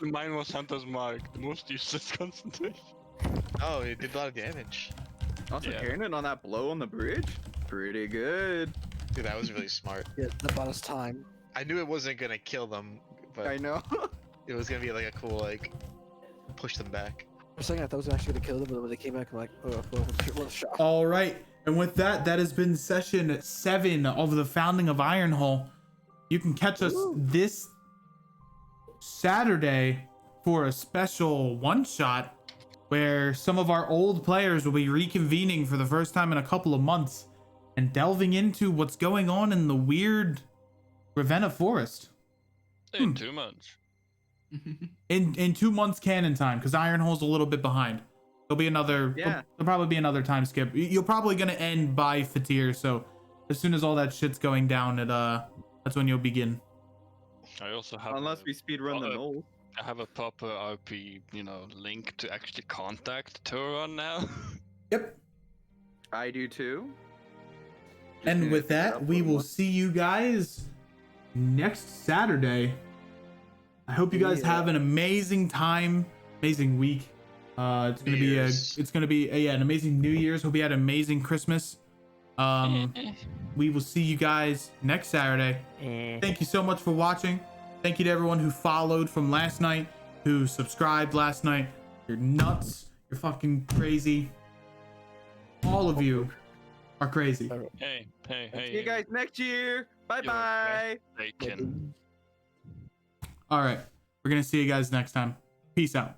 Mine was Hunter's Mark, the most useless concentration. Oh, it did a lot of damage. Also, Yeah. Karen on that blow on the bridge, pretty good. Dude, that was really smart. Yeah, that bought us time. I knew it wasn't gonna kill them, but I know. it was gonna be like a cool like push them back. For a second, I thought I was actually gonna kill them, but when they came back, I'm like, oh, what a shock. All right, and with that, that has been session 7 of the Founding of Ironhull. You can catch us this Saturday for a special one-shot where some of our old players will be reconvening for the first time in a couple of months and delving into what's going on in the weird Ravenna Forest. In 2 months. In 2 months canon time, because Ironhull's a little bit behind. There'll be another. Yeah. There'll probably be another time skip. You're probably gonna end by Fatir, so as soon as all that shit's going down, that's when you'll begin. I also have Unless we speedrun the null. I have a proper RP, link to actually contact Turon now. Yep. I do too. Just And need to with figure that, out we what will one. see you guys next Saturday. I hope you guys have an amazing time, amazing week. It's gonna be an amazing New Year's. Hope you had an amazing Christmas. We will see you guys next Saturday. Thank you so much for watching. Thank you to everyone who followed from last night, who subscribed last night. You're nuts. You're fucking crazy. All of you are crazy. Hey. See you guys next year. Bye bye. Bacon. All right. We're going to see you guys next time. Peace out.